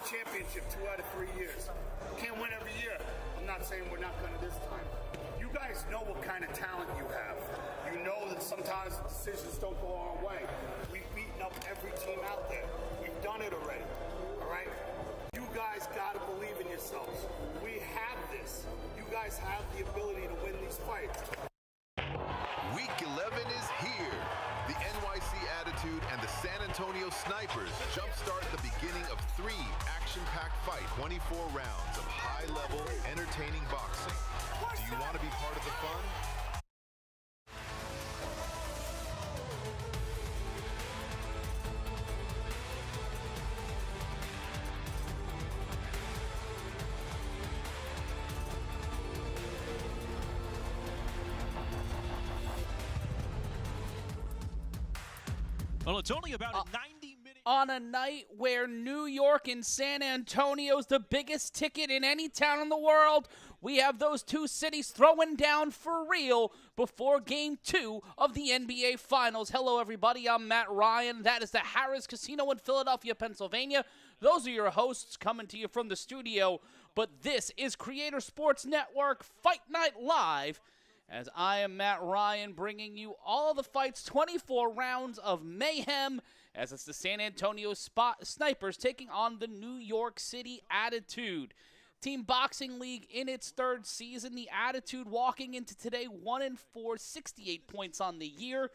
championship 2 out of 3 years. Can't win every year. I'm not saying we're not going to this time. You guys know what kind of talent you have. You know that sometimes the decisions don't go our way. We've beaten up every team out there. We've done it already. All right? You guys got to believe in yourselves. We have this. You guys have the ability to win these fights. Week 11 is here. The NYC Attitude and the San Antonio Snipers jumpstart the beginning of 3 action-packed fights, 24 rounds of high-level, entertaining boxing. Do you want to be part of the fun? Well, it's only about a 90-minute... On a night where New York and San Antonio's the biggest ticket in any town in the world, we have those two cities throwing down for real before Game 2 of the NBA Finals. Hello, everybody. I'm Matt Ryan. That is the Harrah's Casino in Philadelphia, Pennsylvania. Those are your hosts coming to you from the studio, but this is Creator Sports Network Fight Night Live, as I am Matt Ryan bringing you all the fights, 24 rounds of mayhem, as it's the San Antonio Snipers taking on the New York City Attitude. Team Boxing League in its 3rd season, the Attitude walking into today 1-4, 68 points on the year.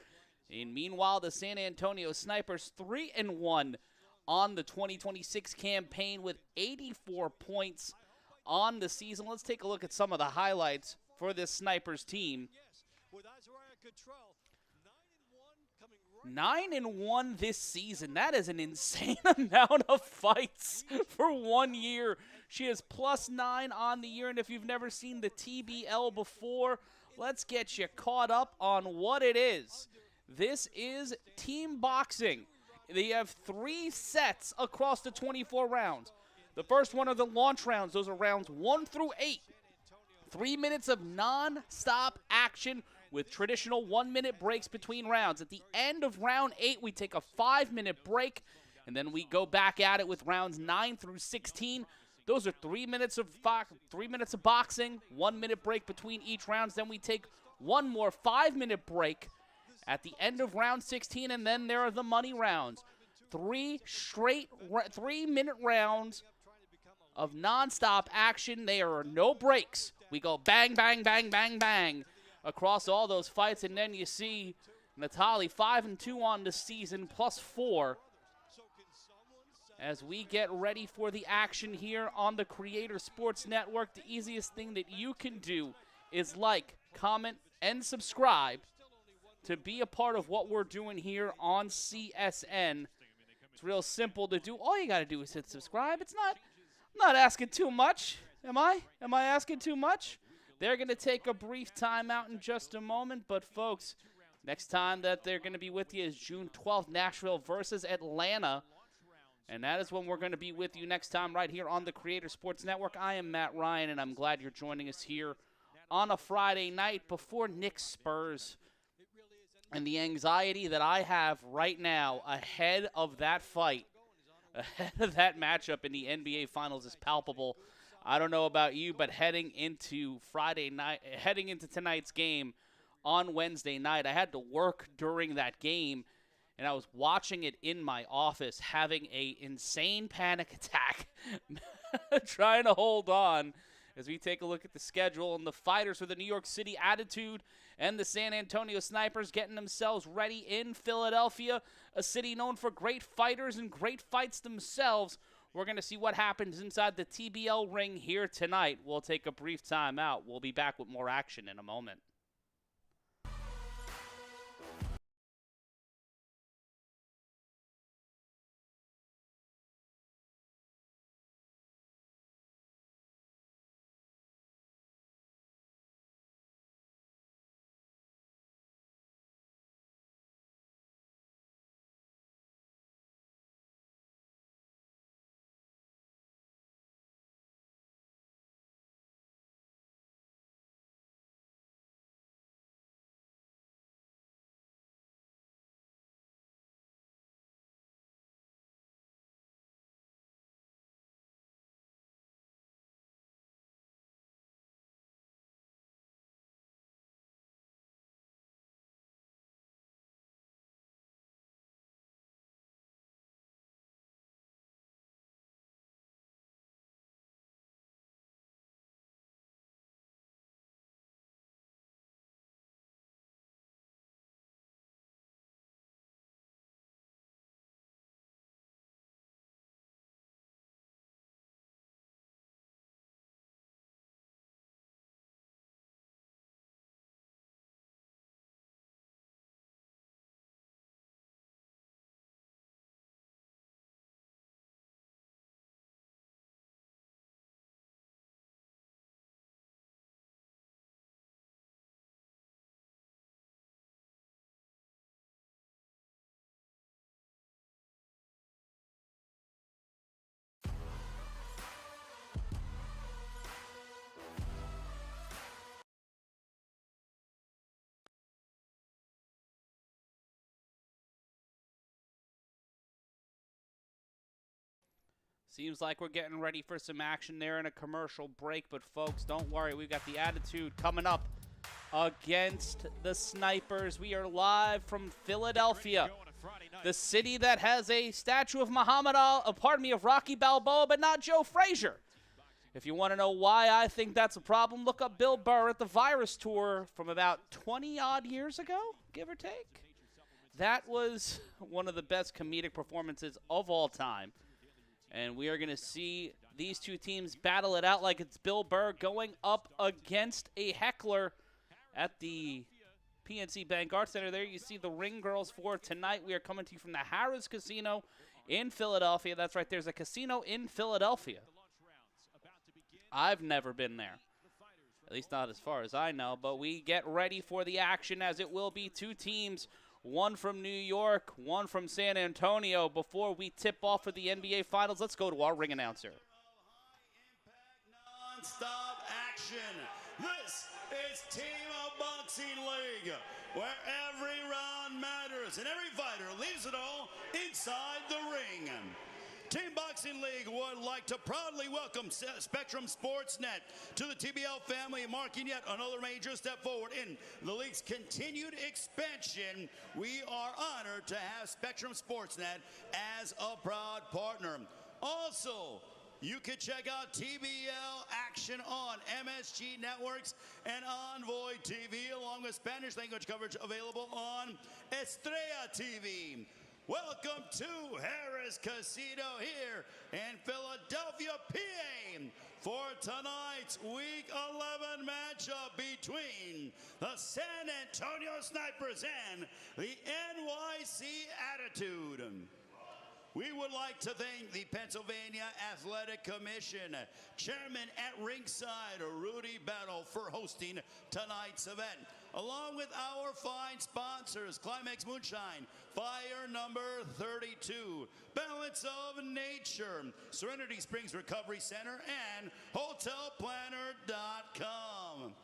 And meanwhile, the San Antonio Snipers 3-1 on the 2026 campaign with 84 points on the season. Let's take a look at some of the highlights for this Snipers team. 9-1 this season. That is an insane amount of fights for 1 year. She is +9 on the year, and if you've never seen the TBL before, let's get you caught up on what it is. This is team boxing. They have 3 sets across the 24 rounds. The first one are the launch rounds. Those are rounds 1 through 8. 3 minutes of non-stop action with traditional 1-minute breaks between rounds. At the end of round 8, we take a 5-minute break, and then we go back at it with rounds 9 through 16. Those are 3 minutes of boxing, 1-minute break between each round. Then we take one more 5-minute break at the end of round 16, and then there are the money rounds. 3 straight 3-minute rounds of non-stop action. There are no breaks. We go bang, bang, bang, bang, bang across all those fights, and then you see Natali 5-2 on the season, +4. As we get ready for the action here on the Creator Sports Network, the easiest thing that you can do is like, comment, and subscribe to be a part of what we're doing here on CSN. It's real simple to do. All you got to do is hit subscribe. I'm not asking too much. Am I? Am I asking too much? They're going to take a brief timeout in just a moment, but folks, next time that they're going to be with you is June 12th, Nashville versus Atlanta. And that is when we're going to be with you next time right here on the Creator Sports Network. I am Matt Ryan, and I'm glad you're joining us here on a Friday night before Knicks Spurs. And the anxiety that I have right now ahead of that fight, ahead of that matchup in the NBA Finals is palpable. I don't know about you, but heading into tonight's game on Wednesday night, I had to work during that game, and I was watching it in my office, having an insane panic attack, trying to hold on as we take a look at the schedule and the fighters for the New York City Attitude and the San Antonio Snipers getting themselves ready in Philadelphia, a city known for great fighters and great fights themselves. We're going to see what happens inside the TBL ring here tonight. We'll take a brief time out. We'll be back with more action in a moment. Seems like we're getting ready for some action there in a commercial break, but folks, don't worry. We've got the Attitude coming up against the Snipers. We are live from Philadelphia, the city that has a statue of of Rocky Balboa, but not Joe Frazier. If you want to know why I think that's a problem, look up Bill Burr at the Virus Tour from about 20-odd years ago, give or take. That was one of the best comedic performances of all time. And we are going to see these two teams battle it out like it's Bill Burr going up against a heckler at the PNC Bank Arts Center. There you see the ring girls for tonight. We are coming to you from the Harrah's Casino in Philadelphia. That's right, there's a casino in Philadelphia. I've never been there, at least not as far as I know, but we get ready for the action as it will be two teams, one from New York, one from San Antonio. Before we tip off for the NBA Finals, let's go to our ring announcer. Non-stop action. This is Team Boxing League, where every round matters and every fighter leaves it all inside the ring. Team Boxing League would like to proudly welcome Spectrum Sportsnet to the TBL family, marking yet another major step forward in the league's continued expansion. We are honored to have Spectrum Sportsnet as a proud partner. Also, you can check out TBL action on MSG Networks and Envoy TV, along with Spanish language coverage available on Estrella TV. Welcome to Harrah's Casino here in Philadelphia, PA, for tonight's Week 11 matchup between the San Antonio Snipers and the NYC Attitude. We would like to thank the Pennsylvania Athletic Commission, Chairman at ringside, Rudy Battle, for hosting tonight's event, along with our fine sponsors, Climax Moonshine, Fire Number 32, Balance of Nature, Serenity Springs Recovery Center, and HotelPlanner.com.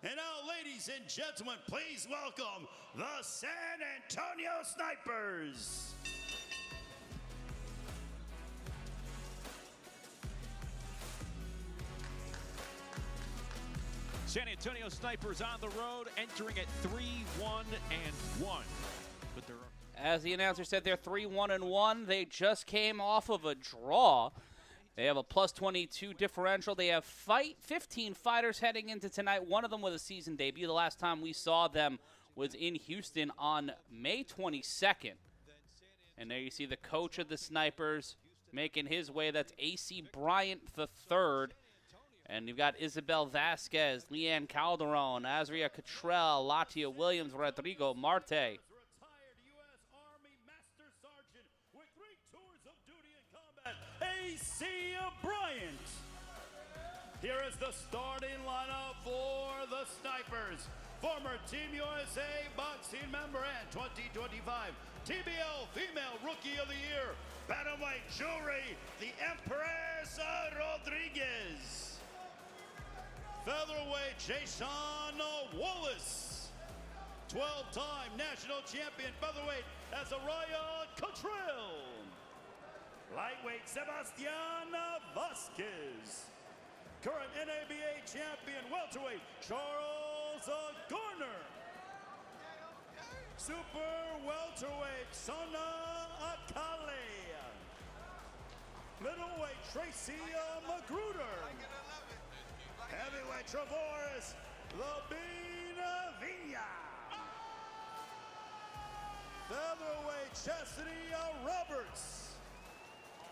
And now, ladies and gentlemen, please welcome the San Antonio Snipers. San Antonio Snipers on the road, entering at 3-1-1. But they're As the announcer said, they're 3-1-1. They just came off of a draw. They have a plus 22 differential. They have 15 fighters heading into tonight. One of them with a season debut. The last time we saw them was in Houston on May 22nd. And there you see the coach of the Snipers making his way. That's A.C. Bryant III. And you've got Isabel Vasquez, Leanne Calderon, Azria Cottrell, Latia Williams, Rodrigo Marte. Retired U.S. Army Master Sergeant with 3 tours of duty in combat, A.C. Bryant. Here is the starting lineup for the Snipers. Former Team USA boxing member and 2025 TBL Female Rookie of the Year, bantamweight jewelry, the Empress Rodriguez. Featherweight Jason Wallace. 12-time national champion featherweight Azariah Cottrell. Lightweight Sebastian Vasquez. Current NABA champion welterweight Charles Garner. Super welterweight Sana Akale. Middleweight Tracy Magruder. Heavyweight Travaris Labina Villa. Featherweight Chastity Roberts.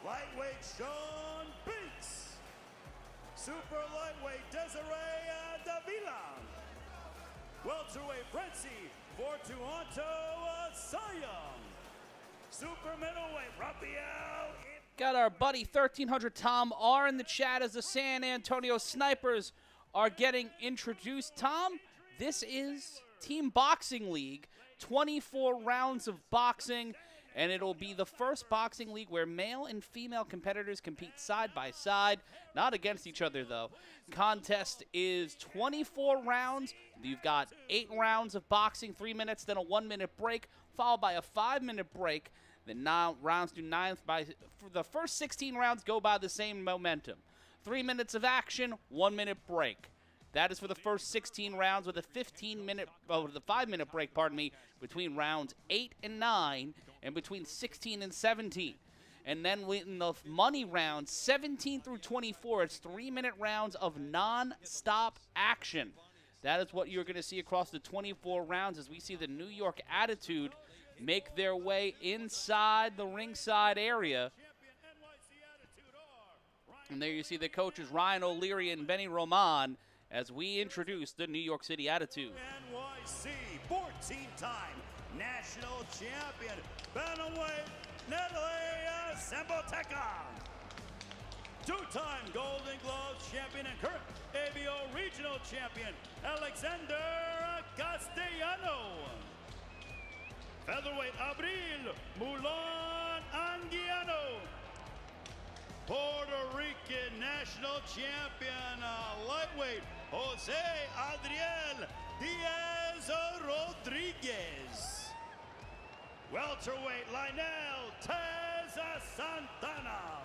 Lightweight Sean Binks. Super lightweight Desiree Davila. Welterweight Frenzy Fortunato Sayang. Super middleweight Rafael. Got our buddy 1300 Tom R in the chat as the San Antonio Snipers are getting introduced. Tom, this is Team Boxing League, 24 rounds of boxing, and it'll be the first boxing league where male and female competitors compete side by side, not against each other though. Contest is 24 rounds. You've got 8 rounds of boxing, 3 minutes, then a 1-minute break, followed by a 5-minute break. The rounds do ninth for the first 16 rounds go by the same momentum. 3 minutes of action, 1 minute break. That is for the first 16 rounds with a 5-minute break, between rounds 8 and 9 and between 16 and 17. And then in the money rounds, 17 through 24, it's 3-minute rounds of non-stop action. That is what you're going to see across the 24 rounds as we see the New York Attitude make their way inside the ringside area. And there you see the coaches Ryan O'Leary and Benny Roman as we introduce the New York City Attitude. NYC 14-time national champion, bantamweight Natalia Samboteca. 2-time Golden Gloves champion and current ABO regional champion, Alexander Castellano. Featherweight Abril Mulan Anguiano. Puerto Rican national champion, lightweight Jose Adriel Diaz Rodriguez. Welterweight Lionel Teza Santana.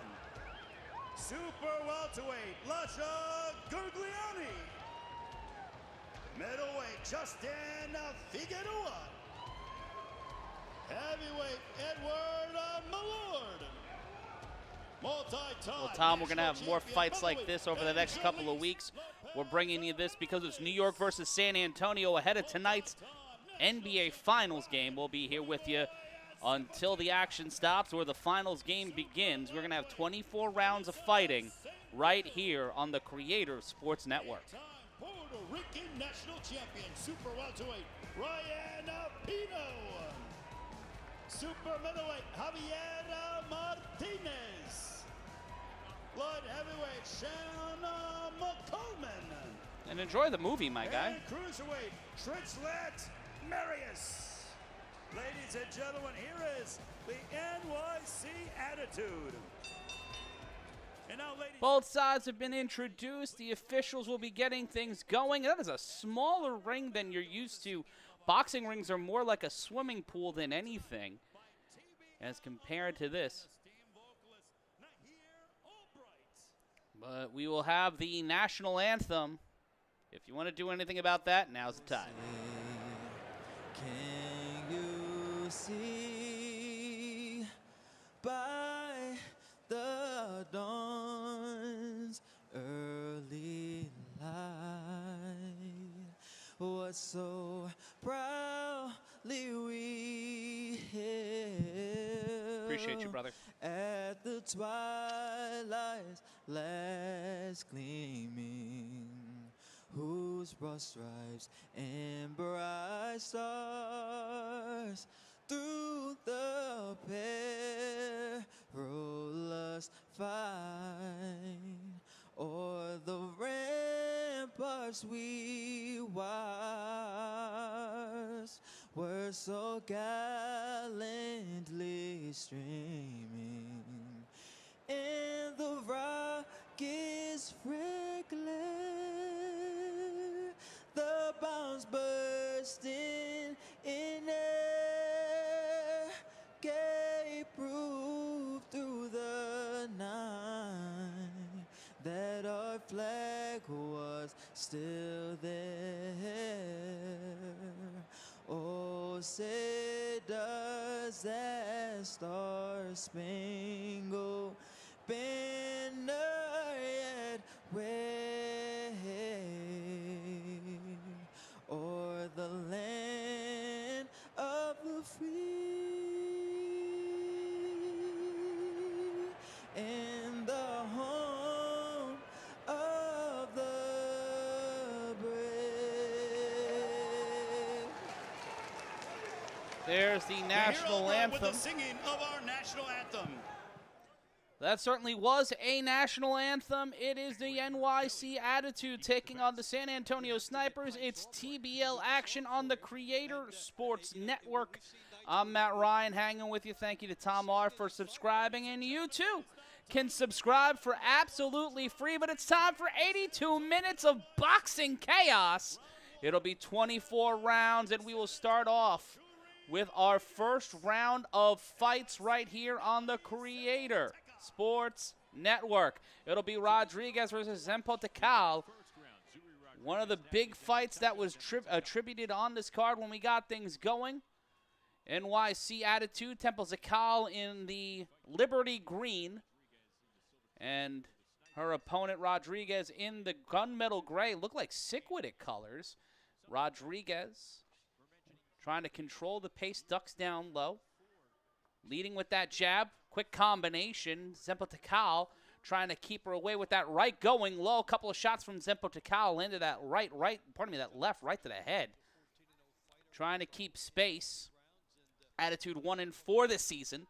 Super welterweight Lasha Guglioni. Middleweight Justin Figueroa. Heavyweight Edward Millard. Well, Tom, we're going to have more fights like this over the next couple of weeks. We're bringing you this because it's New York versus San Antonio ahead of tonight's NBA Finals game. We'll be here with you until the action stops or the Finals game begins. We're going to have 24 rounds of fighting right here on the Creator Sports Network. Puerto Rican national champion, super welterweight Ryan Pino. Super middleweight Javier Martinez. Light heavyweight Shanna McColeman. And enjoy the movie, my guy. And cruiserweight Trixlet Marius. Ladies and gentlemen, here is the NYC Attitude. And now, ladies. Both sides have been introduced. The officials will be getting things going. That is a smaller ring than you're used to. Boxing rings are more like a swimming pool than anything as compared to this. But we will have the national anthem. If you want to do anything about that, now's the time. Can you see by the dawn's early light what so proudly we hailed? Appreciate you, brother. At the twilight's last gleaming, whose broad stripes and bright stars through the perilous fight o'er the ramparts we watched were so gallantly streaming, and the rockets' red glare, the bombs bursting in air, gave proof through the night that our flag was still there. Oh, say does that star-spangled banner yet wave o'er the land of the free and the home of the brave? There's the national anthem. With the singing of our national anthem. That certainly was a national anthem. It is the NYC Attitude taking on the San Antonio Snipers. It's TBL action on the Creator Sports Network. I'm Matt Ryan hanging with you. Thank you to Tom R. for subscribing. And you, too, can subscribe for absolutely free. But it's time for 82 minutes of boxing chaos. It'll be 24 rounds, and we will start off with our first round of fights right here on the Creator Sports Network. It'll be Rodriguez versus Zempo Takal. One of the big fights that was attributed on this card when we got things going. NYC Attitude, Temple Zakal in the Liberty Green. And her opponent, Rodriguez, in the gunmetal gray. Look like Sickwoodic colors. Rodriguez trying to control the pace, ducks down low. Leading with that jab. Quick combination. Zempo Takal trying to keep her away with that right going low. A couple of shots from Zempo Takal. Landed that that left right to the head. Trying to keep space. Attitude 1-4 this season.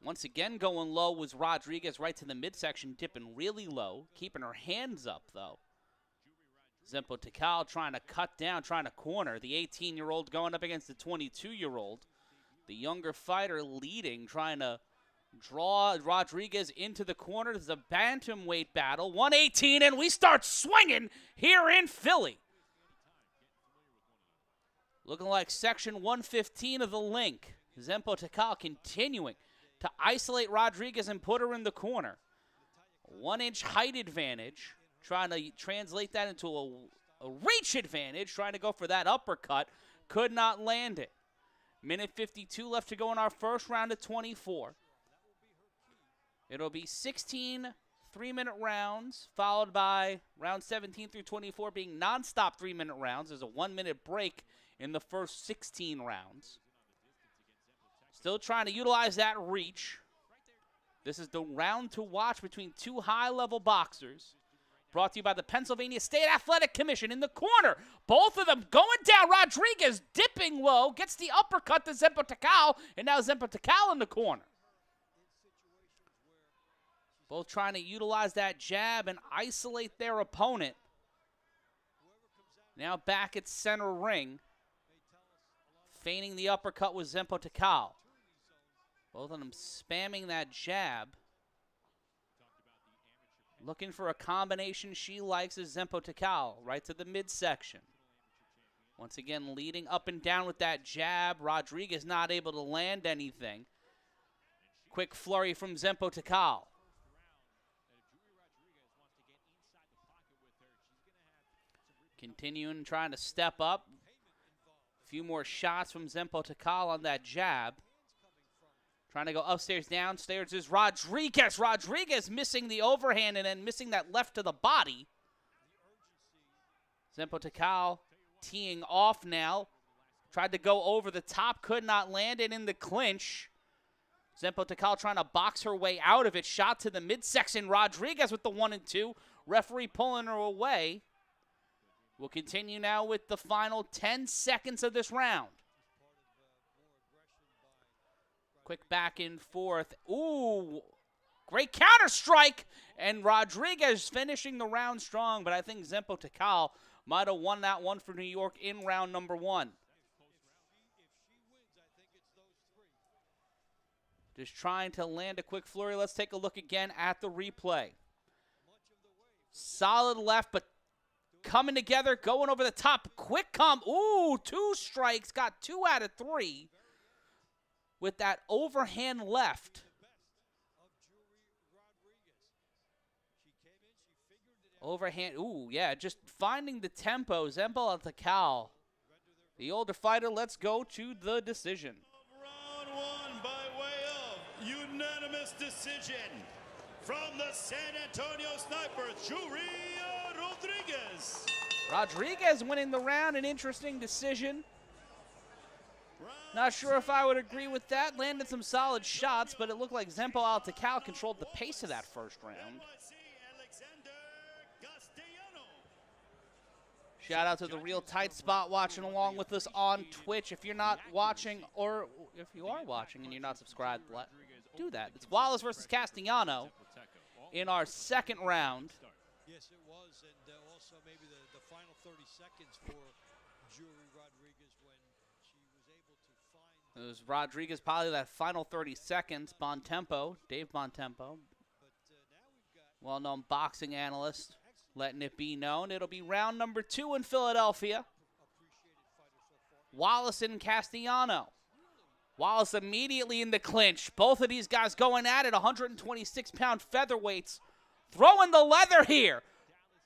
Once again going low was Rodriguez right to the midsection, dipping really low. Keeping her hands up, though. Zempo Takal trying to cut down, trying to corner. The 18-year-old going up against the 22-year-old. The younger fighter leading, trying to draw Rodriguez into the corner. This is a bantamweight battle. 118, and we start swinging here in Philly. Looking like section 115 of the link. Zempo Takal continuing to isolate Rodriguez and put her in the corner. 1-inch height advantage. Trying to translate that into a reach advantage. Trying to go for that uppercut. Could not land it. Minute 52 left to go in our first round of 24. It'll be 16 3-minute rounds, followed by round 17 through 24 being non-stop 3-minute rounds. There's a 1-minute break in the first 16 rounds. Still trying to utilize that reach. This is the round to watch between two high-level boxers. Brought to you by the Pennsylvania State Athletic Commission. In the corner, both of them going down. Rodriguez dipping low, gets the uppercut to Zempo Takal, and now Zempo Takal in the corner. Both trying to utilize that jab and isolate their opponent. Now back at center ring. Feigning the uppercut with Zempo Takal. Both of them spamming that jab. Looking for a combination she likes is Zempo Takal, right to the midsection. Once again, leading up and down with that jab. Rodriguez not able to land anything. Quick flurry from Zempo Takal. Continuing trying to step up. A few more shots from Zempo Takal on that jab. Trying to go upstairs, downstairs is Rodriguez. Rodriguez missing the overhand and then missing that left to the body. Zempo Takal teeing off now. Tried to go over the top, could not land it in the clinch. Zempo Takal trying to box her way out of it. Shot to the midsection. Rodriguez with the 1-2. Referee pulling her away. We'll continue now with the final 10 seconds of this round. Quick back and forth. Ooh, great counter strike. And Rodriguez finishing the round strong, but I think Zempo Takal might have won that one for New York in round number 1. Just trying to land a quick flurry. Let's take a look again at the replay. Solid left, but coming together, going over the top. Quick ooh, 2 strikes. Got 2 out of 3 with that overhand left. Overhand, ooh, yeah, just finding the tempo. Zempo Takal, the older fighter. Let's go to the decision. Round 1 by way of unanimous decision from the San Antonio Snipers, Juria Rodriguez. Rodriguez winning the round, an interesting decision. Not sure if I would agree with that. Landed some solid shots, but it looked like Zempo Takal controlled the pace of that first round. Shout out to the Real Tight Spot watching along with us on Twitch. If you're not watching, or if you are watching and you're not subscribed, do that. It's Wallace versus Castellano in our second round. Yes, it was, and also maybe the final 30 seconds for Jury Rodriguez when she was able to find. It was Rodriguez probably that final 30 seconds. Bontempo, Dave Bontempo, well-known boxing analyst, letting it be known. It'll be round number 2 in Philadelphia. Wallace and Castellano. Wallace immediately in the clinch. Both of these guys going at it, 126-pound featherweights. Throwing the leather here.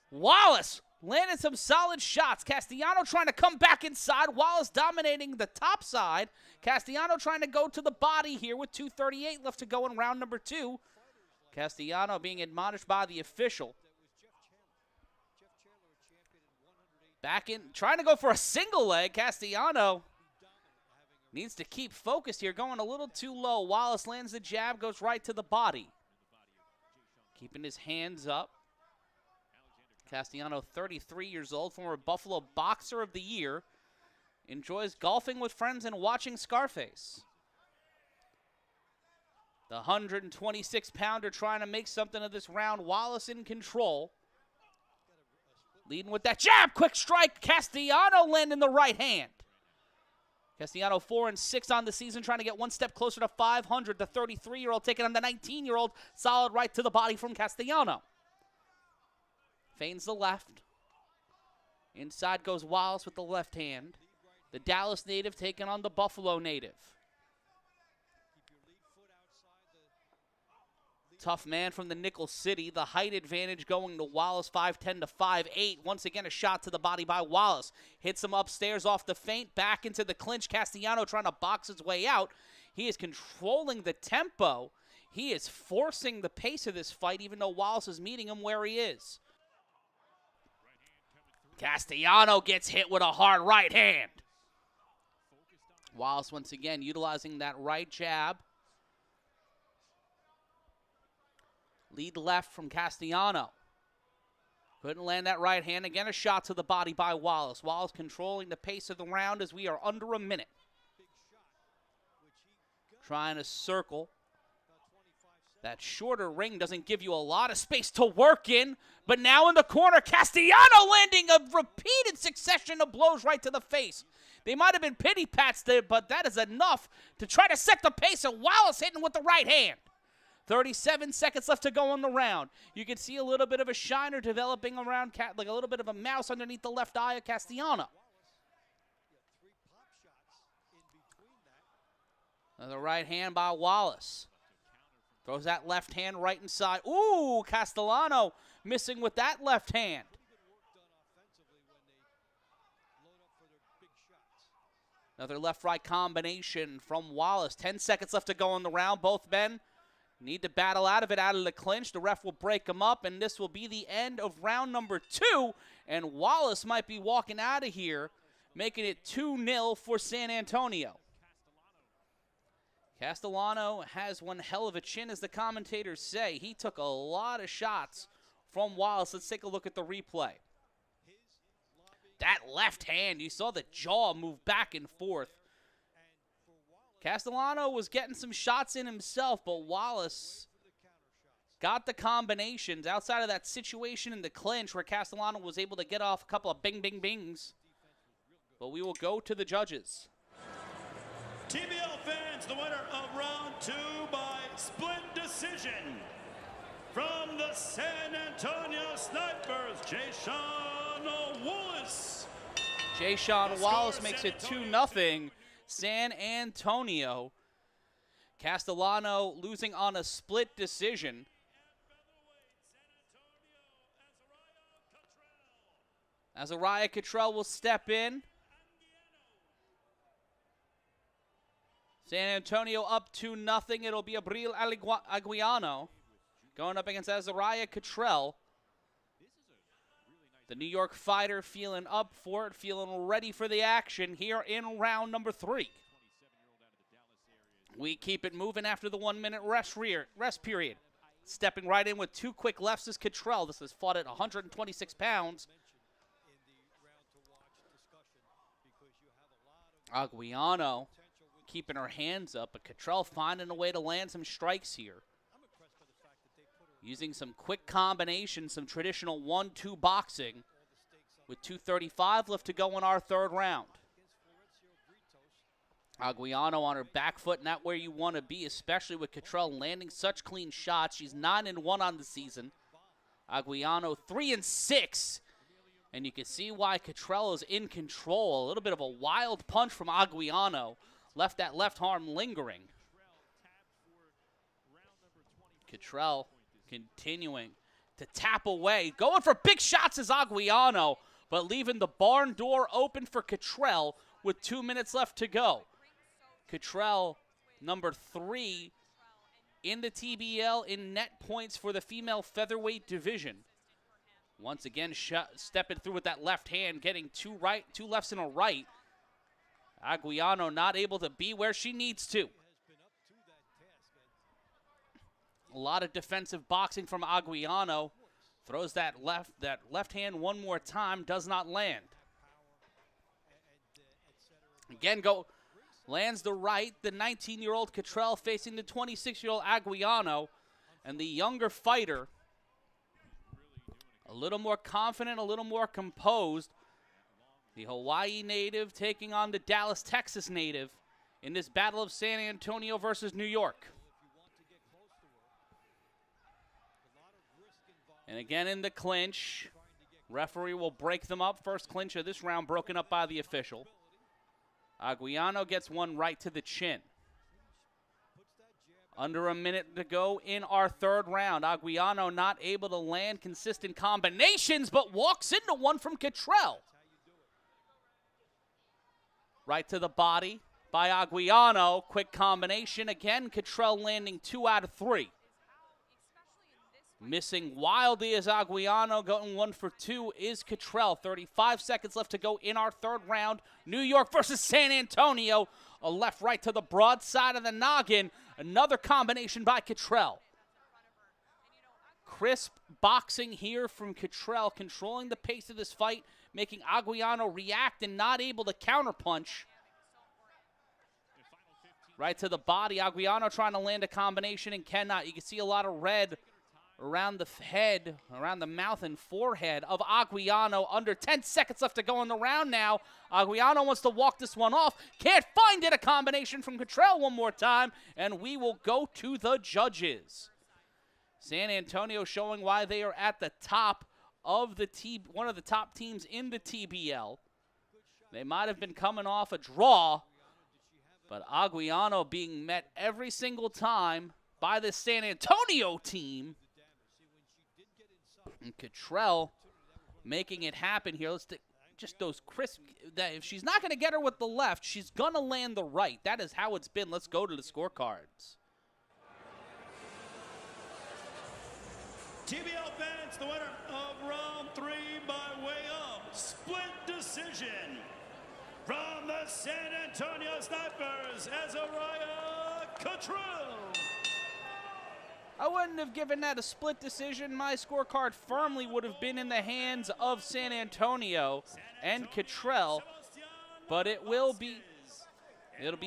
Wallace landed some solid shots. Castellano trying to come back inside. Wallace dominating the top side. Castellano trying to go to the body here with 2:38 left to go in round number 2. Castellano being admonished by the official. Back in, trying to go for a single leg. Castellano needs to keep focused here, going a little too low. Wallace lands the jab, goes right to the body. Keeping his hands up. Castellano, 33 years old, former Buffalo Boxer of the Year. Enjoys golfing with friends and watching Scarface. The 126-pounder trying to make something of this round. Wallace in control. Leading with that jab. Quick strike. Castellano landing the right hand. Castellano 4-6 on the season, trying to get one step closer to 500. The 33-year-old taking on the 19-year-old. Solid right to the body from Castellano. Feigns the left. Inside goes Wallace with the left hand. The Dallas native taking on the Buffalo native. Tough man from the Nickel City. The height advantage going to Wallace, 5'10" to 5'8". Once again, a shot to the body by Wallace. Hits him upstairs off the feint, back into the clinch. Castellano trying to box his way out. He is controlling the tempo. He is forcing the pace of this fight, even though Wallace is meeting him where he is. Castellano gets hit with a hard right hand. Wallace once again utilizing that right jab. Lead left from Castellano. Couldn't land that right hand. Again, a shot to the body by Wallace. Wallace controlling the pace of the round as we are under a minute. Trying to circle. That shorter ring doesn't give you a lot of space to work in. But now in the corner, Castellano landing a repeated succession of blows right to the face. They might have been pity pats there, but that is enough to try to set the pace. And Wallace hitting with the right hand. 37 seconds left to go in the round. You can see a little bit of a shiner developing around, like a little bit of a mouse underneath the left eye of Castellano. Another right hand by Wallace. Throws that left hand right inside. Ooh, Castellano missing with that left hand. Another left-right combination from Wallace. 10 seconds left to go in the round. Both men need to battle out of the clinch. The ref will break them up, and this will be the end of round number 2. And Wallace might be walking out of here, making it 2-0 for San Antonio. Castellano has one hell of a chin, as the commentators say. He took a lot of shots from Wallace. Let's take a look at the replay. That left hand, you saw the jaw move back and forth. Castellano was getting some shots in himself, but Wallace got the combinations outside of that situation in the clinch where Castellano was able to get off a couple of bing, bing, bings. But we will go to the judges. TBL fans, the winner of round 2 by split decision. From the San Antonio Snipers, Jayshawn Wallace. Jayshawn Wallace makes it 2-0. San Antonio. Castellano losing on a split decision. Azariah Cottrell will step in. San Antonio up 2-0. It'll be Abril Aguiano going up against Azariah Cottrell. The New York fighter feeling up for it, feeling ready for the action here in round number 3. We keep it moving after the 1-minute rest period. Stepping right in with 2 quick lefts is Cottrell. This is fought at 126 pounds. Aguiano keeping her hands up, but Cottrell finding a way to land some strikes here. Using some quick combinations, some traditional 1-2 boxing with 2:35 left to go in our 3rd round. Aguiano on her back foot, not where you want to be, especially with Cottrell landing such clean shots. She's 9-1 on the season. Aguiano 3-6 And you can see why Cottrell is in control. A little bit of a wild punch from Aguiano. Left that left arm lingering. Cottrell continuing to tap away. Going for big shots is Aguiano, but leaving the barn door open for Cottrell with 2 minutes left to go. Cottrell, number 3 in the TBL in net points for the female featherweight division. Once again, stepping through with that left hand, getting two lefts and a right. Aguiano not able to be where she needs to. A lot of defensive boxing from Aguiano. Throws that left hand one more time, does not land. Again, lands the right. The 19-year-old Cottrell facing the 26-year-old Aguiano. And the younger fighter, a little more confident, a little more composed. The Hawaii native taking on the Dallas, Texas native in this battle of San Antonio versus New York. And again in the clinch, referee will break them up. First clinch of this round broken up by the official. Aguiano gets one right to the chin. Under a minute to go in our third round. Aguiano not able to land consistent combinations, but walks into one from Cottrell. Right to the body by Aguiano. Quick combination. Again, Cottrell landing 2 out of 3. Missing wildly is Aguiano. Going 1 for 2 is Cottrell. 35 seconds left to go in our third round. New York versus San Antonio. A left right to the broad side of the noggin. Another combination by Cottrell. Crisp boxing here from Cottrell, controlling the pace of this fight, making Aguiano react and not able to counterpunch. Right to the body. Aguiano trying to land a combination and cannot. You can see a lot of red around the head, around the mouth and forehead of Aguiano. Under 10 seconds left to go in the round now. Aguiano wants to walk this one off. Can't find it. A combination from Cottrell one more time. And we will go to the judges. San Antonio showing why they are at the top of the one of the top teams in the TBL. They might have been coming off a draw, but Aguiano being met every single time by this San Antonio team. And Cottrell making it happen here. Let's just those crisp. That if she's not going to get her with the left, she's going to land the right. That is how it's been. Let's go to the scorecards. TBL fans, the winner of round 3 by way of split decision from the San Antonio Snipers, Azariah Cottrell. I wouldn't have given that a split decision. My scorecard firmly would have been in the hands of San Antonio and Cottrell, but it'll be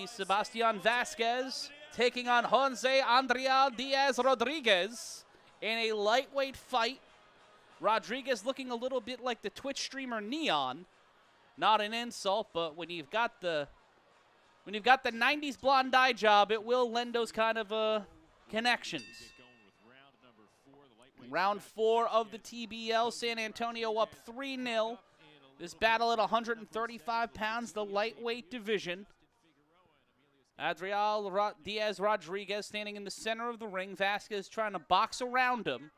Sebastian Vasquez taking on Jose Andrea Diaz Rodriguez in a lightweight fight. Rodriguez looking a little bit like the Twitch streamer Neon. Not an insult, but when you've got the 90s blonde dye job, it will lend those kind of connections. Round 4 of the TBL, San Antonio up 3-0. This battle at 135 pounds, the lightweight division. Adriel Diaz Rodriguez standing in the center of the ring. Vasquez trying to box around him.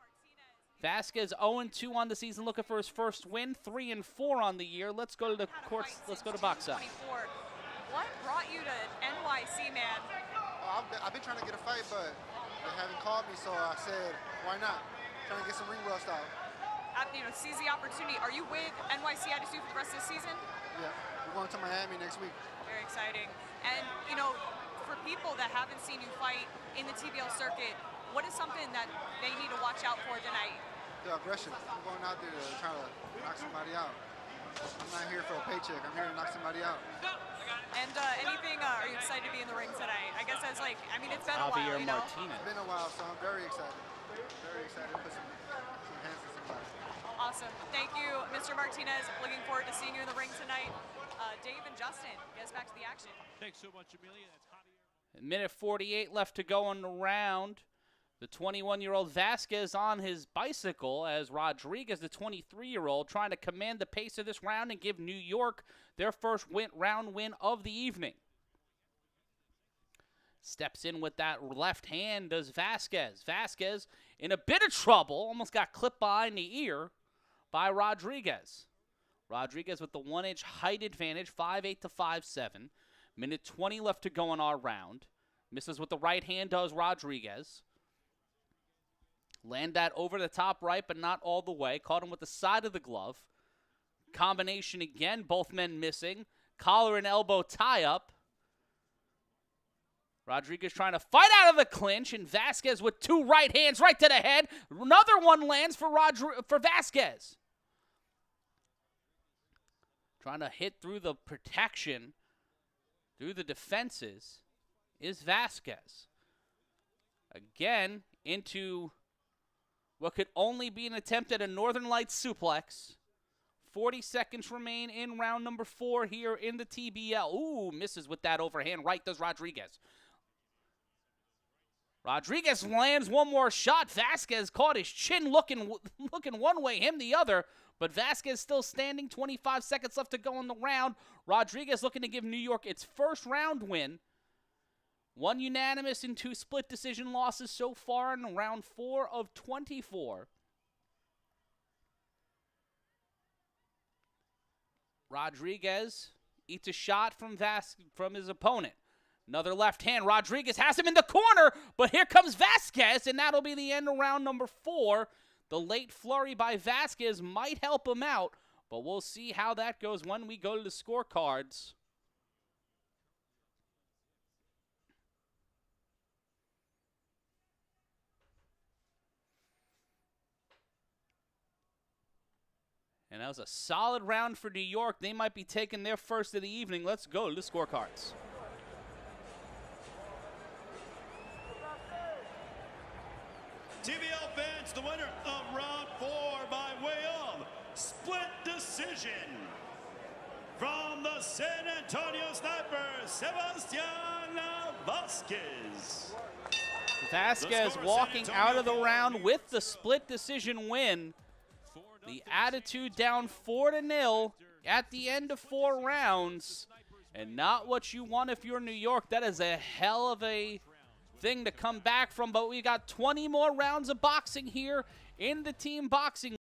Vasquez 0-2 on the season, looking for his first win. 3-4 on the year. Let's go to the courts. Let's go to box out. What brought you to NYC, man? I've been trying to get a fight, but they haven't called me, so I said, why not? Trying to get some ring rust out. Seize the opportunity. Are you with NYC Attitude for the rest of the season? Yeah, we're going to Miami next week. Very exciting. And, for people that haven't seen you fight in the TBL circuit, what is something that they need to watch out for tonight? The aggression. I'm going out there to try to knock somebody out. I'm not here for a paycheck. I'm here to knock somebody out. And are you excited to be in the ring tonight? I guess it's been a while, Javier you know? Martinez. It's been a while, so I'm very excited. Very excited to put some hands in somebody. Awesome. Thank you, Mr. Martinez. Looking forward to seeing you in the ring tonight. Dave and Justin, get us back to the action. Thanks so much, Amelia. That's Javier. Minute 48 left to go in the round. The 21-year-old Vasquez on his bicycle as Rodriguez, the 23-year-old, trying to command the pace of this round and give New York their first round win of the evening. Steps in with that left hand does Vasquez. Vasquez in a bit of trouble, almost got clipped behind the ear by Rodriguez. Rodriguez with the 1-inch height advantage, 5'8" to 5'7". Minute 20 left to go in our round. Misses with the right hand does Rodriguez. Land that over the top right, but not all the way. Caught him with the side of the glove. Combination again, both men missing. Collar and elbow tie-up. Rodriguez trying to fight out of the clinch, and Vasquez with two right hands right to the head. Another one lands for Vasquez. Trying to hit through the protection, through the defenses, is Vasquez. Again, into what could only be an attempt at a Northern Lights suplex. 40 seconds remain in round number 4 here in the TBL. Ooh, misses with that overhand right does Rodriguez. Rodriguez lands one more shot. Vasquez caught his chin looking one way, him the other. But Vasquez still standing. 25 seconds left to go in the round. Rodriguez looking to give New York its first round win. 1 unanimous and 2 split decision losses so far in round 4 of 24. Rodriguez eats a shot from his opponent. Another left hand. Rodriguez has him in the corner, but here comes Vasquez, and that'll be the end of round number 4. The late flurry by Vasquez might help him out, but we'll see how that goes when we go to the scorecards. And that was a solid round for New York. They might be taking their first of the evening. Let's go to the scorecards. TBL fans, the winner of round 4 by way of split decision from the San Antonio Snipers, Sebastian Vasquez. Vasquez walking out of the round with the split decision win. The attitude down 4-0 at the end of 4 rounds. And not what you want if you're New York. That is a hell of a thing to come back from. But we got 20 more rounds of boxing here in the team boxing.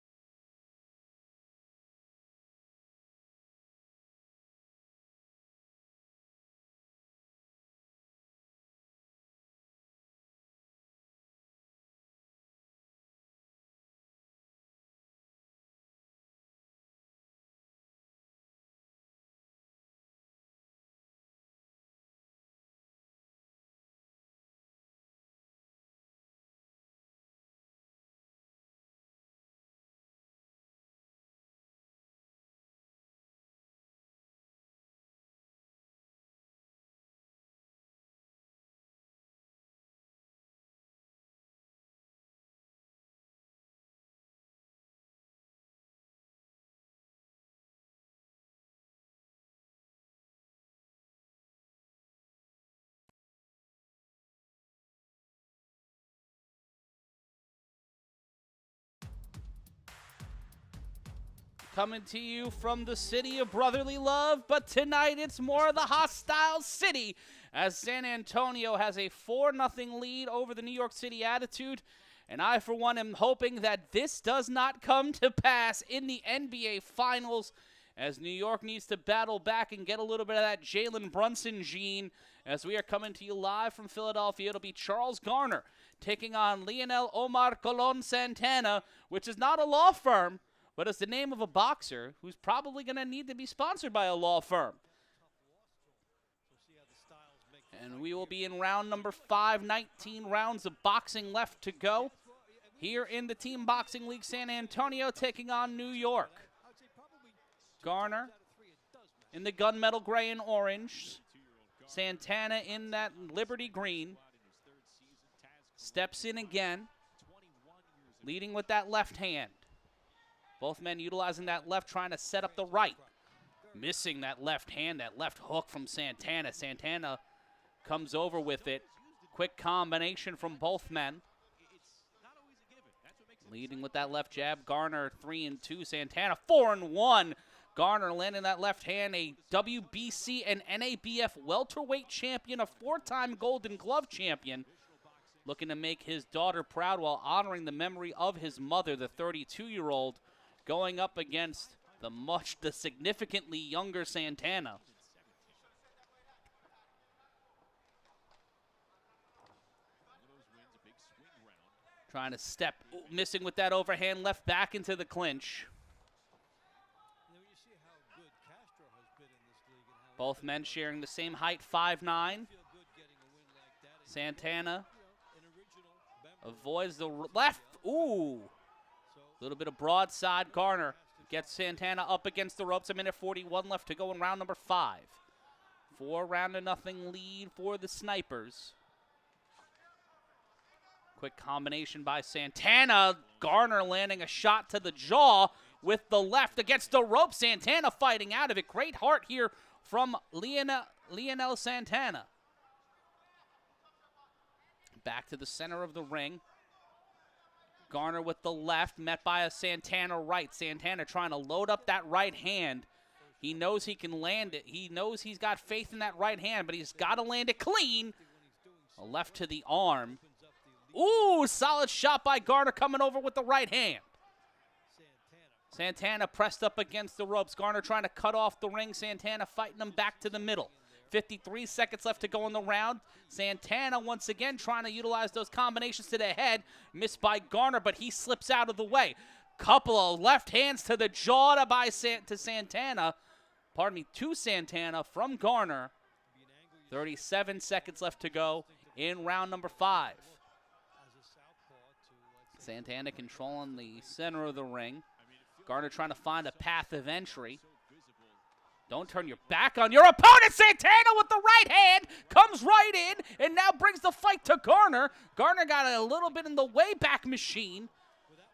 Coming to you from the city of brotherly love, but tonight it's more of the hostile city as San Antonio has a 4-0 lead over the New York City Attitude. And I, for one, am hoping that this does not come to pass in the NBA Finals as New York needs to battle back and get a little bit of that Jalen Brunson gene. As we are coming to you live from Philadelphia, it'll be Charles Garner taking on Leonel Omar Colon Santana, which is not a law firm, but it's the name of a boxer who's probably going to need to be sponsored by a law firm. And we will be in round number 5, 19 rounds of boxing left to go. Here in the Team Boxing League, San Antonio taking on New York. Garner in the gunmetal gray and orange. Santana in that Liberty green. Steps in again, leading with that left hand. Both men utilizing that left, trying to set up the right. Missing that left hand, that left hook from Santana. Santana comes over with it. Quick combination from both men. Leading with that left jab. Garner 3-2. Santana 4-1. Garner landing that left hand. A WBC and NABF welterweight champion, a 4-time Golden Glove champion. Looking to make his daughter proud while honoring the memory of his mother, the 32-year-old, going up against the significantly younger Santana. Trying to step, missing with that overhand left back into the clinch. Both men sharing the same height, 5'9". Santana avoids the left. Ooh. A little bit of broadside. Garner gets Santana up against the ropes. 1:41 left to go in round number 5. 4-0 lead for the Snipers. Quick combination by Santana. Garner landing a shot to the jaw with the left against the rope. Santana fighting out of it. Great heart here from Lionel Santana. Back to the center of the ring. Garner with the left, met by a Santana right. Santana trying to load up that right hand. He knows he can land it. He knows he's got faith in that right hand, but he's got to land it clean. A left to the arm. Ooh, solid shot by Garner coming over with the right hand. Santana pressed up against the ropes. Garner trying to cut off the ring. Santana fighting him back to the middle. 53 seconds left to go in the round. Santana once again trying to utilize those combinations to the head. Missed by Garner, but he slips out of the way. Couple of left hands to the jaw to Santana. Pardon me, to Santana from Garner. 37 seconds left to go in round number 5. Santana controlling the center of the ring. Garner trying to find a path of entry. Don't turn your back on your opponent. Santana with the right hand comes right in and now brings the fight to Garner. Garner got a little bit in the way back machine,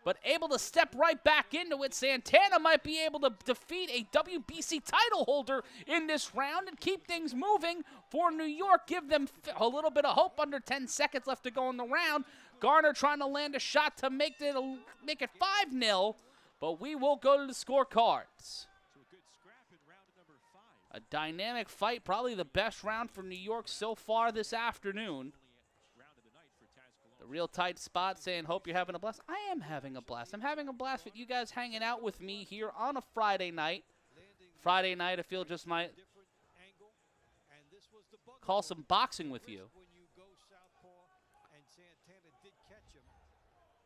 but able to step right back into it. Santana might be able to defeat a WBC title holder in this round and keep things moving for New York. Give them a little bit of hope. Under 10 seconds left to go in the round. Garner trying to land a shot to make it 5-0, but we will go to the scorecards. A dynamic fight, probably the best round for New York so far this afternoon. The real tight spot saying, hope you're having a blast. I am having a blast. I'm having a blast with you guys hanging out with me here on a Friday night. Friday night, I feel just might call some boxing with you.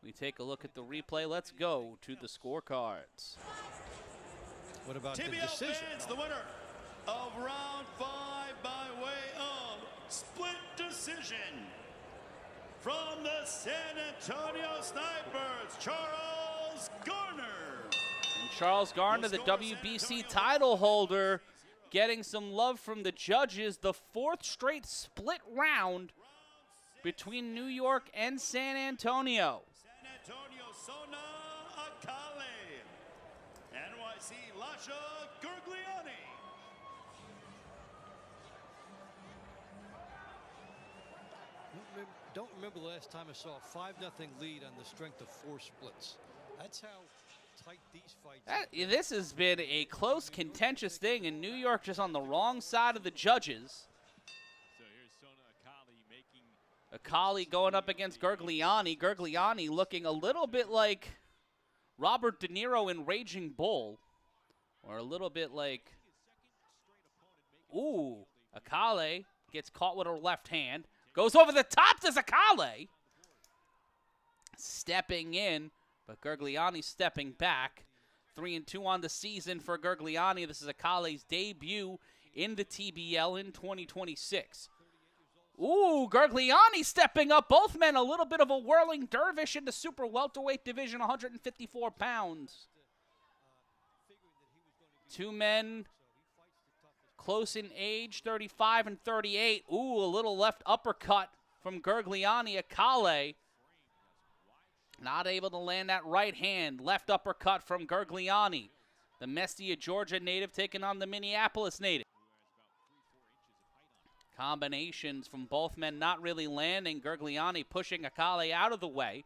We take a look at the replay. Let's go to the scorecards. What about TBL the decision? fans, the winner of round 5 by way of split decision from the San Antonio Snipers, Charles Garner. And Charles Garner, the WBC title holder, getting some love from the judges. The 4th straight split round between New York and San Antonio. San Antonio Sona Akale, NYC Lasha Gurgliani. Don't remember the last time I saw a 5-0 lead on the strength of 4 splits. That's how tight these fights are. This has been a close, contentious thing, and New York just on the wrong side of the judges. So here's Sona Akali Akali going up against Gurgliani. Gurgliani looking a little bit like Robert De Niro in Raging Bull. Or a little bit like, ooh, Akali gets caught with her left hand. Goes over the top to Akali. Stepping in, but Gurgliani stepping back. 3-2 on the season for Gurgliani. This is Akali's debut in the TBL in 2026. Ooh, Gurgliani stepping up. Both men a little bit of a whirling dervish in the super welterweight division, 154 pounds. 2 men close in age, 35 and 38. Ooh, a little left uppercut from Gurgliani. Akali not able to land that right hand. Left uppercut from Gurgliani. The Mestia, Georgia native taking on the Minneapolis native. Combinations from both men not really landing. Gurgliani pushing Akali out of the way.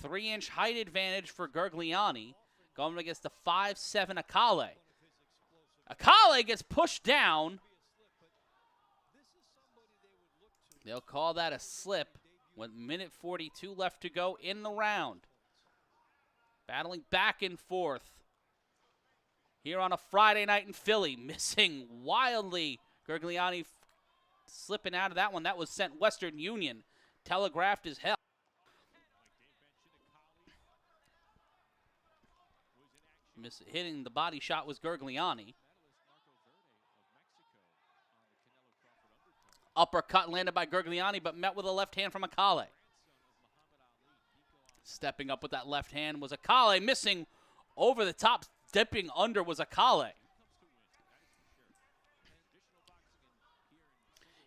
3-inch height advantage for Gergliani, going against the 5'7" Akale. Akale gets pushed down. They'll call that a slip with minute 42 left to go in the round. Battling back and forth here on a Friday night in Philly. Missing wildly. Gergliani slipping out of that one. That was sent Western Union. Telegraphed as hell. Hitting the body shot was Gergliani. Uppercut landed by Gergliani, but met with a left hand from Akale. Stepping up with that left hand was Akale. Missing over the top, dipping under was Akale.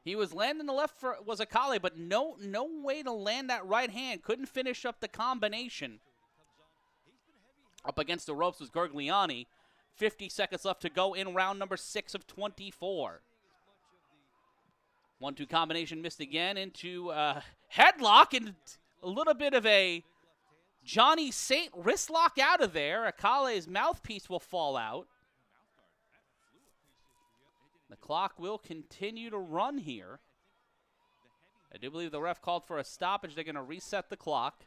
He was landing the left for was Akale, but no way to land that right hand. Couldn't finish up the combination. Up against the ropes was Gergliani. 50 seconds left to go in round number 6 of 24. 1-2 combination missed again into headlock, and a little bit of a Johnny Saint wrist lock out of there. Akale's mouthpiece will fall out. The clock will continue to run here. I do believe the ref called for a stoppage. They're going to reset the clock.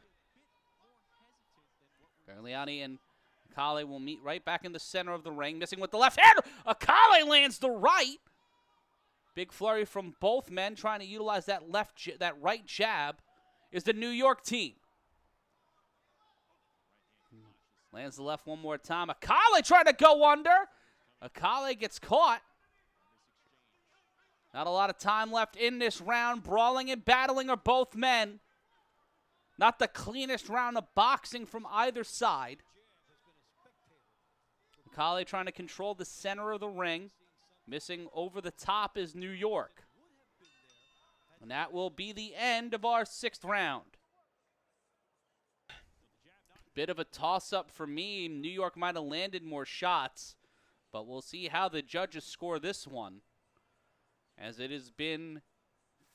Gergliani and Akale will meet right back in the center of the ring. Missing with the left hand. Akale lands the right. Big flurry from both men trying to utilize that right jab is the New York team. Lands the left one more time. Akale trying to go under. Akale gets caught. Not a lot of time left in this round. Brawling and battling are both men. Not the cleanest round of boxing from either side. Akale trying to control the center of the ring. Missing over the top is New York. And that will be the end of our 6th round. Bit of a toss-up for me. New York might have landed more shots, but we'll see how the judges score this one, as it has been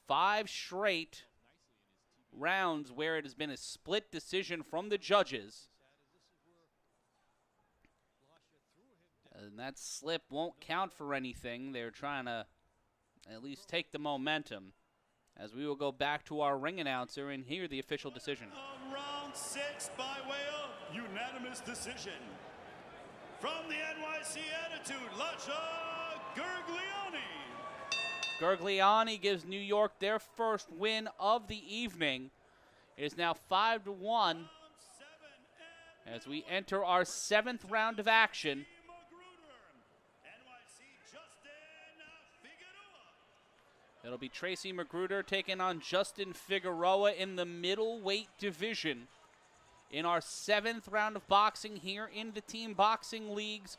5 straight rounds where it has been a split decision from the judges. And that slip won't count for anything. They're trying to at least take the momentum, as we will go back to our ring announcer and hear the official decision. Round 6 by way of unanimous decision. From the NYC Attitude, Lasha Gergliani. Gergliani gives New York their first win of the evening. It is now 5-1 as we enter our 7th round of action. It'll be Tracy Magruder taking on Justin Figueroa in the middleweight division in our 7th round of boxing here in the Team Boxing League's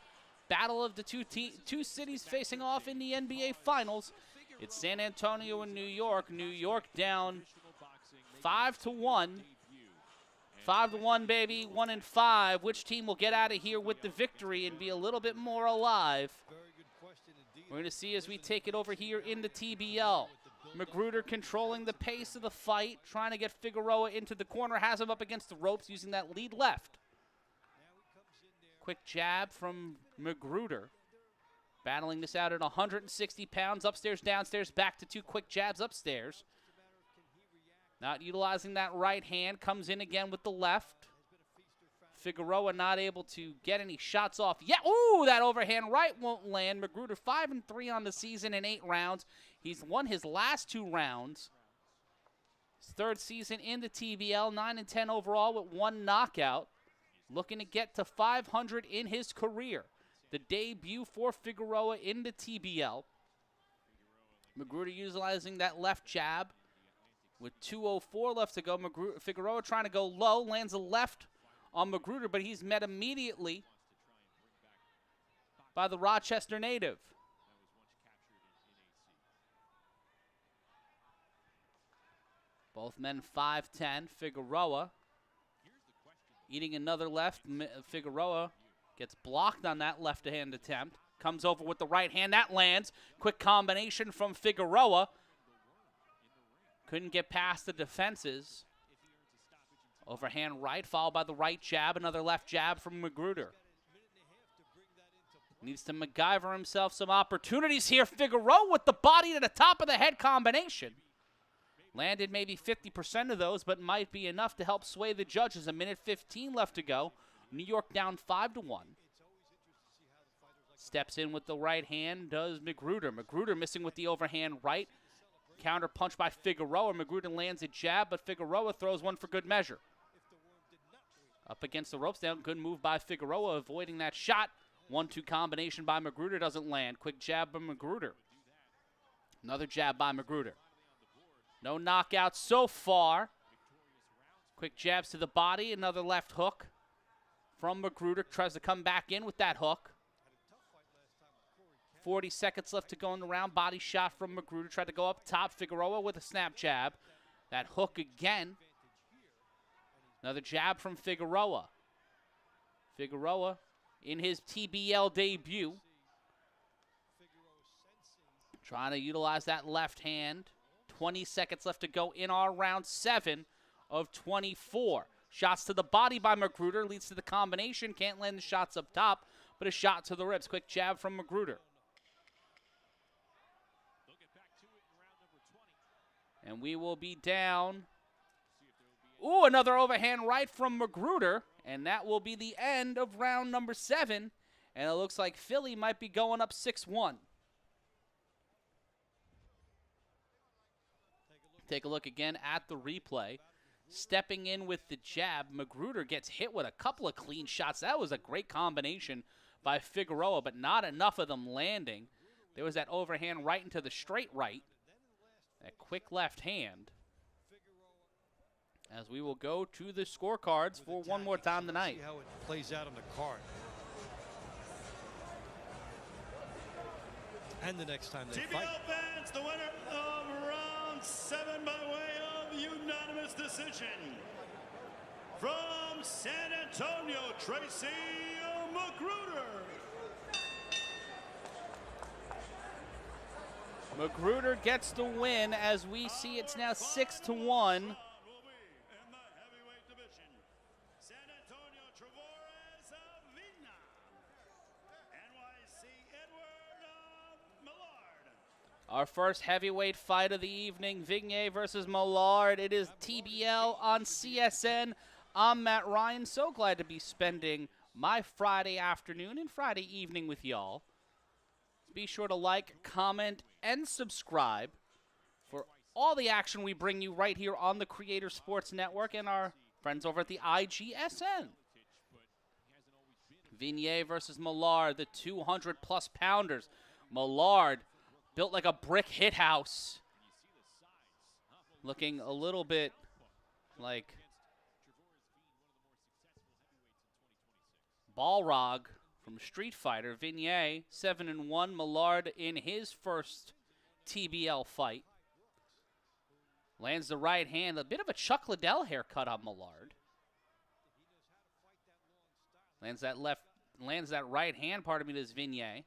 battle of the two cities facing off in the NBA Finals. It's San Antonio and New York. New York down 5-1. 5-1, baby. 1-5. Which team will get out of here with the victory and be a little bit more alive? We're going to see as we take it over here in the TBL. Magruder controlling the pace of the fight, trying to get Figueroa into the corner, has him up against the ropes using that lead left. Quick jab from Magruder. Battling this out at 160 pounds, upstairs, downstairs, back to 2 quick jabs upstairs. Not utilizing that right hand, comes in again with the left. Figueroa not able to get any shots off. Yeah, ooh, that overhand right won't land. Magruder 5-3 on the season in 8 rounds. He's won his last 2 rounds. His 3rd season in the TBL, 9-10 overall with 1 knockout. Looking to get to 500 in his career. The debut for Figueroa in the TBL. Magruder utilizing that left jab with 2:04 left to go. Figueroa trying to go low, lands a left on Magruder, but he's met immediately by the Rochester native. Both men 5'10". Figueroa eating another left. Figueroa gets blocked on that left hand attempt. Comes over with the right hand. That lands. Quick combination from Figueroa. Couldn't get past the defenses Overhand right, followed by the right jab. Another left jab from Magruder. Needs to MacGyver himself some opportunities here. Figueroa with the body to the top of the head combination. Landed maybe 50% of those, but might be enough to help sway the judges. 1:15 left to go. New York down 5-1. Steps in with the right hand, does Magruder. Magruder missing with the overhand right. Counter punch by Figueroa. Magruder lands a jab, but Figueroa throws one for good measure. Up against the ropes down. Good move by Figueroa, avoiding that shot. 1-2 combination by Magruder doesn't land. Quick jab by Magruder. Another jab by Magruder. No knockout so far. Quick jabs to the body. Another left hook from Magruder. Tries to come back in with that hook. 40 seconds left to go in the round. Body shot from Magruder. Tried to go up top. Figueroa with a snap jab. That hook again. Another jab from Figueroa. Figueroa in his TBL debut. Trying to utilize that left hand. 20 seconds left to go in our round 7 of 24. Shots to the body by Magruder. Leads to the combination. Can't land the shots up top, but a shot to the ribs. Quick jab from Magruder. And we will be down. Ooh, another overhand right from Magruder. And that will be the end of round number 7. And it looks like Philly might be going up 6-1. Take a look again at the replay. Stepping in with the jab, Magruder gets hit with a couple of clean shots. That was a great combination by Figueroa, but not enough of them landing. There was that overhand right into the straight right. That quick left hand. As we will go to the scorecards for one more time tonight. See how it plays out on the card. And the next time they TBL fight. fans, the winner of round 7 by way of unanimous decision. From San Antonio, Tracy Magruder. Magruder gets the win as we see it's now 6-1. Our first heavyweight fight of the evening, Vigne versus Millard. It is TBL on CSN. I'm Matt Ryan. So glad to be spending my Friday afternoon and Friday evening with y'all. Be sure to like, comment, and subscribe for all the action we bring you right here on the Creator Sports Network and our friends over at the IGSN. Vigne versus Millard, the 200-plus pounders. Millard built like a brick hit house. Looking a little bit like Balrog from Street Fighter. Vigne, 7-1. Millard in his first TBL fight. Lands the right hand. A bit of a Chuck Liddell haircut on Millard. Lands that right hand, pardon me, to Vigne.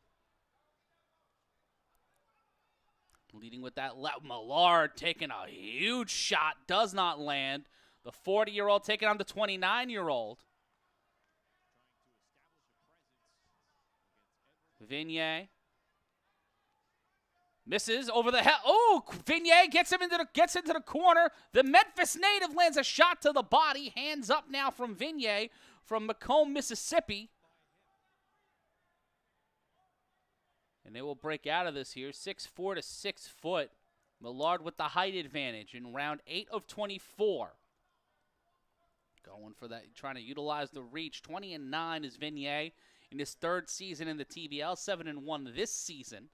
Leading with that left. Millard taking a huge shot. Does not land. The 40-year-old taking on the 29-year-old. Vigne misses over the head. Oh, Vigne gets into the corner. The Memphis native lands a shot to the body. Hands up now from Vigne from Macomb, Mississippi. And they will break out of this here, 6'4" to 6 foot. Millard with the height advantage in round 8 of 24. Going for that, trying to utilize the reach. 20-9 is Vigne in his 3rd season in the TBL, 7-1 this season.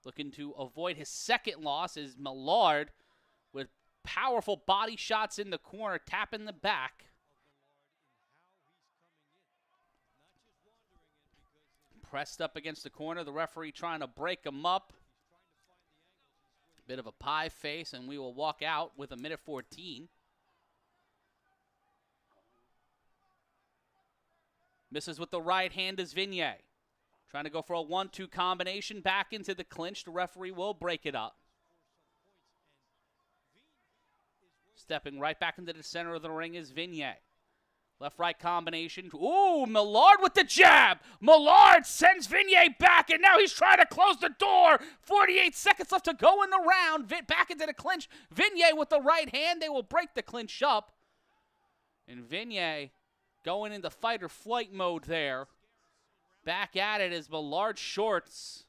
Looking to avoid his 2nd loss is Millard with powerful body shots in the corner, tapping the back. Pressed up against the corner. The referee trying to break him up. Bit of a pie face, and we will walk out with 1:14. Misses with the right hand is Vigne. Trying to go for a 1-2 combination. Back into the clinch. The referee will break it up. Stepping right back into the center of the ring is Vignay. Left-right combination. Ooh, Millard with the jab. Millard sends Vignay back, and now he's trying to close the door. 48 seconds left to go in the round. Back into the clinch. Vignay with the right hand. They will break the clinch up. And Vignay going into fight or flight mode there. Back at it as Millard's shorts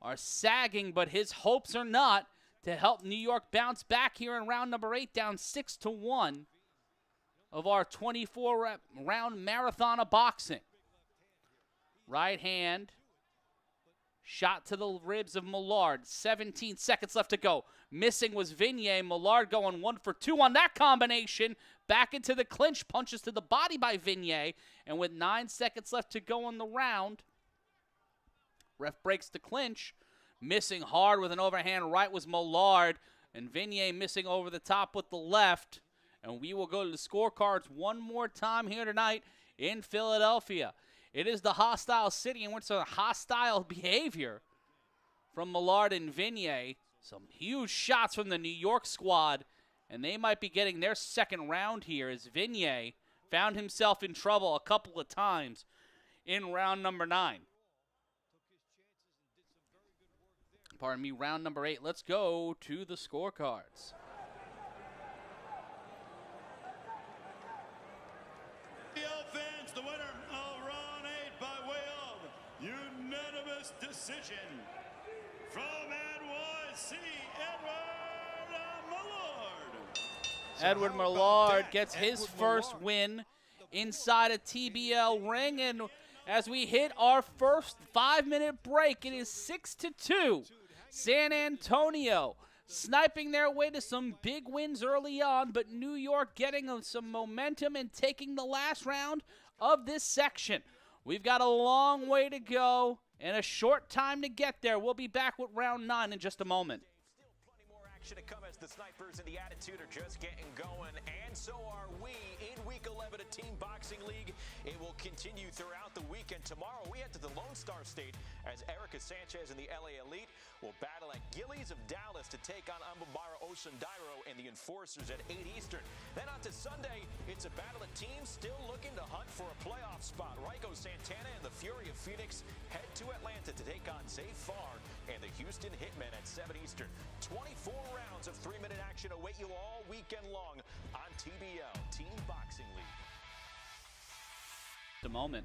are sagging, but his hopes are not to help New York bounce back here in round number 8, down 6-1 of our 24-round marathon of boxing. Right hand, shot to the ribs of Millard. 17 seconds left to go. Missing was Vignay. Millard going 1 for 2 on that combination. Back into the clinch, punches to the body by Vignay. And with 9 seconds left to go in the round, ref breaks the clinch. Missing hard with an overhand right was Millard. And Vignay missing over the top with the left. And we will go to the scorecards one more time here tonight in Philadelphia. It is the hostile city in which there's hostile behavior from Millard and Vignay. Some huge shots from the New York squad, and they might be getting their second round here as Vignay found himself in trouble a couple of times in round number 9. Pardon me, round number 8. Let's go to the scorecards. Fans, the winner of round 8 by way of unanimous decision from NYC, Edward Millard. Edward Millard gets his first win inside a TBL ring, and as we hit our first 5-minute break, it is 6-2. San Antonio sniping their way to some big wins early on, but New York getting some momentum and taking the last round of this section. We've got a long way to go and a short time to get there. We'll be back with round 9 in just a moment. To come as the Snipers and the Attitude are just getting going, and so are we in Week 11 of Team Boxing League. It will continue throughout the weekend. Tomorrow we head to the Lone Star State as Erica Sanchez and the LA Elite will battle at Gillies of Dallas to take on Ambabara Osundairo and the Enforcers at 8 Eastern. Then on to Sunday, it's a battle of teams still looking to hunt for a playoff spot. Rico Santana and the Fury of Phoenix head to Atlanta to take on Zay Farr and the Houston Hitmen at 7 Eastern. 24 rounds of 3-minute action await you all weekend long on TBL, Team Boxing League. The moment.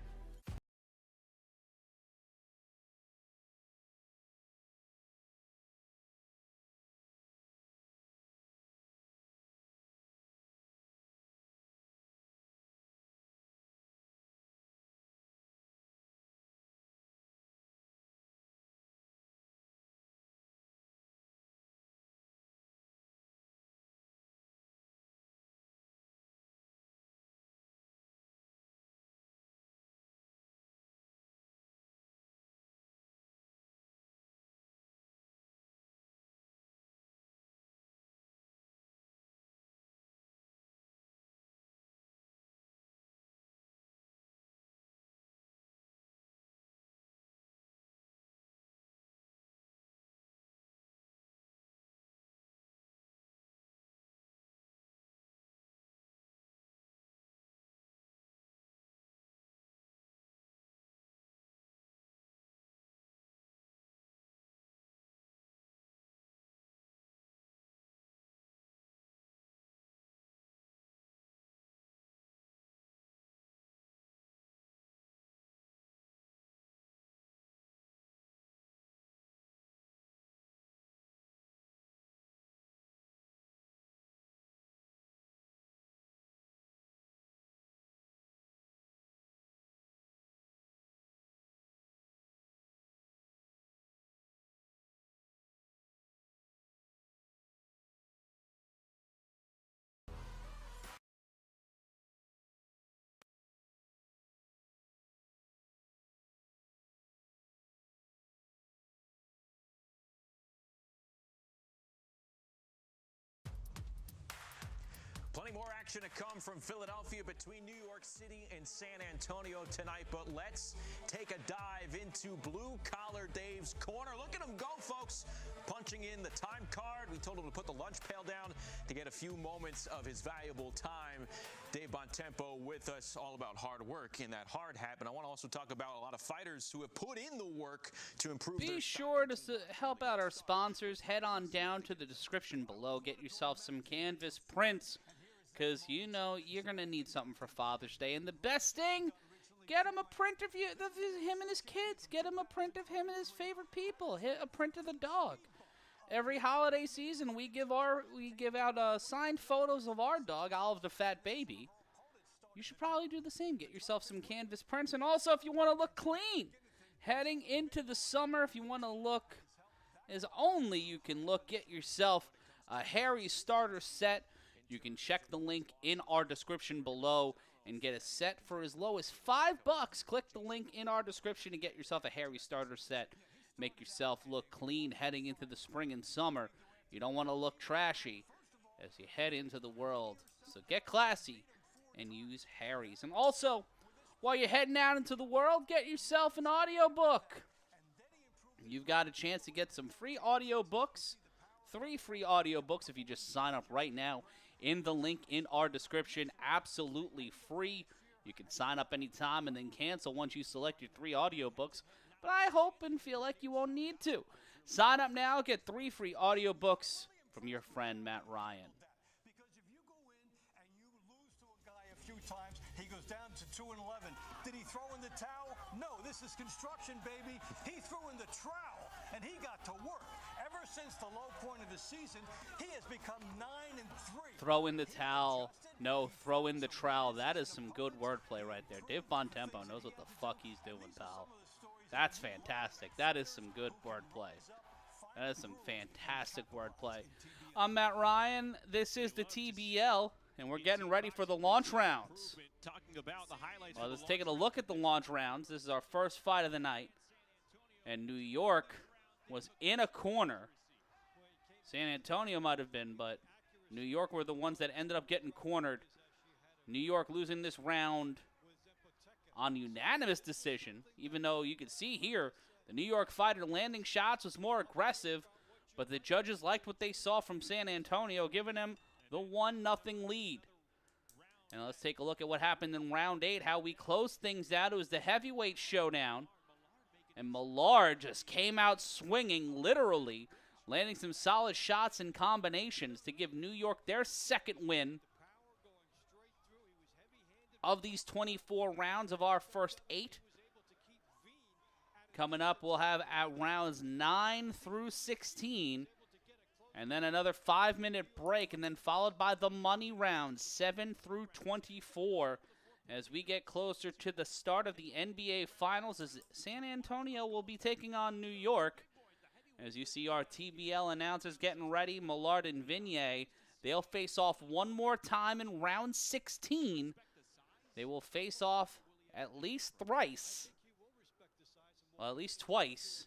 Plenty more action to come from Philadelphia between New York City and San Antonio tonight, but let's take a dive into Blue Collar Dave's corner. Look at him go, folks. Punch punching in the time card. We told him to put the lunch pail down to get a few moments of his valuable time. Dave Bontempo with us, all about hard work in that hard hat. But I want to also talk about a lot of fighters who have put in the work to improve their Be sure to help out our sponsors. Head on down to the description below. Get yourself some canvas prints, because you know you're going to need something for Father's Day. And the best thing, get him a print of him and his kids. Get him a print of him and his favorite people. A print of the dog. Every holiday season, we give out signed photos of our dog, Olive the Fat Baby. You should probably do the same. Get yourself some canvas prints. And also, if you want to look clean, heading into the summer, if you want to look as only you can look, get yourself a Harry starter set. You can check the link in our description below and get a set for as low as $5. Click the link in our description and get yourself a Harry starter set. Make yourself look clean heading into the spring and summer. You don't want to look trashy as you head into the world. So get classy and use Harry's. And also, while you're heading out into the world, get yourself an audiobook. You've got a chance to get some free audiobooks. 3 free audiobooks if you just sign up right now in the link in our description. Absolutely free. You can sign up anytime and then cancel once you select your 3 audiobooks. But I hope and feel like you won't need to. Sign up now, get 3 free audiobooks from your friend Matt Ryan. Because if you go in and you lose to a guy a few times, he goes down to 2-11. Did he throw in the towel? No, this is construction, baby. He threw in the trowel, and he got to work. Ever since the low point of the season, he has become 9-3. Throw in the towel. No, throw in the trowel. That is some good wordplay right there. Dave Bontempo knows what the fuck he's doing, pal. That's fantastic. That is some good wordplay. That is some fantastic wordplay. I'm Matt Ryan. This is the TBL, and we're getting ready for the launch rounds. Well, let's take a look at the launch rounds. This is our first fight of the night. And New York was in a corner. San Antonio might have been, but New York were the ones that ended up getting cornered. New York losing this round on unanimous decision, even though you can see here the New York fighter landing shots was more aggressive, but the judges liked what they saw from San Antonio, giving him the 1-0 lead. And let's take a look at what happened in round 8, how we closed things out. It was the heavyweight showdown, and Millard just came out swinging, literally, landing some solid shots and combinations to give New York their second win of these 24 rounds of our first 8. Coming up, we'll have at rounds 9 through 16, and then another 5-minute break, and then followed by the money rounds 7 through 24 as we get closer to the start of the NBA Finals, as San Antonio will be taking on New York. As you see our TBL announcers getting ready, Millard and Vignay, they'll face off one more time in round 16. They will face off at least thrice. Well, at least twice.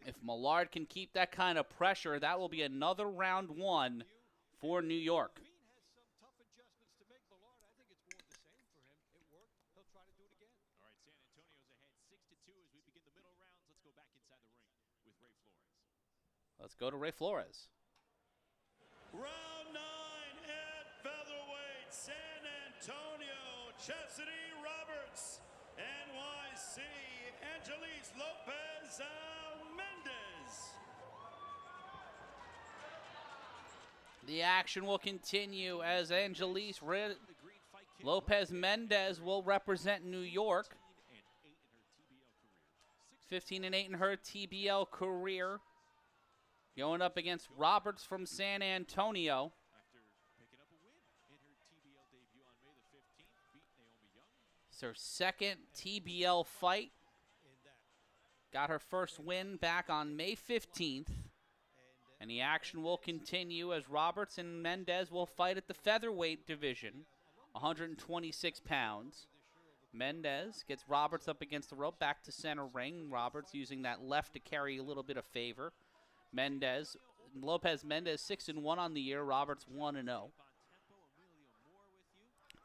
If Millard can keep that kind of pressure, that will be another round 1 for New York. Let's go to Ray Flores. Round 9 at featherweight, San Antonio, Chastity Roberts, NYC, Angeles Lopez Mendez. The action will continue as Angeles Lopez Mendez will represent New York. 15-8 in her TBL career. Going up against Roberts from San Antonio. It's her second TBL fight. Got her first win back on May 15th. And the action will continue as Roberts and Mendez will fight at the featherweight division, 126 pounds. Mendez gets Roberts up against the rope, back to center ring. Roberts using that left to carry a little bit of favor. Lopez Mendez 6-1 on the year. Roberts 1-0.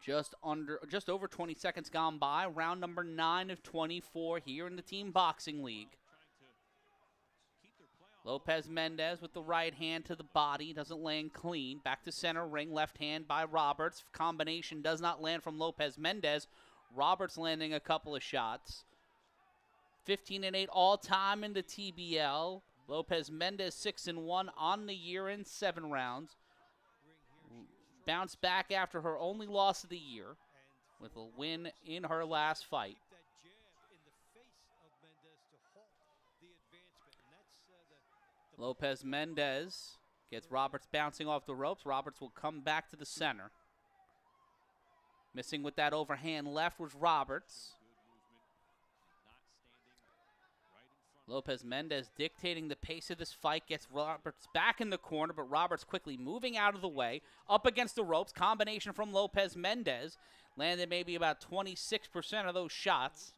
Just over 20 seconds gone by. Round number 9 of 24 here in the Team Boxing League. Lopez Mendez with the right hand to the body. Doesn't land clean. Back to center ring. Left hand by Roberts. Combination does not land from Lopez Mendez. Roberts landing a couple of shots. 15-8 all-time in the TBL. Lopez Mendez 6-1 on the year in 7 rounds. Bounced back after her only loss of the year with a win in her last fight. Lopez Mendez gets Roberts bouncing off the ropes. Roberts will come back to the center. Missing with that overhand left was Roberts. Lopez Mendez dictating the pace of this fight, gets Roberts back in the corner, but Roberts quickly moving out of the way, up against the ropes. Combination from Lopez Mendez. Landed maybe about 26% of those shots.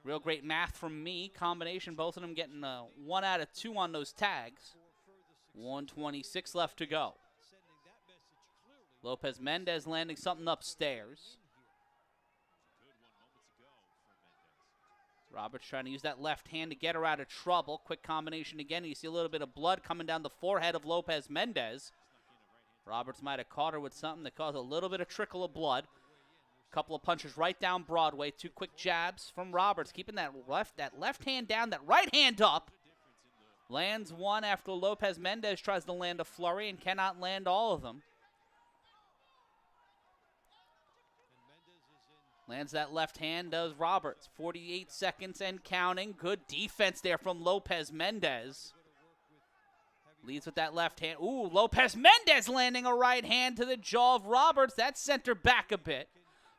Real great math from me. Combination, both of them getting 1 out of 2 on those tags. 126 left to go. Lopez Mendez landing something upstairs. Roberts trying to use that left hand to get her out of trouble. Quick combination again. You see a little bit of blood coming down the forehead of Lopez Mendez. Roberts might have caught her with something that caused a little bit of trickle of blood. Couple of punches right down Broadway. 2 quick jabs from Roberts, keeping that left hand down, that right hand up. Lands one after Lopez Mendez tries to land a flurry and cannot land all of them. Lands that left hand, does Roberts. 48 seconds and counting. Good defense there from Lopez Mendez. Leads with that left hand. Ooh, Lopez Mendez landing a right hand to the jaw of Roberts. That sent her back a bit.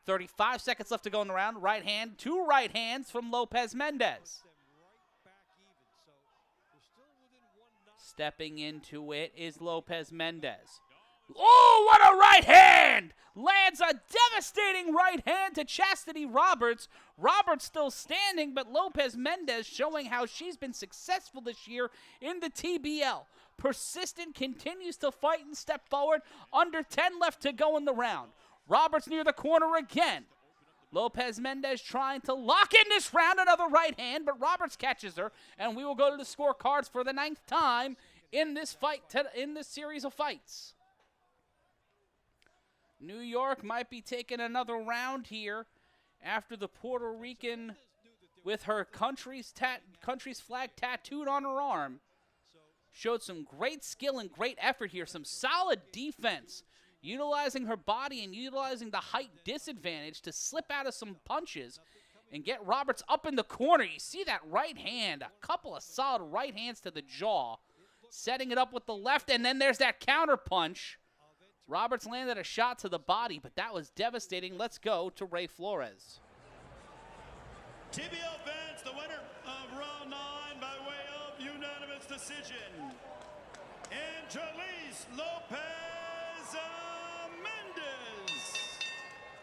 35 seconds left to go in the round. Right hand, 2 right hands from Lopez Mendez. Stepping into it is Lopez Mendez. Oh, what a right hand! Lands a devastating right hand to Chastity Roberts. Roberts still standing, but Lopez Mendez showing how she's been successful this year in the TBL. Persistent, continues to fight and step forward. Under 10 left to go in the round. Roberts near the corner again. Lopez Mendez trying to lock in this round. Another right hand, but Roberts catches her, and we will go to the scorecards for the 9th time in this fight, in this series of fights. New York might be taking another round here after the Puerto Rican with her country's flag tattooed on her arm. Showed some great skill and great effort here, some solid defense, utilizing her body and utilizing the height disadvantage to slip out of some punches and get Roberts up in the corner. You see that right hand, a couple of solid right hands to the jaw, setting it up with the left, and then there's that counter punch. Roberts landed a shot to the body, but that was devastating. Let's go to Ray Flores. TBL fans, the winner of round 9 by way of unanimous decision, Angeles Lopez Mendez.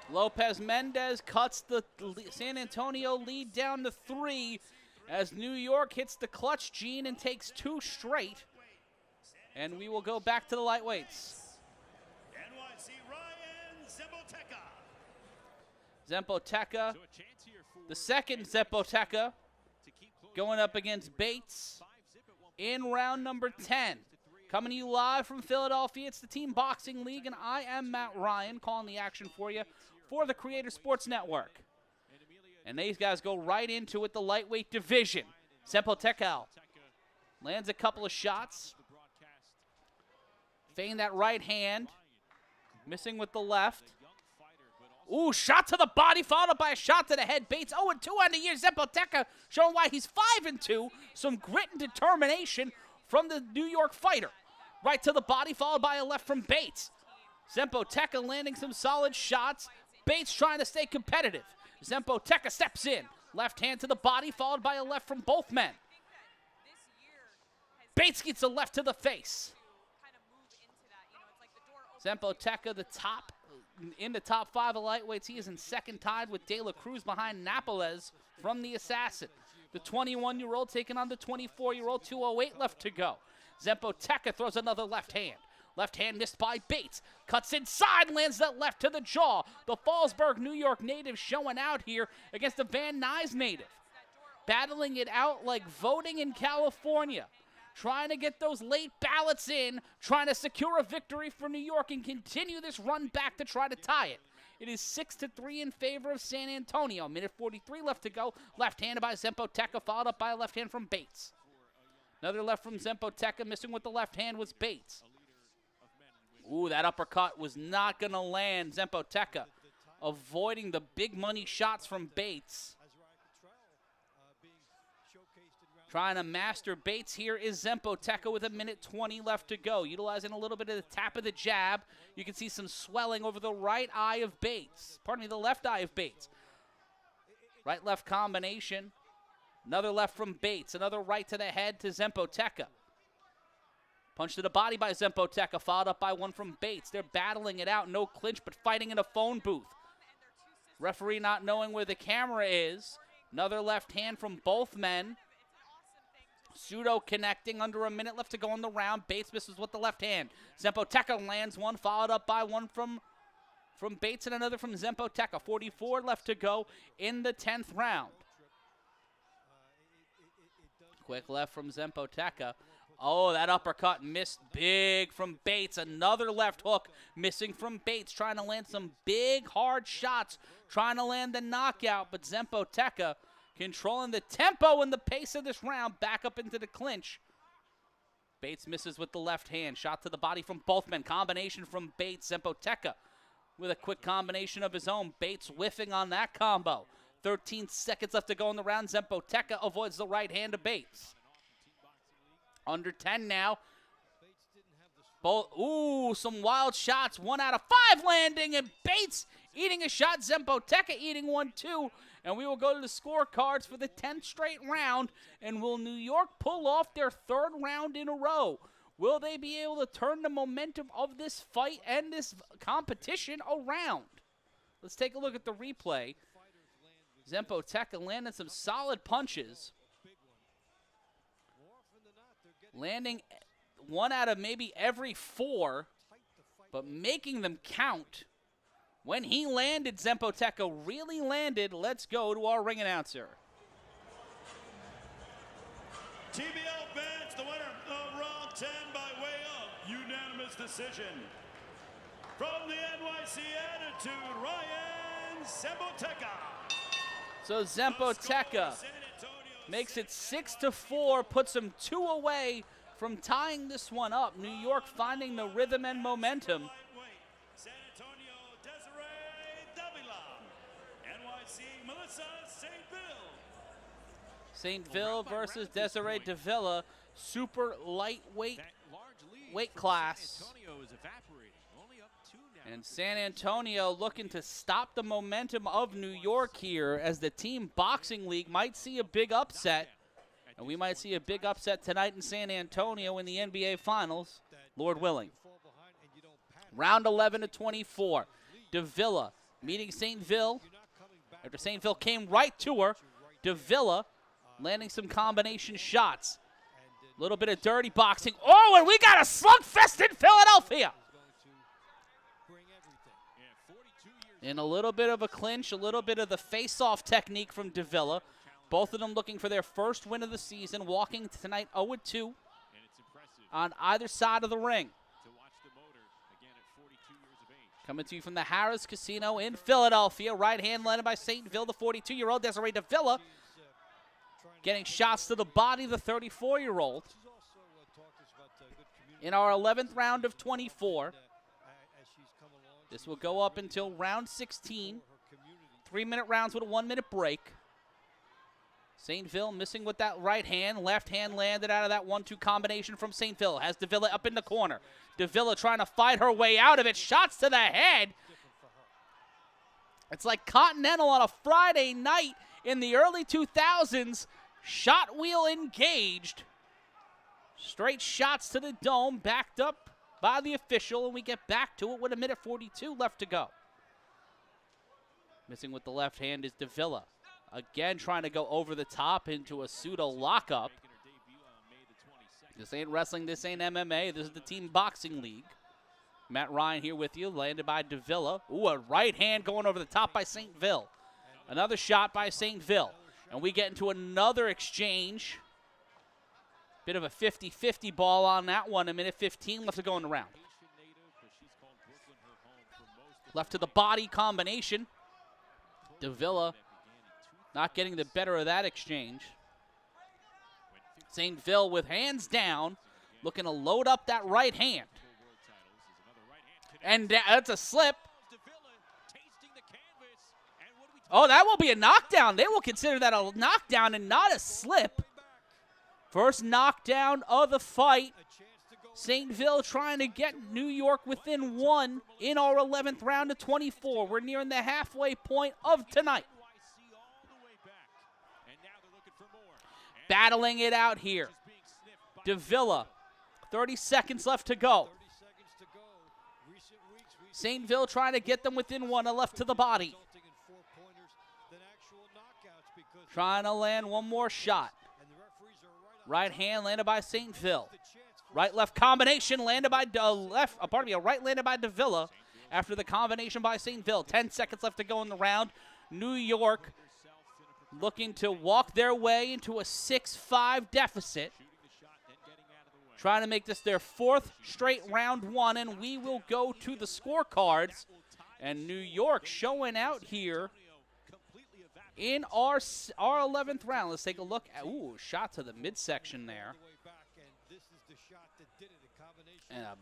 Lopez Mendez cuts the San Antonio lead down to 3 as New York hits the clutch gene and takes 2 straight. And we will go back to the lightweights. Zempoteka, the second Zempoteka, going up against Bates in round number 10. Coming to you live from Philadelphia, it's the Team Boxing League, and I am Matt Ryan calling the action for you for the Creator Sports Network. And these guys go right into it, the lightweight division. Zempoteka lands a couple of shots, feinting that right hand, missing with the left. Ooh, shot to the body, followed up by a shot to the head. Bates 0-2 on the year. Zempoteka showing why he's 5-2. Some grit and determination from the New York fighter. Right to the body, followed by a left from Bates. Zempoteka landing some solid shots. Bates trying to stay competitive. Zempoteka steps in. Left hand to the body, followed by a left from both men. Bates gets a left to the face. Zempoteka, in the top 5 of lightweights. He is in second, tied with De La Cruz behind Napoles from the Assassin. The 21-year-old taking on the 24-year-old. 2:08 left to go. Zempoteka throws another left hand. Left hand missed by Bates. Cuts inside, lands that left to the jaw. The Fallsburg, New York native showing out here against the Van Nuys native. battling it out like voting in California, trying to get those late ballots in, trying to secure a victory for New York and continue this run back to try to tie it. It is 6-3 in favor of San Antonio. Minute 43 left to go. Left-handed by Zempoteca, followed up by a left hand from Bates. Another left from Zempoteca, missing with the left hand was Bates. Ooh, that uppercut was not going to land. Zempoteca avoiding the big money shots from Bates. Trying to master Bates here is Zempoteca with a minute 20 left to go. Utilizing a little bit of the tap of the jab. You can see some swelling over the right eye of Bates. Pardon me, the left eye of Bates. Right-left combination. Another left from Bates. Another right to the head to Zempoteca. Punch to the body by Zempoteca, followed up by one from Bates. They're battling it out. No clinch, but fighting in a phone booth. Referee not knowing where the camera is. Another left hand from both men. Pseudo connecting, under a minute left to go in the round. Bates misses with the left hand. Zempoteca lands one, followed up by one from Bates and another from Zempoteca. 44 left to go in the 10th round. Quick left from Zempoteca. Oh, that uppercut missed big from Bates. Another left hook missing from Bates, trying to land some big, hard shots, trying to land the knockout, but Zempoteca controlling the tempo and the pace of this round, back up into the clinch. Bates misses with the left hand. Shot to the body from both men. Combination from Bates. Zempoteca with a quick combination of his own. Bates whiffing on that combo. 13 seconds left to go in the round. Zempoteca avoids the right hand of Bates. Under 10 now. Ooh, some wild shots. 1 out of 5 landing, and Bates eating a shot. Zempoteca eating one too. And we will go to the scorecards for the 10th straight round. And will New York pull off their 3rd round in a row? Will they be able to turn the momentum of this fight and this competition around? Let's take a look at the replay. Zempoteca landing some solid punches. Landing 1 out of maybe every 4, but making them count. When he landed, Zempoteca really landed. Let's go to our ring announcer. TBL fans, the winner of round 10 by way of unanimous decision. From the NYC Attitude, Ryan Zempoteca. So Zempoteca makes it 6-4, puts him 2 away from tying this one up. New York finding the rhythm and momentum. St. Ville versus Desiree Davila, super lightweight weight class. And San Antonio looking to stop the momentum of New York here, as the Team Boxing League might see a big upset. And we might see a big upset tonight in San Antonio in the NBA Finals, Lord willing. Round 11-24. Davila meeting St. Ville. After St. Ville came right to her, Davila landing some combination shots. A little bit of dirty boxing. Oh, and we got a slugfest in Philadelphia. And a little bit of a clinch, a little bit of the face-off technique from Davila. Both of them looking for their first win of the season, walking tonight 0-2 on either side of the ring. Coming to you from the Harrah's Casino in Philadelphia. Right hand landed by St. Ville, the 42-year-old Desiree Davila. Getting shots to the body, the 34-year-old. In our 11th round of 24. This will go up until round 16. 3-minute rounds with a 1-minute break. St. Ville missing with that right hand. Left hand landed out of that 1-2 combination from St. Ville. Has Davila up in the corner. Davila trying to fight her way out of it. Shots to the head. It's like Continental on a Friday night in the early 2000s. Shot wheel engaged. Straight shots to the dome, backed up by the official, and we get back to it with 1:42 left to go. Missing with the left hand is Davila. Again, trying to go over the top into a pseudo lockup. This ain't wrestling, this ain't MMA, this is the Team Boxing League. Matt Ryan here with you, landed by Davila. Ooh, a right hand going over the top by St. Ville. Another shot by St. Ville. And we get into another exchange. Bit of a 50-50 ball on that one. A minute 15 left to go in the round. Left to the body combination. Davila not getting the better of that exchange. St. Phil with hands down, looking to load up that right hand. And that's a slip. Oh, that will be a knockdown. They will consider that a knockdown and not a slip. First knockdown of the fight. St. Phil trying to get New York within one in our 11th round of 24. We're nearing the halfway point of tonight. Battling it out here. Davila, 30 seconds left to go. St. Phil trying to get them within one, a left to the body. Trying to land one more shot. Right hand landed by St. Phil. Right-left combination landed by a right landed by Davila after the combination by St. Phil. 10 seconds left to go in the round. New York looking to walk their way into a 6-5 deficit. Trying to make this their fourth straight round one, and we will go to the scorecards. And New York showing out here in our 11th round. Let's take a look. Ooh, shot to the midsection there. And a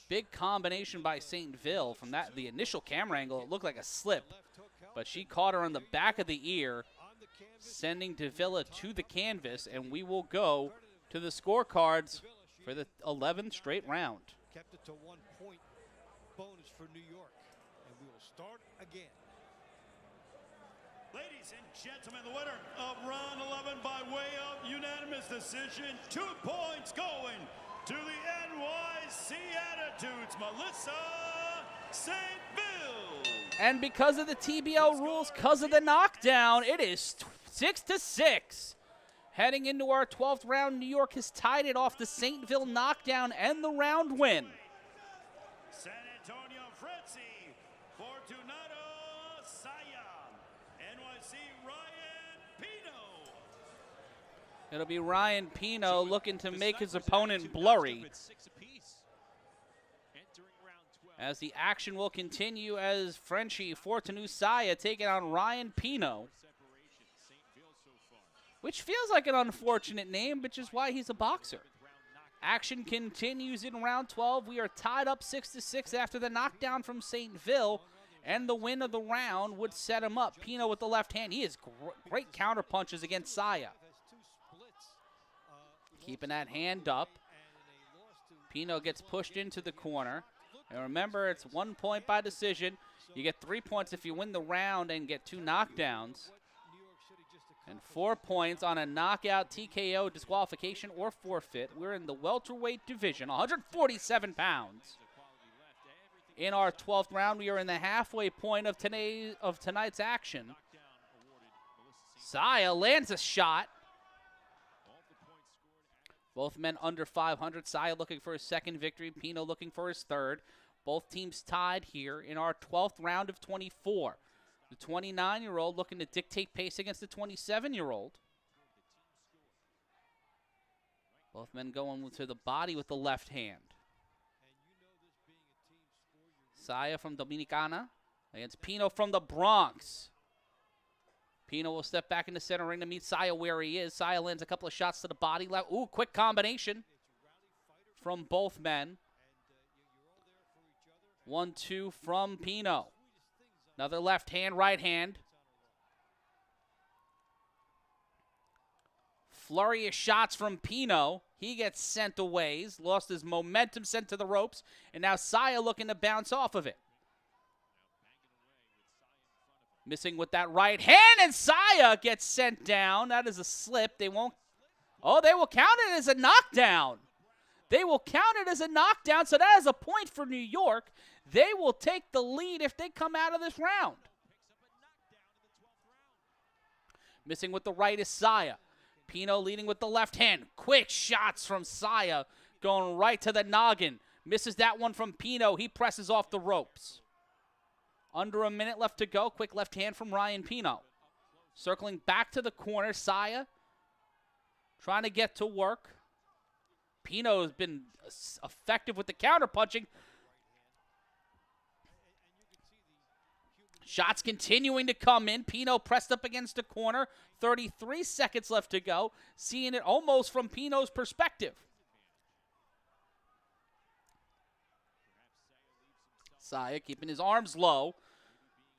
big combination by St. Phil. From the initial camera angle, it looked like a slip. But she caught her on the back of the ear, sending Davila to the canvas. And we will go to the scorecards for the 11th straight round. Kept it to 1 point bonus for New York. And we will start again. Ladies and gentlemen, the winner of round 11 by way of unanimous decision, 2 points going to the NYC Attitudes, Melissa St. Phil. And because of the TBL rules, because of the knockdown, it is 6-6. Heading into our 12th round, New York has tied it off the St. Phil knockdown and the round win. San Antonio Fretzy, Fortunato Saya, NYC Ryan Pino. It'll be Ryan Pino looking to make his opponent blurry. As the action will continue as Frenchie Fortunato Saya taking on Ryan Pino. Which feels like an unfortunate name, which is why he's a boxer. Action continues in round 12. We are tied up 6-6 after the knockdown from St. Phil, and the win of the round would set him up. Pino with the left hand. He has great counter punches against Saya. Keeping that hand up. Pino gets pushed into the corner. And remember, it's 1 point by decision. You get 3 points if you win the round and get 2 knockdowns. And 4 points on a knockout, TKO, disqualification, or forfeit. We're in the welterweight division, 147 pounds. In our 12th round, we are in the halfway point of tonight's action. Saya lands a shot. Both men under 500. Saya looking for his second victory. Pino looking for his third. Both teams tied here in our 12th round of 24. The 29-year-old looking to dictate pace against the 27-year-old. Both men going to the body with the left hand. Saya from Dominicana against Pino from the Bronx. Pino will step back in the center ring to meet Saya where he is. Saya lands a couple of shots to the body. Ooh, quick combination from both men. 1-2 from Pino. Another left hand, right hand. Flurry of shots from Pino. He gets sent away. He's lost his momentum, sent to the ropes. And now Saya looking to bounce off of it. Missing with that right hand, and Saya gets sent down. That is a slip. They won't. Oh, they will count it as a knockdown. They will count it as a knockdown, so that is a point for New York. They will take the lead if they come out of this round. Missing with the right is Saya. Pino leading with the left hand. Quick shots from Saya going right to the noggin. Misses that one from Pino. He presses off the ropes. Under a minute left to go. Quick left hand from Ryan Pino. Circling back to the corner, Saya trying to get to work. Pino has been effective with the counter-punching. Shots continuing to come in. Pino pressed up against the corner. 33 seconds left to go. Seeing it almost from Pino's perspective. Saya keeping his arms low.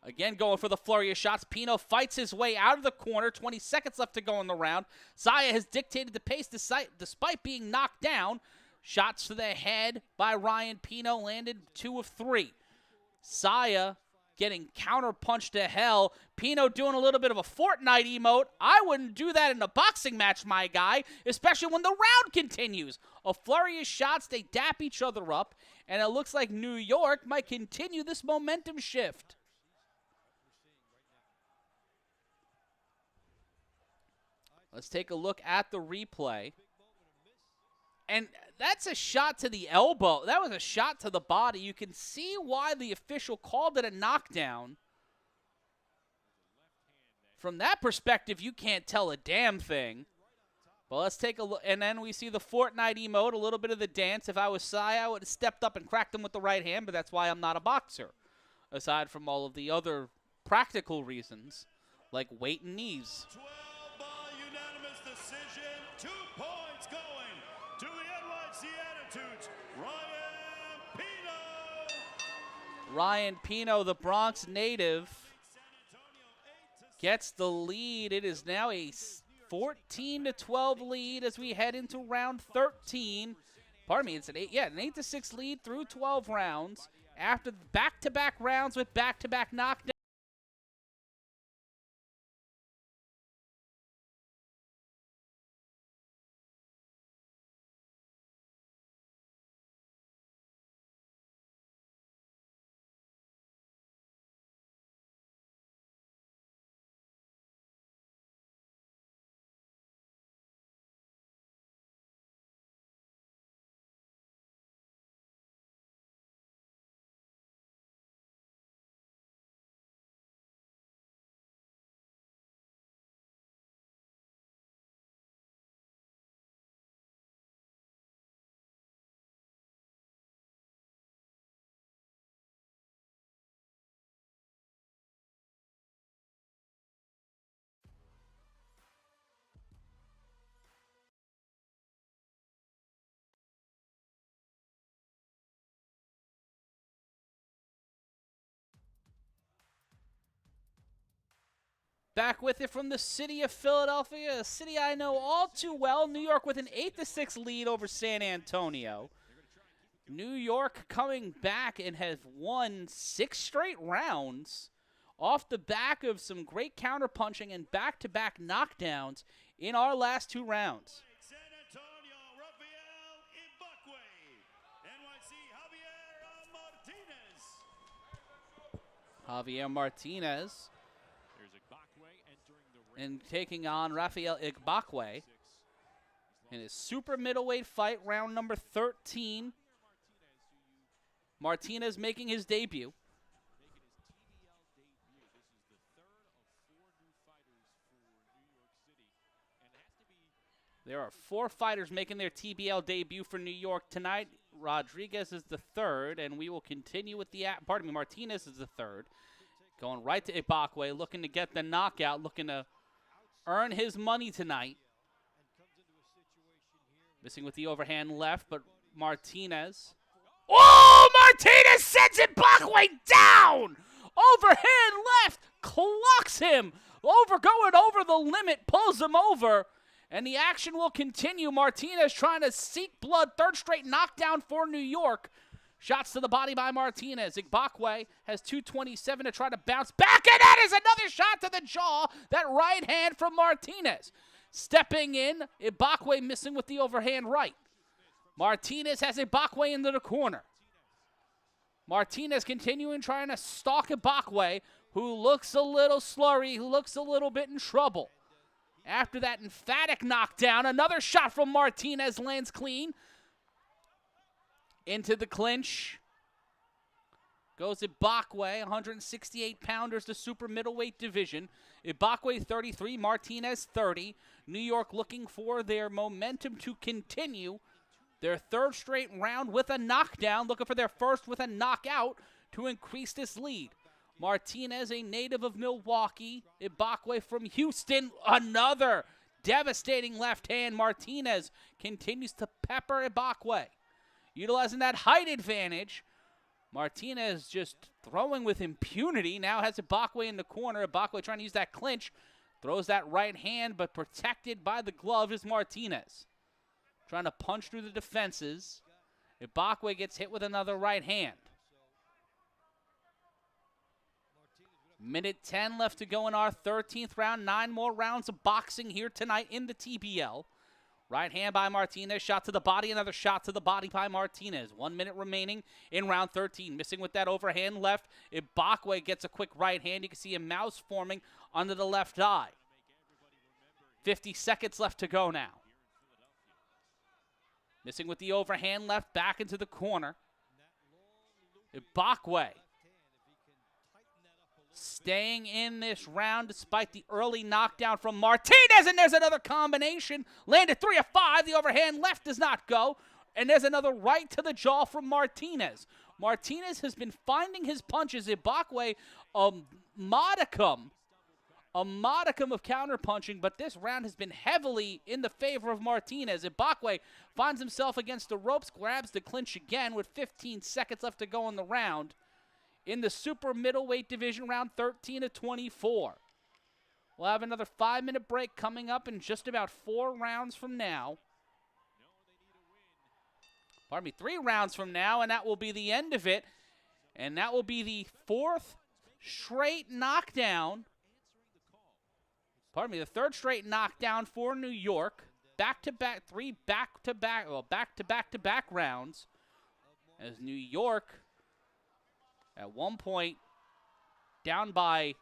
Again, going for the flurry of shots. Pino fights his way out of the corner. 20 seconds left to go in the round. Saya has dictated the pace despite being knocked down. Shots to the head by Ryan Pino landed 2 of 3. Saya getting counter-punched to hell. Pino doing a little bit of a Fortnite emote. I wouldn't do that in a boxing match, my guy, especially when the round continues. A flurry of shots, they dap each other up, and it looks like New York might continue this momentum shift. Let's take a look at the replay. And that's a shot to the elbow. That was a shot to the body. You can see why the official called it a knockdown. From that perspective, you can't tell a damn thing. But let's take a look. And then we see the Fortnite emote, a little bit of the dance. If I was Saya, I would have stepped up and cracked him with the right hand, but that's why I'm not a boxer. Aside from all of the other practical reasons, like weight and knees. 12 by unanimous decision. 2 points going to the NYC Attitudes. Ryan Pino. Ryan Pino, the Bronx native, gets the lead. It is now a 14-12 lead as we head into round 13. Pardon me, it's an 8-6 lead through 12 rounds. After back-to-back rounds with back-to-back knockdowns. Back with it from the city of Philadelphia, a city I know all too well. New York with an 8-6 lead over San Antonio. New York coming back and has won 6 straight rounds off the back of some great counterpunching and back-to-back knockdowns in our last 2 rounds. San Antonio, Rafael Ibakwe. NYC, Javier Martinez. And taking on Rafael Ibakwe in his super middleweight fight, round number 13. Martinez making his debut. There are 4 fighters making their TBL debut for New York tonight. Rodriguez is the 3rd, and we will continue with the, Martinez is the 3rd. Going right to Ibakwe, looking to get the knockout, looking to earn his money tonight. Missing with the overhand left, but Martinez. Oh, Martinez sends Ibakwe down! Overhand left, clocks him. Going over the limit, pulls him over. And the action will continue. Martinez trying to seek blood. 3rd straight knockdown for New York. Shots to the body by Martinez. Ibakwe has 227 to try to bounce back, and that is another shot to the jaw. That right hand from Martinez. Stepping in, Ibakwe missing with the overhand right. Martinez has Ibakwe into the corner. Martinez continuing trying to stalk Ibakwe, who looks a little slurry, who looks a little bit in trouble. After that emphatic knockdown, another shot from Martinez lands clean. Into the clinch. goes Ibakwe, 168-pounders, the super middleweight division. Ibakwe 33, Martinez 30. New York looking for their momentum to continue. Their third straight round with a knockdown, looking for their first with a knockout to increase this lead. Martinez, a native of Milwaukee. Ibakwe from Houston, another devastating left hand. Martinez continues to pepper Ibakwe. Utilizing that height advantage, Martinez just throwing with impunity. Now has Ibakwe in the corner. Ibakwe trying to use that clinch. Throws that right hand, but protected by the glove is Martinez. Trying to punch through the defenses. Ibakwe gets hit with another right hand. Minute 10 left to go in our 13th round. 9 more rounds of boxing here tonight in the TBL. Right hand by Martinez, shot to the body, another shot to the body by Martinez. 1 minute remaining in round 13. Missing with that overhand left. Ibakwe gets a quick right hand. You can see a mouse forming under the left eye. 50 seconds left to go now. Missing with the overhand left, back into the corner. Ibakwe staying in this round despite the early knockdown from Martinez, and there's another combination. Landed 3 of 5. The overhand left does not go, and there's another right to the jaw from Martinez. Martinez has been finding his punches. Ibakwe, a modicum of counterpunching, but this round has been heavily in the favor of Martinez. Ibakwe finds himself against the ropes, grabs the clinch again with 15 seconds left to go in the round. In the super middleweight division, round 13 of 24. We'll have another 5-minute break coming up in just about 4 rounds from now. Pardon me, 3 rounds from now, and that will be the end of it. And that will be the 4th straight knockdown. Pardon me, the 3rd straight knockdown for New York. Back-to-back, 3 back-to-back rounds. As New York, at one point, down by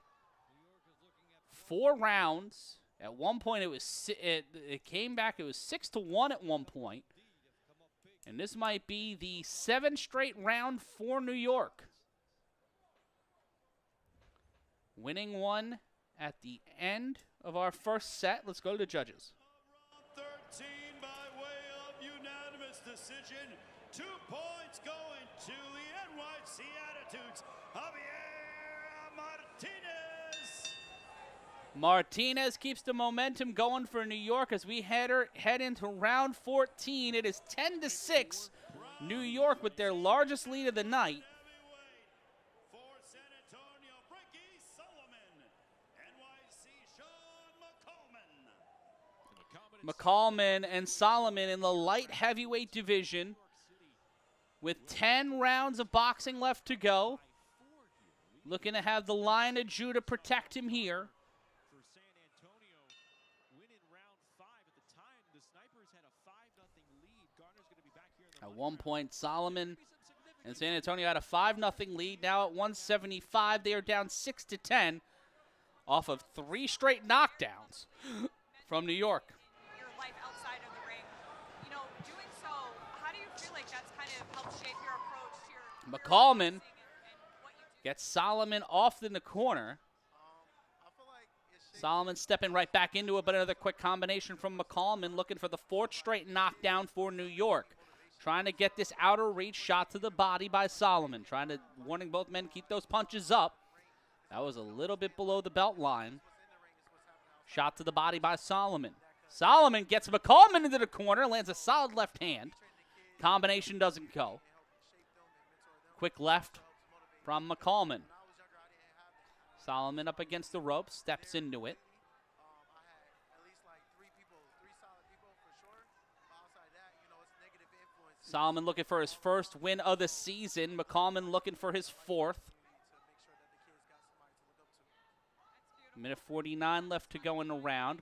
4 rounds. At one point, it came back. It was 6-1 at one point. And this might be the 7th straight round for New York. Winning one at the end of our first set. Let's go to the judges. Round 13 by way of unanimous decision. 2 points going to the NYC Attitudes, Javier Martinez. Martinez keeps the momentum going for New York as we head into round 14. It is 10-6. New York with their largest lead of the night. For San Antonio, Frankie Solomon. NYC, Sean McCallman and Solomon in the light heavyweight division. With 10 rounds of boxing left to go. Looking to have the Lion of Judah protect him here. For San Antonio, winning round 5 at the time, the Snipers had a 5-0 lead. Garner's going to be back here in the At one point, Solomon and San Antonio had a 5-0 lead. Now at 175, they are down 6-10 off of 3 straight knockdowns from New York. Your life outside of the ring. You know, doing so, how do you feel like that's kind of helped shape your approach to your McCallman and what you do? gets Solomon off in the corner. Solomon stepping right back into it, but another quick combination from McCallman, looking for the 4th straight knockdown for New York. Trying to get this outer reach shot to the body by Solomon. Warning both men, keep those punches up. That was a little bit below the belt line. Shot to the body by Solomon. Solomon gets McCallman into the corner, lands a solid left hand. Combination doesn't go. Quick left from McCallman. Solomon up against the rope, steps into it. Solomon looking for his first win of the season. McCallman looking for his 4th. Minute 49 left to go in the round.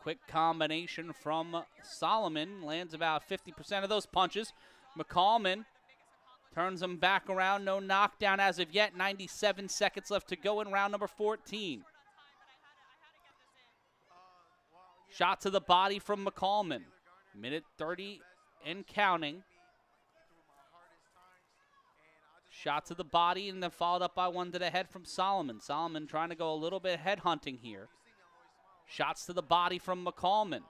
Quick combination from Solomon. Lands about 50% of those punches. McCallman turns him back around. No knockdown as of yet. 97 seconds left to go in round number 14. Shot to the body from McCallman. Minute 30 and counting. Shot to the body and then followed up by one to the head from Solomon. Solomon trying to go a little bit head hunting here. Shots to the body from McCallman.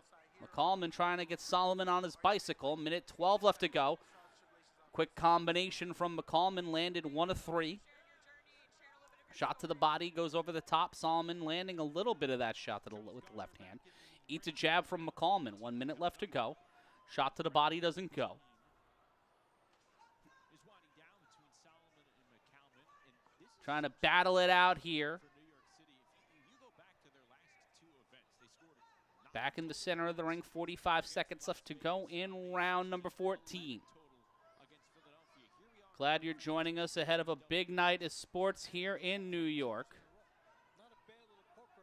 McCallman trying to get Solomon on his bicycle. Minute 12 left to go. Quick combination from McCallman, landed 1 of 3. Shot to the body, goes over the top. Solomon landing a little bit of that shot with the left hand. Eats a jab from McCallman. 1 minute left to go. Shot to the body doesn't go. Trying to battle it out here. Back in the center of the ring, 45 seconds left to go in round number 14. Glad you're joining us ahead of a big night of sports here in New York.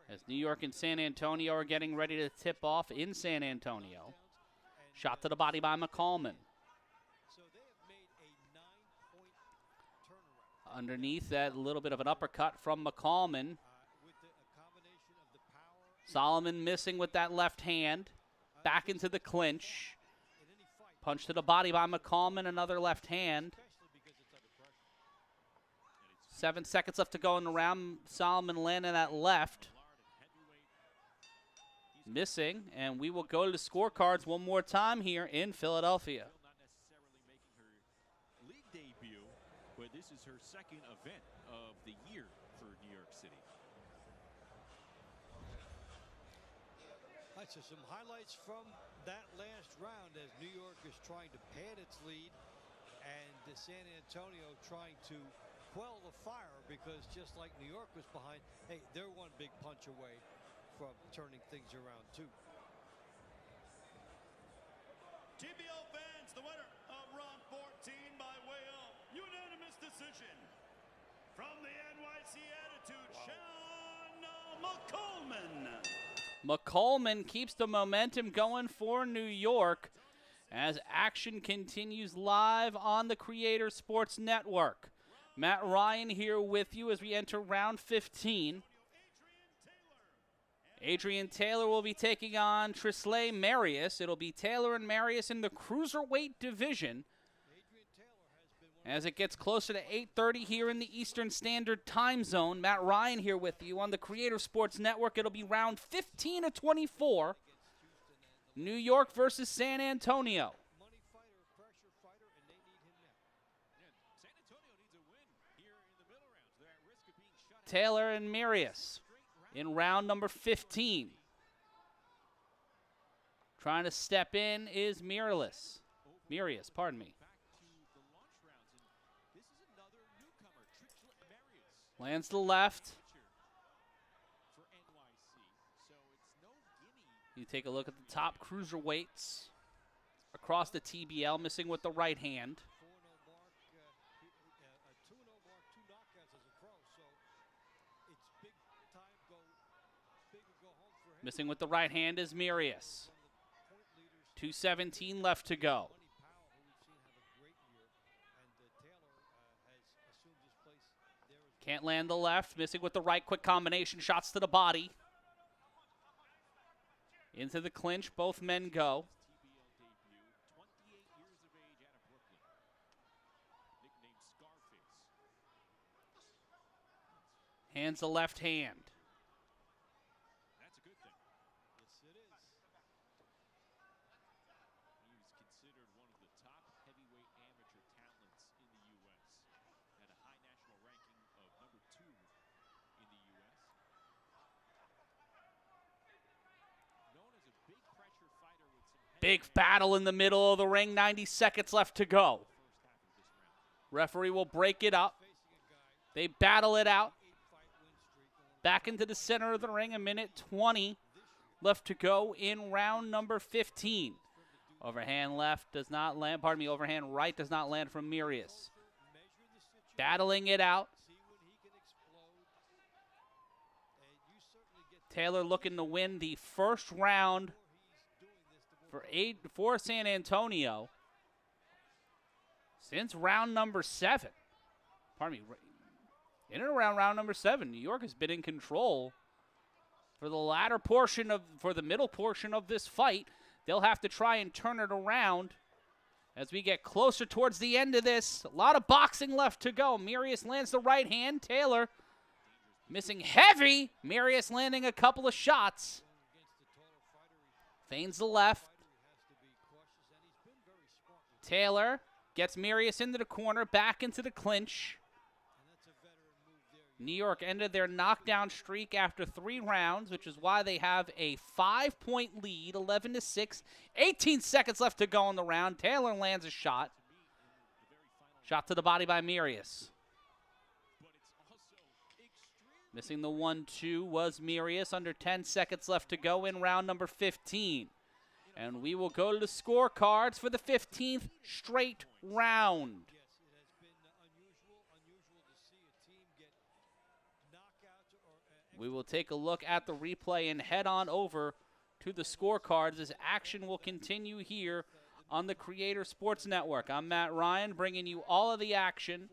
As New York and San Antonio are getting ready to tip off in San Antonio. Shot to the body by McCallman. Underneath that, little bit of an uppercut from McCallman. Solomon missing with that left hand. Back into the clinch. Punch to the body by McCallman, another left hand. 7 seconds left to go in the round. Solomon landing that left. Missing, and we will go to the scorecards one more time here in Philadelphia. League debut, but this is her second event of the year for New York City. All right, so some highlights from that last round as New York is trying to pad its lead and San Antonio trying to quell the fire, because just like New York was behind, hey, they're one big punch away from turning things around too. TBL fans, the winner of round 14 by way of unanimous decision from the NYC Attitude, Sean McCallman. McCallman keeps the momentum going for New York as action continues live on the Creator Sports Network. Matt Ryan here with you as we enter round 15. Adrian Taylor will be taking on Trisley Marius. It'll be Taylor and Marius in the cruiserweight division. As it gets closer to 8:30 here in the Eastern Standard Time Zone, Matt Ryan here with you on the Creator Sports Network. It'll be round 15 of 24. New York versus San Antonio. Taylor and Marius in round number 15. Trying to step in is Marius, pardon me. Lands the left. You take a look at the top cruiserweights across the TBL, missing with the right hand. Missing with the right hand is Marius. 2:17 left to go. Can't land the left. Missing with the right. Quick combination. Shots to the body. Into the clinch. Both men go. Hands the left hand. Big battle in the middle of the ring. 90 seconds left to go. Referee will break it up. They battle it out. Back into the center of the ring. A minute 20 left to go in round number 15. Overhand left does not land. Pardon me, overhand right does not land from Marius. Battling it out. Taylor looking to win the first round for San Antonio since round number 7. Pardon me, in and around round number 7. New York has been in control for the middle portion of this fight. They'll have to try and turn it around As we get closer towards the end of this, a lot of boxing left to go. Marius lands the right hand. Taylor missing heavy. Marius landing a couple of shots. Feigns the left. Taylor gets Marius into the corner, back into the clinch. New York ended their knockdown streak after 3 rounds, which is why they have a 5-point lead, 11-6. 18 seconds left to go in the round. Taylor lands a shot. Shot to the body by Marius. Missing the 1-2 was Marius. Under 10 seconds left to go in round number 15. And we will go to the scorecards for the 15th straight round. We will take a look at the replay and head on over to the scorecards as action will continue here on the Creator Sports Network. I'm Matt Ryan, bringing you all of the action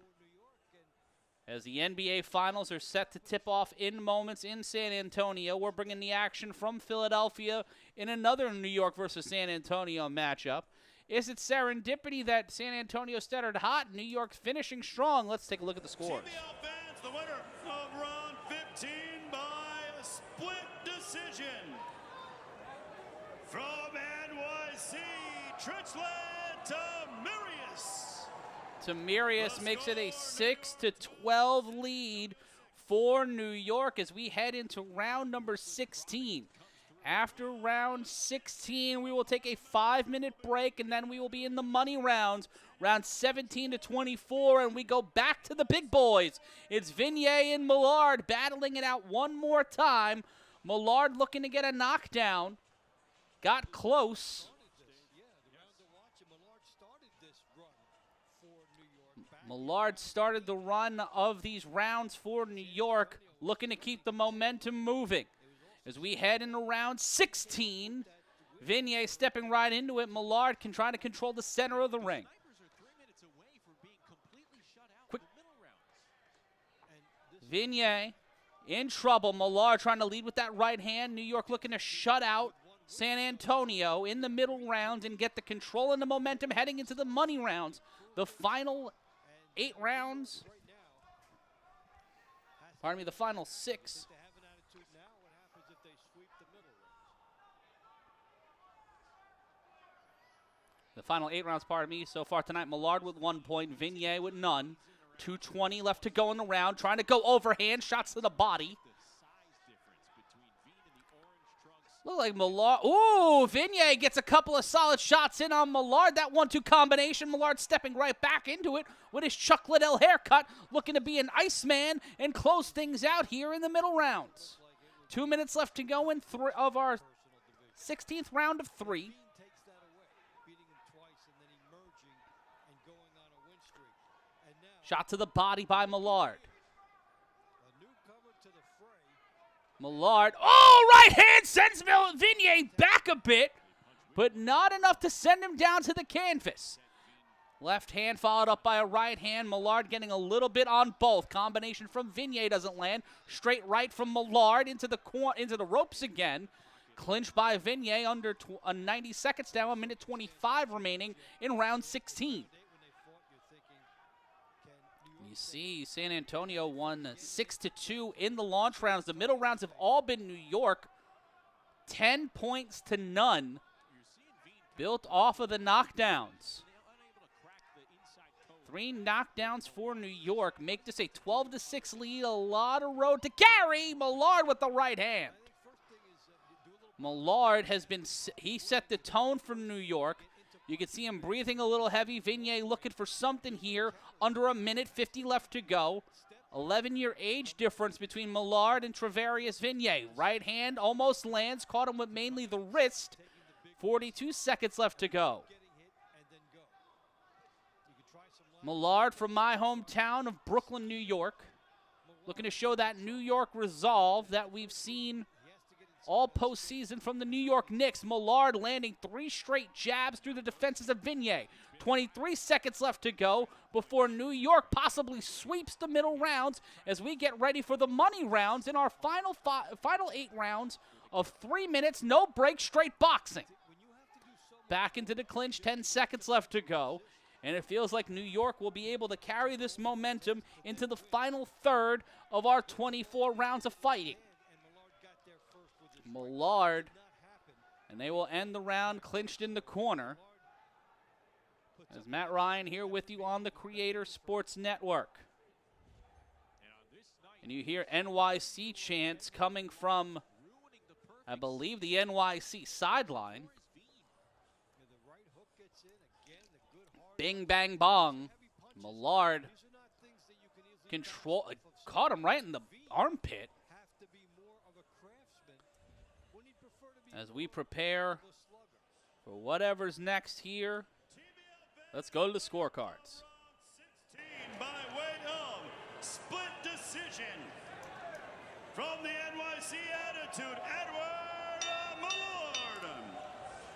as the NBA Finals are set to tip off in moments in San Antonio. We're bringing the action from Philadelphia in another New York versus San Antonio matchup. Is it serendipity that San Antonio started hot, New York finishing strong? Let's take a look at the scores. TBL fans, the winner of round 15 by a split decision. From NYC, Trichlet to Marius. Tamirius makes it a 6-12 lead for New York as we head into round number 16. After round 16, we will take a 5-minute break, and then we will be in the money rounds, round 17-24, and we go back to the big boys. It's Vignier and Millard battling it out one more time. Millard looking to get a knockdown. Got close. Millard started the run of these rounds for New York, looking to keep the momentum moving. As we head into round 16, Vignier stepping right into it. Millard can try to control the center of the ring. Quick. Vignier in trouble. Millard trying to lead with that right hand. New York looking to shut out San Antonio in the middle rounds and get the control and the momentum heading into the money rounds. The final 8 rounds. Pardon me, the final 6. The final 8 rounds, pardon me. So far tonight, Millard with 1 point, Vignier with none. 2:20 left to go in the round. Trying to go overhand, shots to the body. Look like Millard. Ooh, Vignier gets a couple of solid shots in on Millard. That 1-2 combination. Millard stepping right back into it with his Chuck Liddell haircut, looking to be an Iceman and close things out here in the middle rounds. 2 minutes left to go in of our 16th round of 3. Shot to the body by Millard. Millard, oh, right hand sends Vignier back a bit, but not enough to send him down to the canvas. Left hand followed up by a right hand. Millard getting a little bit on both. Combination from Vignier doesn't land. Straight right from Millard into the ropes again. Clinch by Vignier under 90 seconds now, 1:25 remaining in round 16. You see San Antonio won 6-2 in the launch rounds. The middle rounds have all been New York. 10 points to none. Built off of the knockdowns. 3 knockdowns for New York. Make this a 12-6 lead. A lot of road to carry. Millard with the right hand. Millard he set the tone for New York. You can see him breathing a little heavy. Vignier looking for something here. Under 1:50 left to go. 11-year age difference between Millard and Travarius Vignier. Right hand almost lands. Caught him with mainly the wrist. 42 seconds left to go. Millard from my hometown of Brooklyn, New York. Looking to show that New York resolve that we've seen all postseason from the New York Knicks. Millard landing 3 straight jabs through the defenses of Vignier. 23 seconds left to go before New York possibly sweeps the middle rounds as we get ready for the money rounds in our final 8 rounds of 3 minutes, no break, straight boxing. back into the clinch, 10 seconds left to go. And it feels like New York will be able to carry this momentum into the final third of our 24 rounds of fighting. Millard, and they will end the round clinched in the corner. As Matt Ryan here with you on the Creator Sports Network. And you hear NYC chants coming from, I believe, the NYC sideline. Bing, bang, bong. Millard caught him right in the armpit. As we prepare for whatever's next here, let's go to the scorecards. 16 by way of split decision from the NYC Attitude,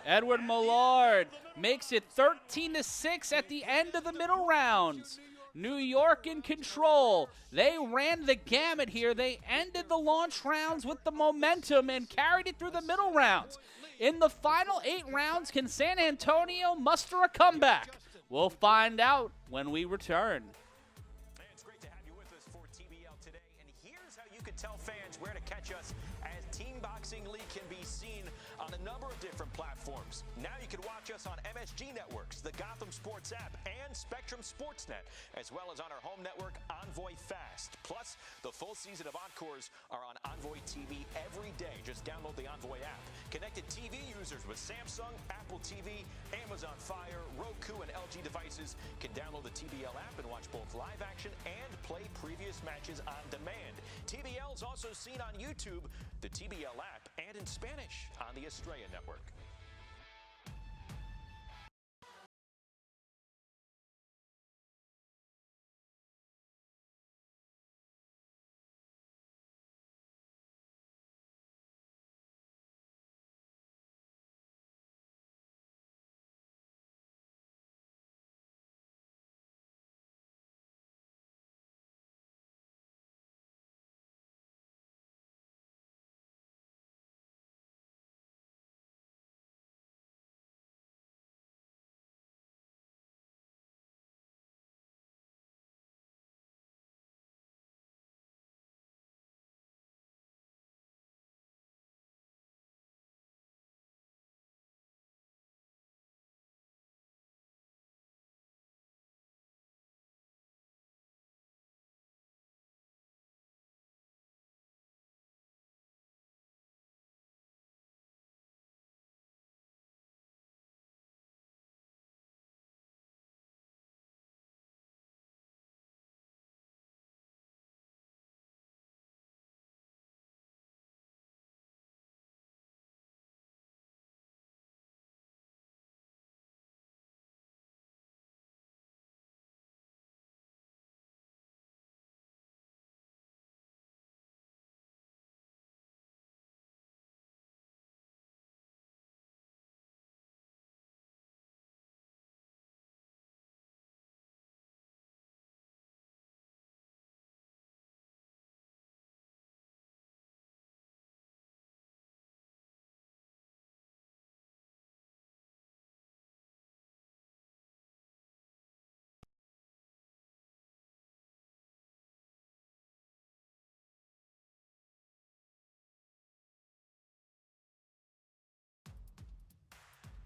Edward Millard makes it 13-6 at the end of the middle rounds. New York in control. They ran the gamut here. They ended the launch rounds with the momentum and carried it through the middle rounds. In the final 8 rounds, can San Antonio muster a comeback? We'll find out when we return. It's great to have you with us for TBL today. And here's how you can tell fans where to catch us, as Team Boxing League can be seen on a number of different platforms. Now you can watch us on MSG Networks, the Gotham Sports app, and Spectrum Sportsnet, as well as on our home network, Envoy Fast. Plus, the full season of Encores are on Envoy TV every day. Just download the Envoy app. Connected TV users with Samsung, Apple TV, Amazon Fire, Roku, and LG devices can download the TBL app and watch both live action and play previous matches on demand. TBL is also seen on YouTube, the TBL app, and in Spanish on the Estrella Network.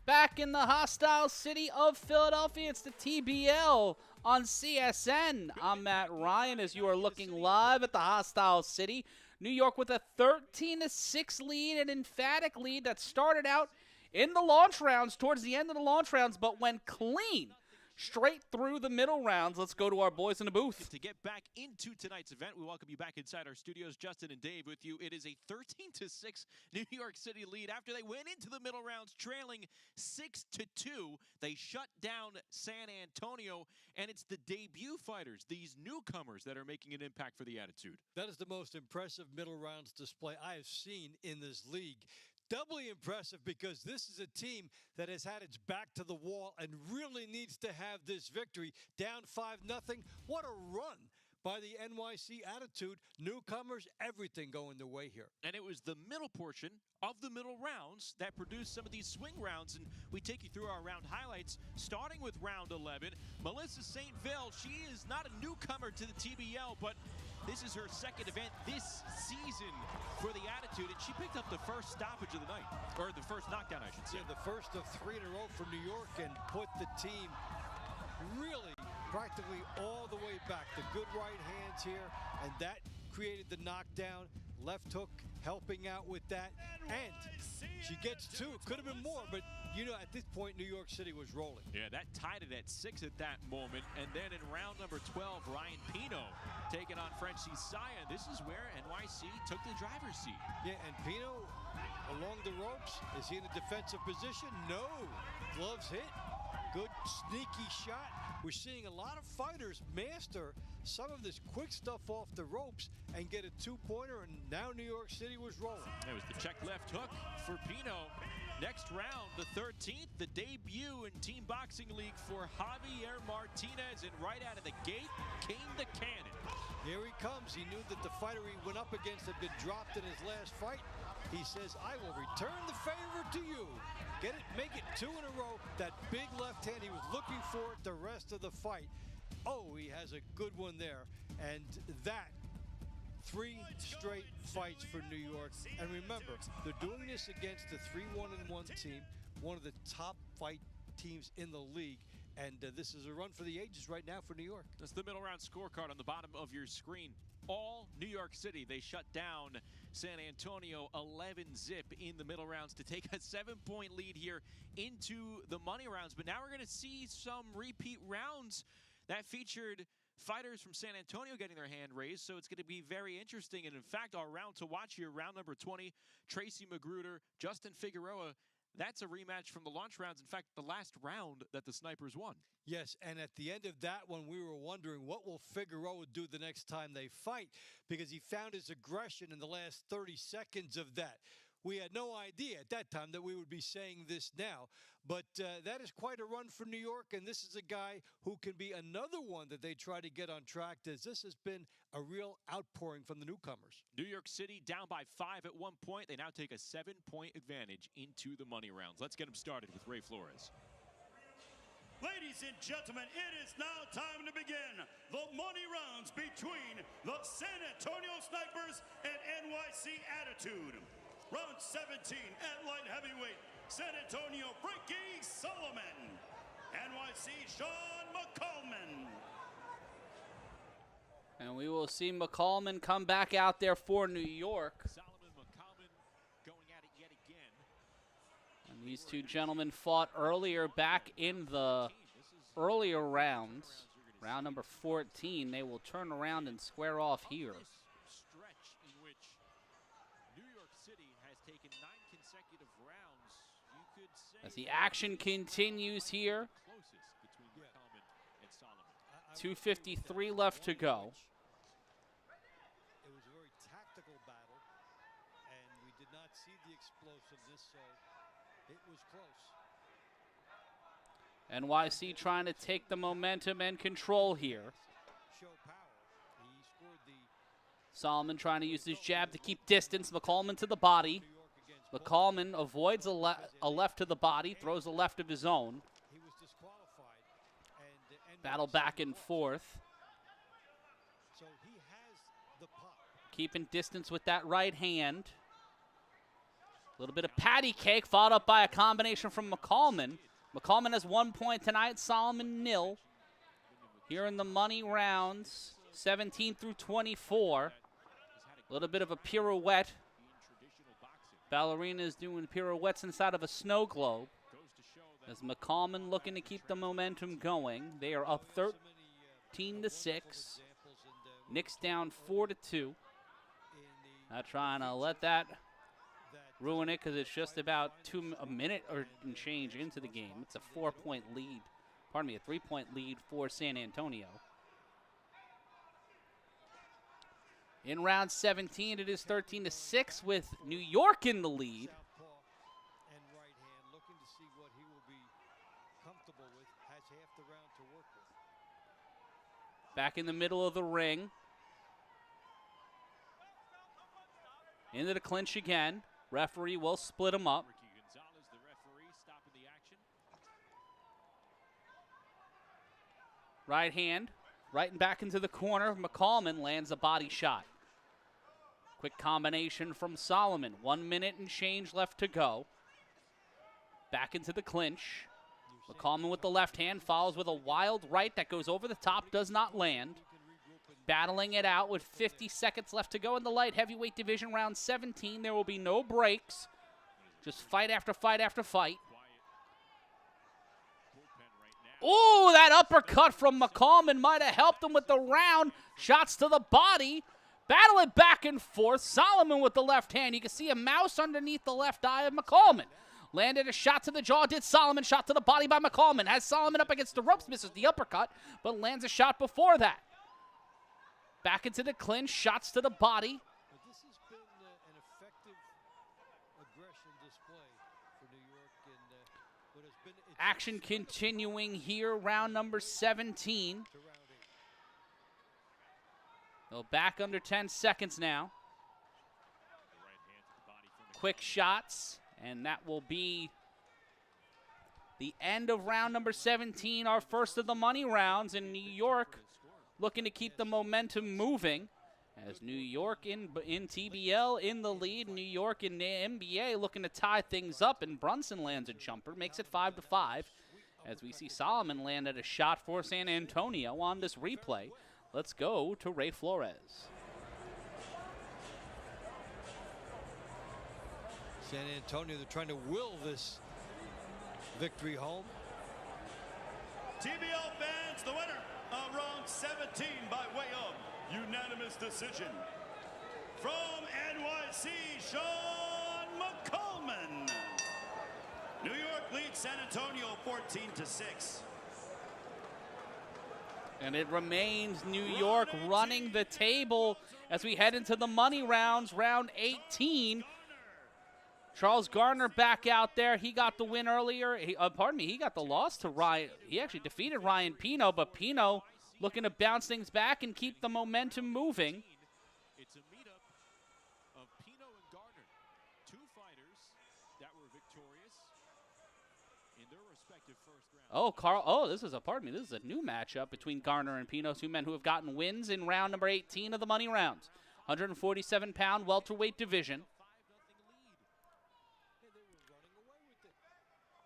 Back in the hostile city of Philadelphia, it's the TBL on CSN. I'm Matt Ryan as you are looking live at the hostile city. New York with a 13-6 lead, an emphatic lead that started out in the launch rounds, towards the end of the launch rounds, but went clean straight through the middle rounds. Let's go to our boys in the booth. To get back into tonight's event, we welcome you back inside our studios. Justin and Dave with you. It is a 13-6 New York City lead after they went into the middle rounds trailing 6-2. They shut down San Antonio, and it's the debut fighters, these newcomers, that are making an impact for the Attitude. That is the most impressive middle rounds display I have seen in this league. Doubly impressive because this is a team that has had its back to the wall and really needs to have this victory. Down 5-0. What a run by the NYC Attitude. Newcomers, everything going their way here. And it was the middle portion of the middle rounds that produced some of these swing rounds. And we take you through our round highlights, starting with round 11. Melissa St. Ville, she is not a newcomer to the TBL, but this is her second event this season for the Attitude, and she picked up the first stoppage of the night, or the first knockdown, I should say. Yeah, the first of 3 in a row for New York, and put the team really practically all the way back. The good right hands here, and that created the knockdown. Left hook helping out with that, and she gets 2. Could have been more, but you know, at this point, New York City was rolling. Yeah, that tied it at 6 at that moment. And then in round number 12, Ryan Pino taking on Frenchie Saya. This is where NYC took the driver's seat. Yeah, and Pino along the ropes. Is he in a defensive position? No. Gloves hit. Good sneaky shot. We're seeing a lot of fighters master some of this quick stuff off the ropes and get a 2-pointer, and now New York City was rolling. It was the check left hook for Pino. Next round, the 13th, the debut in Team Boxing League for Javier Martinez, and right out of the gate came the cannon. Here he comes. He knew that the fighter he went up against had been dropped in his last fight. He says, I will return the favor to you. Get it, make it 2 in a row. That big left hand, he was looking for it the rest of the fight. Oh, he has a good one there. And that, 3 straight fights for New York. And remember, they're doing this against the 3-1-1 team, one of the top fight teams in the league. And this is a run for the ages right now for New York. That's the middle round scorecard on the bottom of your screen. All New York City, they shut down San Antonio 11-zip in the middle rounds to take a 7-point lead here into the money rounds. But now we're going to see some repeat rounds that featured fighters from San Antonio getting their hand raised, so it's going to be very interesting. And in fact, our round to watch here, round number 20, Tracy Magruder, Justin Figueroa, that's a rematch from the launch rounds. In fact, the last round that the Snipers won. Yes, and at the end of that one, we were wondering what will Figueroa do the next time they fight, because he found his aggression in the last 30 seconds of that. We had no idea at that time that we would be saying this now, but that is quite a run for New York, and this is a guy who can be another one that they try to get on track, as this has been a real outpouring from the newcomers. New York City down by 5 at one point. They now take a 7-point advantage into the money rounds. Let's get them started with Ray Flores. Ladies and gentlemen, it is now time to begin the money rounds between the San Antonio Snipers and NYC Attitude. Round 17 at light heavyweight, San Antonio Frankie Solomon, NYC Sean McCollman. And we will see McCollman come back out there for New York. Solomon, McCollman going at it yet again. And these two gentlemen fought earlier back in the earlier rounds. Round number 14, they will turn around and square off here. Stretch in which New York City has taken 9 consecutive rounds, you could say, as the action continues here. Closest between McCollman and Solomon. 2:53 left to go. It was a very tactical battle, and we did not see the explosiveness, so it was close. NYC trying to take the momentum and control here. Show power. He scored the Solomon trying to use his jab to keep distance. McCollman to the body. McCollman avoids a left to the body, throws a left of his own. he was disqualified. And Battle back and forth. so he has the pop. Keeping distance with that right hand. A little bit of patty cake followed up by a combination from McCollman. McCollman has 1 point tonight, Solomon nil. Here in the money rounds, 17 through 24. A little bit of a pirouette. Ballerina is doing pirouettes inside of a snow globe. As McCollman looking to keep the momentum going. They are up 13-6. Knicks down 4-2. Not trying to let that ruin it, because it's just about a minute or change into the game. It's a 4-point lead. Pardon me, a 3-point lead for San Antonio. In round 17, it is 13-6 with New York in the lead. And right hand, looking to see what he will be comfortable with. Has half the round to work with. Back in the middle of the ring. Into the clinch again. Referee will split them up. Ricky Gonzalez, the referee, stopping the action. Right hand, right and back into the corner. McCallman lands a body shot. Quick combination from Solomon. 1 minute and change left to go. Back into the clinch. McCallman with the left hand follows with a wild right that goes over the top, does not land. Battling it out with 50 seconds left to go in the light heavyweight division, round 17. There will be no breaks. Just fight after fight after fight. Oh, that uppercut from McCallman might have helped him with the round. Shots to the body. Battling back and forth. Solomon with the left hand. You can see a mouse underneath the left eye of McCallman. Landed a shot to the jaw. Did Solomon. Shot to the body by McCallman. Has Solomon up against the ropes. Misses the uppercut, but lands a shot before that. Back into the clinch. Shots to the body. But this has been an effective aggression display for New York. And what has been Action continuing here. Round number 17. So back under 10 seconds now. Quick shots. And that will be the end of round number 17, our first of the money rounds. In New York, looking to keep the momentum moving. As New York in TBL in the lead, New York in the NBA looking to tie things up, and Brunson lands a jumper, makes it 5-5. As we see Solomon land at a shot for San Antonio on this replay. Let's go to Ray Flores. San Antonio, they're trying to will this victory home. TBL fans, the winner of round 17 by way of unanimous decision. From NYC, Sean McCallman. New York leads San Antonio 14-6. And it remains New York running the table as we head into the money rounds, round 18. Charles Garner back out there. He got the win earlier. He got the loss to Ryan. He actually defeated Ryan Pino, but Pino looking to bounce things back and keep the momentum moving. It's a meetup of Pino and Garner, two fighters that were victorious in their respective first round. This is a new matchup between Garner and Pino, two men who have gotten wins in round number 18 of the money rounds. 147-pound welterweight division.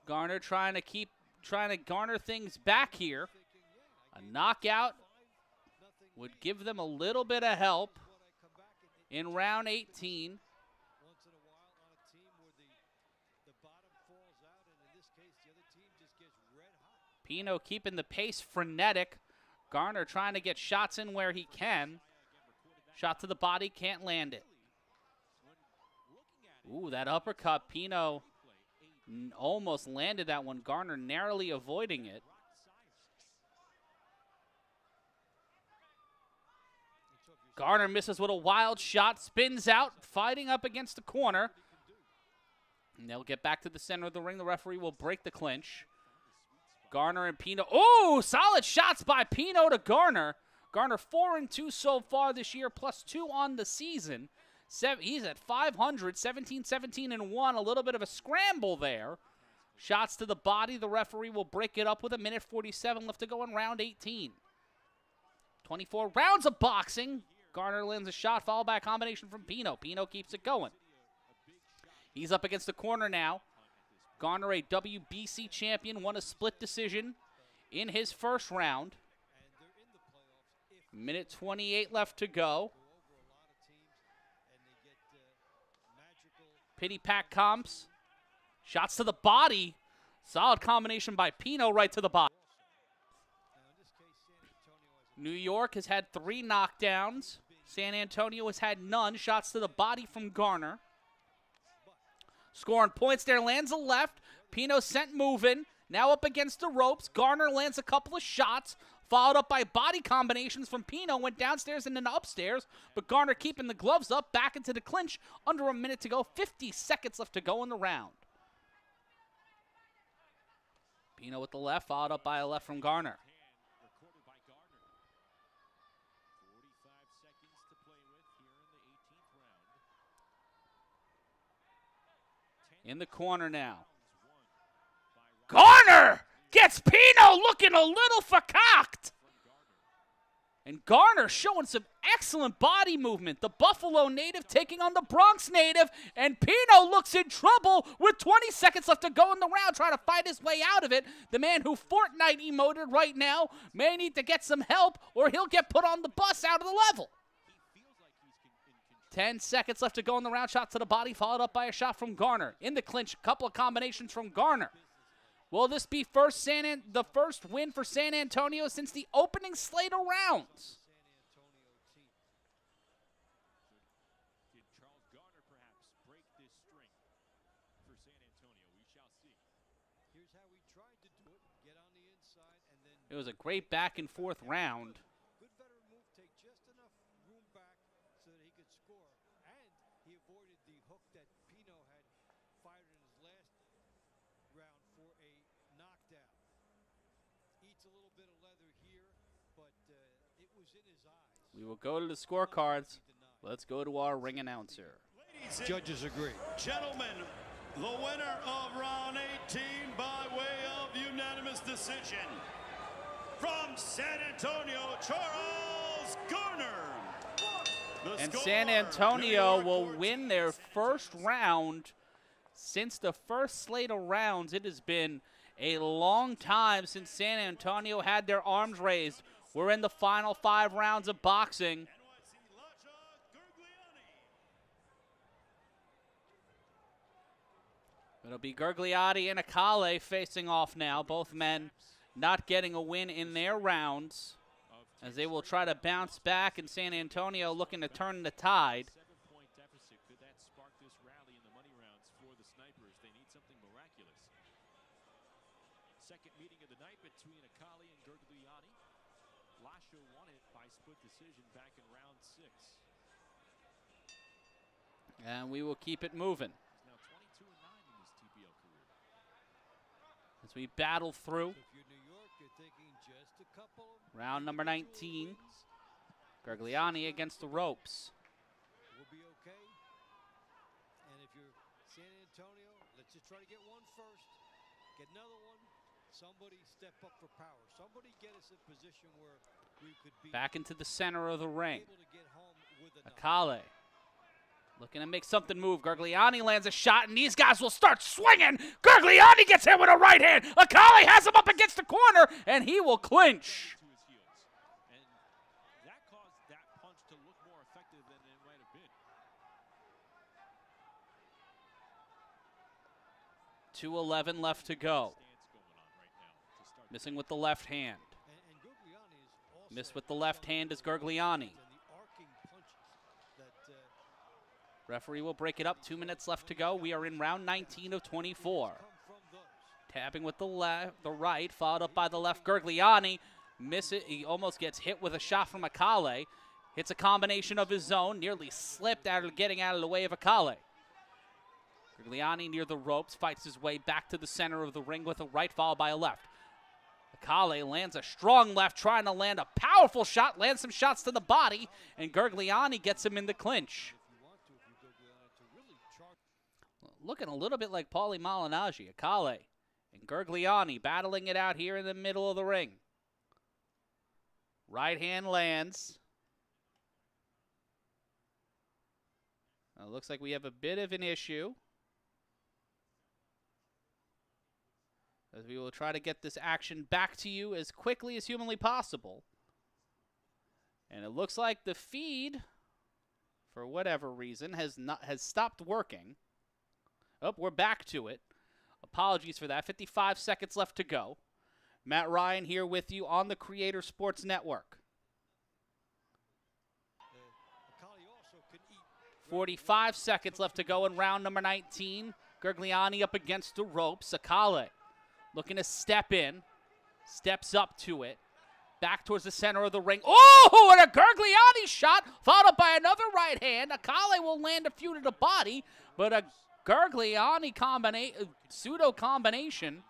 Garner trying to garner things back here. A knockout would give them a little bit of help in round 18. Pino keeping the pace frenetic. Garner trying to get shots in where he can. Shot to the body, can't land it. Ooh, that uppercut. Pino almost landed that one. Garner narrowly avoiding it. Garner misses with a wild shot, spins out, fighting up against the corner. And they'll get back to the center of the ring. The referee will break the clinch. Garner and Pino. Oh, solid shots by Pino to Garner. Garner 4-2 so far this year, +2 on the season. He's at 500, 17-17-1. A little bit of a scramble there. Shots to the body. The referee will break it up with 1:47 left to go in round 18. 24 rounds of boxing. Garner lands a shot, followed by a combination from Pino. Pino keeps it going. He's up against the corner now. Garner, a WBC champion, won a split decision in his first round. 1:28 left to go. Pity pack comps. Shots to the body. Solid combination by Pino right to the body. New York has had 3 knockdowns. San Antonio has had none. Shots to the body from Garner. Scoring points there. Lands a left. Pino sent moving. Now up against the ropes. Garner lands a couple of shots. Followed up by body combinations from Pino. Went downstairs and then upstairs. But Garner keeping the gloves up. Back into the clinch. Under a minute to go. 50 seconds left to go in the round. Pino with the left. Followed up by a left from Garner. In the corner now. Garner gets Pino looking a little vercocked. And Garner showing some excellent body movement. The Buffalo native taking on the Bronx native. And Pino looks in trouble with 20 seconds left to go in the round, trying to fight his way out of it. The man who Fortnite emoted right now may need to get some help, or he'll get put on the bus out of the level. 10 seconds left to go in the round. Shot to the body, followed up by a shot from Garner. In the clinch, a couple of combinations from Garner. Will this be the first win for San Antonio since the opening slate of rounds? Did Charles Garner perhaps break this string for San Antonio? We shall see. Here's how he tried to do it. Get on the inside and then... It was a great back and forth round. Good veteran move. Take just enough room back so that he could score. And he avoided the hook that Pino had fired in his last round for a knockdown. Eats a little bit of leather here, but it was in his eyes. We will go to the scorecards. Let's go to our ring announcer. Judges agree. Gentlemen, the winner of round 18 by way of unanimous decision from San Antonio, Charles Garner. And San Antonio will win their first round. Since the first slate of rounds, it has been a long time since San Antonio had their arms raised. We're in the final 5 rounds of boxing. It'll be Gergliotti and Akale facing off now. Both men not getting a win in their rounds, as they will try to bounce back, and San Antonio looking to turn the tide. 7-point deficit. Could that spark this rally in the money rounds for the Snipers? They need something miraculous. Second meeting of the night between Akale and Gergliotti. Lasha won it by split decision back in round 6. And we will keep it moving He's now 22-9 in his TBL career. as we battle through. If you're New York, you're thinking just a couple of Round number 19. Gergliani against the ropes. will be okay. And if you're San Antonio, let's just try to get one first. Get another one. Somebody step up for power. Somebody get us in position where we could be Back into the center of the ring. able to get home with a Akale looking to make something move. Gergliani lands a shot, and these guys will start swinging. Gergliani gets hit with a right hand. Akale has him up against the corner, and he will clinch. To his heels. And that caused that punch to look more effective than it might have been. 2:11 left to go. Stance going on right now to start. Missing with the left hand. and Gergliani is also Missed with the left hand is Gergliani. and the arcing punches that Referee will break it up. 2 minutes left to go. We are in round 19 of 24. come from those. Tapping with the left, the right, followed up by the left. Gergliani miss it. He almost gets hit with a shot from Akale. Hits a combination of his own. Nearly slipped out of getting out of the way of Akale. Gergliani near the ropes fights his way back to the center of the ring with a right followed by a left. Akale lands a strong left, trying to land a powerful shot. Lands some shots to the body, and Gergliani gets him in the clinch. If you want to, if you're Gergliani, to really charge. Looking a little bit like Paulie Malignaggi. Akale and Gergliani battling it out here in the middle of the ring. Right hand lands. Looks like we have a bit of an issue, as we will try to get this action back to you as quickly as humanly possible. And it looks like the feed, for whatever reason, has stopped working. Oh, we're back to it. Apologies for that. 55 seconds left to go. Matt Ryan here with you on the Creator Sports Network. Akale also can eat. 45 seconds left to go in round number 19. Gergliani up against the ropes. Akale looking to step in. Steps up to it. Back towards the center of the ring. Oh, and a Gergliani shot, followed up by another right hand. Akale will land a few to the body, but a Gergliani pseudo combination.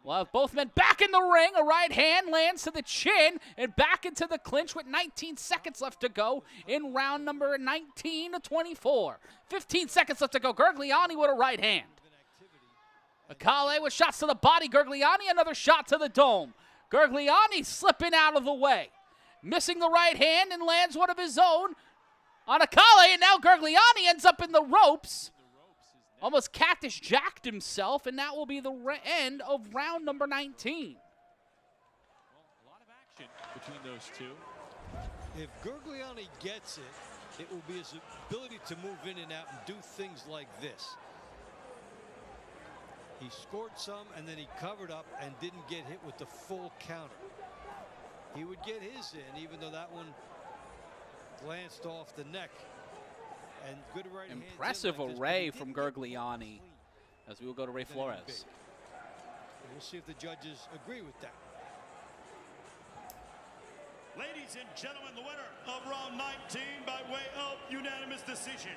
We'll have both men back in the ring. A right hand lands to the chin and back into the clinch with 19 seconds left to go in round number 19 to 24. 15 seconds left to go. Gergliani with a right hand. Been Akale with shots to the body. Gergliani, another shot to the dome. Gergliani slipping out of the way. Missing the right hand and lands one of his own on Akale, and now Gergliani ends up in the ropes. Almost Cactus jacked himself, and that will be the end of round number 19. Well, a lot of action between those two. If Gergliani gets it, it will be his ability to move in and out and do things like this. He scored some, and then he covered up and didn't get hit with the full counter. He would get his in, even though that one glanced off the neck. And good right hand. Impressive array from Gergliani, as we will go to Ray Flores. We'll see if the judges agree with that. Ladies and gentlemen, the winner of round 19 by way of unanimous decision.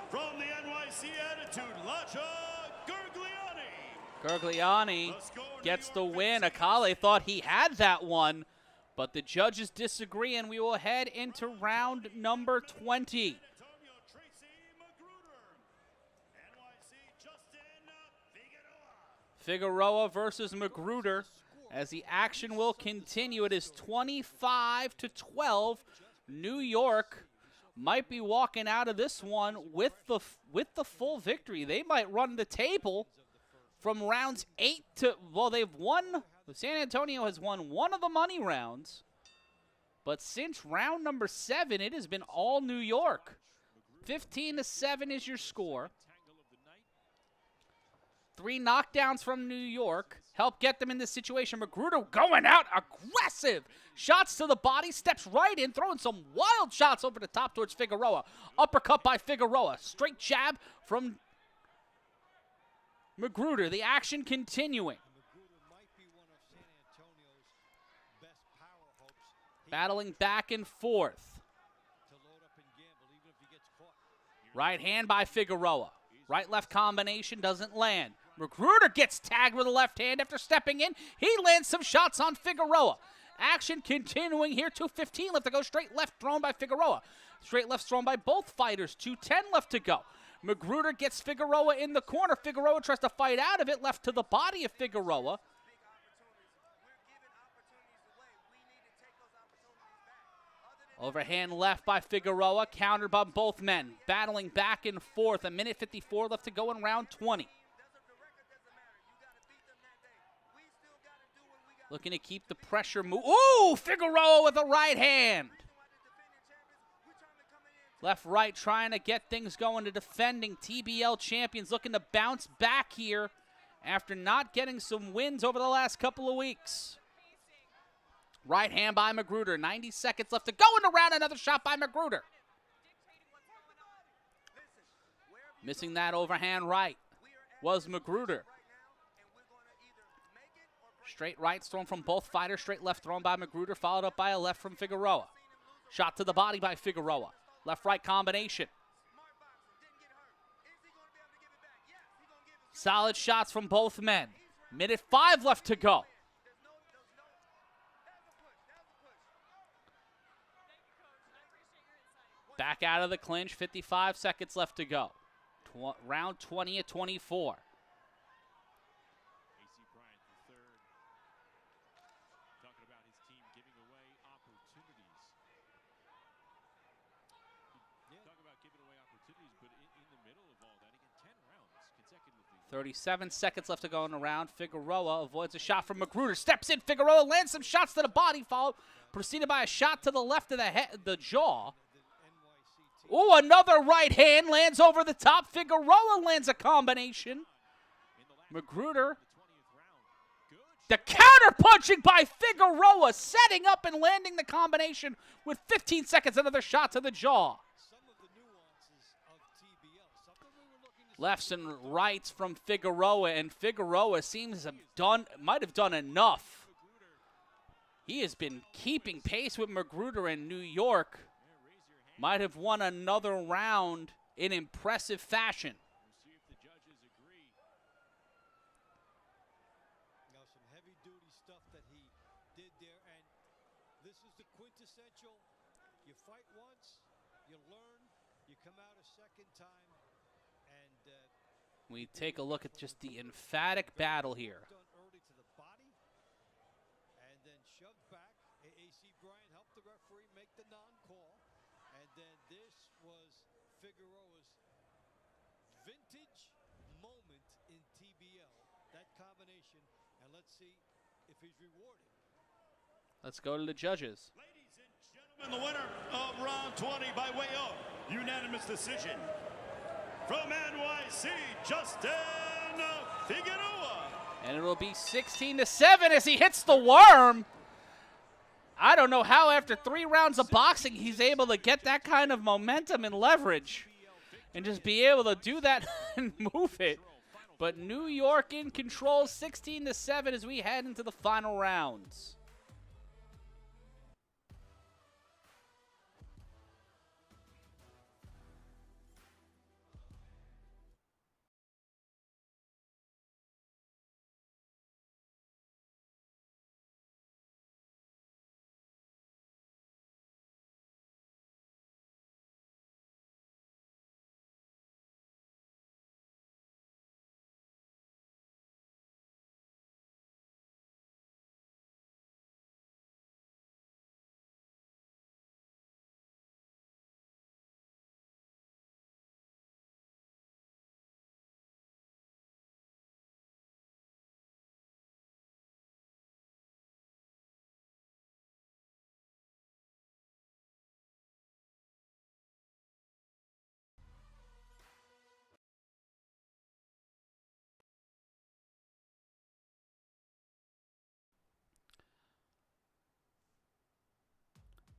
From the NYC Attitude, Lasha Gergliani. Gergliani gets the win. Akale thought he had that one, but the judges disagree, and we will head into round number 20. Figueroa versus Magruder. As the action will continue, it is 25-12. New York might be walking out of this one with the full victory. They might run the table from rounds 8 to, well, they've won. San Antonio has won one of the money rounds, but since round number 7, it has been all New York. 15-7 is your score. 3 knockdowns from New York help get them in this situation. Magruder going out aggressive. Shots to the body, steps right in, throwing some wild shots over the top towards Figueroa. Uppercut by Figueroa. Straight jab from Magruder. The action continuing. Battling back and forth. Right hand by Figueroa. Right-left combination doesn't land. Magruder gets tagged with a left hand after stepping in. He lands some shots on Figueroa. Action continuing here. 2:15 left to go. Straight left thrown by Figueroa. Straight left thrown by both fighters. 2:10 left to go. Magruder gets Figueroa in the corner. Figueroa tries to fight out of it. Left to the body of Figueroa. Overhand left by Figueroa. Countered by both men. Battling back and forth. 1:54 left to go in round 20. Looking to keep the pressure move. Ooh, Figueroa with a right hand. Left, right, trying to get things going to defending TBL champions. Looking to bounce back here after not getting some wins over the last couple of weeks. Right hand by Magruder. 90 seconds left to go in the round. Another shot by Magruder. Missing that overhand right was Magruder. Straight rights thrown from both fighters. Straight left thrown by Magruder, followed up by a left from Figueroa. Shot to the body by Figueroa. Left-right combination. Solid shots from both men. 1:05 left to go. Back out of the clinch. 55 seconds left to go. Round 20 at 24. Giving away opportunities. Talk about giving away opportunities, but in the middle of all that, again, 10 rounds consecutively. 37 seconds left to go in the round. Figueroa avoids a shot from Magruder. Steps in. Figueroa lands some shots to the body, followed, preceded by a shot to the left of the head, the jaw. Ooh, another right hand lands over the top. Figueroa lands a combination. Magruder. The counter punching by Figueroa, setting up and landing the combination with 15 seconds. Another shot to the jaw. Lefts and rights from Figueroa, and Figueroa seems to have might have done enough. He has been keeping pace with Magruder in New York. Might have won another round in impressive fashion. Quintessential. You fight once, you learn, you come out a second time, and We take a look at just the emphatic battle here. Done early to the body, and then shoved back. A.C. Bryant helped the referee make the non-call, and then this was Figueroa's vintage moment in TBL. That combination, and let's see if he's rewarded. Let's go to the judges. Ladies and gentlemen, the winner of round 20 by way of unanimous decision from NYC, Justin Figueroa. And it'll be 16-7 as he hits the worm. I don't know how after 3 rounds of boxing he's able to get that kind of momentum and leverage and just be able to do that and move it. But New York in control, 16-7 as we head into the final rounds.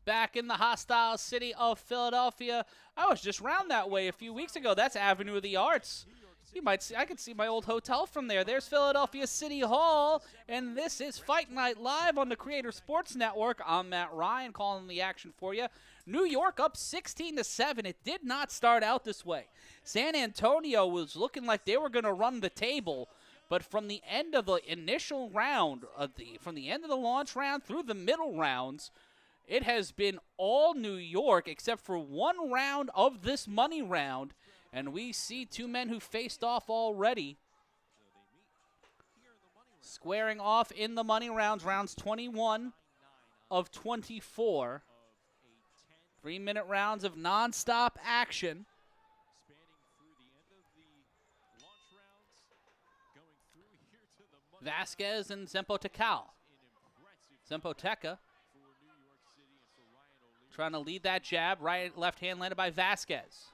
Back in the hostile city of Philadelphia. I was just round that way a few weeks ago. That's Avenue of the Arts. You might see, I could see my old hotel from there. There's Philadelphia City Hall, and this is Fight Night Live on the Creator Sports Network. I'm Matt Ryan calling the action for you. New York up 16-7. It did not start out this way. San Antonio was looking like they were going to run the table, but from the end of the initial round, from the end of the launch round through the middle rounds, it has been all New York except for 1 round of this money round. And we see 2 men who faced off already. Squaring off in the money rounds, rounds 21 of 24. 3-minute rounds of nonstop action. Vasquez and Zempo-Teca. Zempo-Teca trying to lead that jab. Right, left hand landed by Vasquez.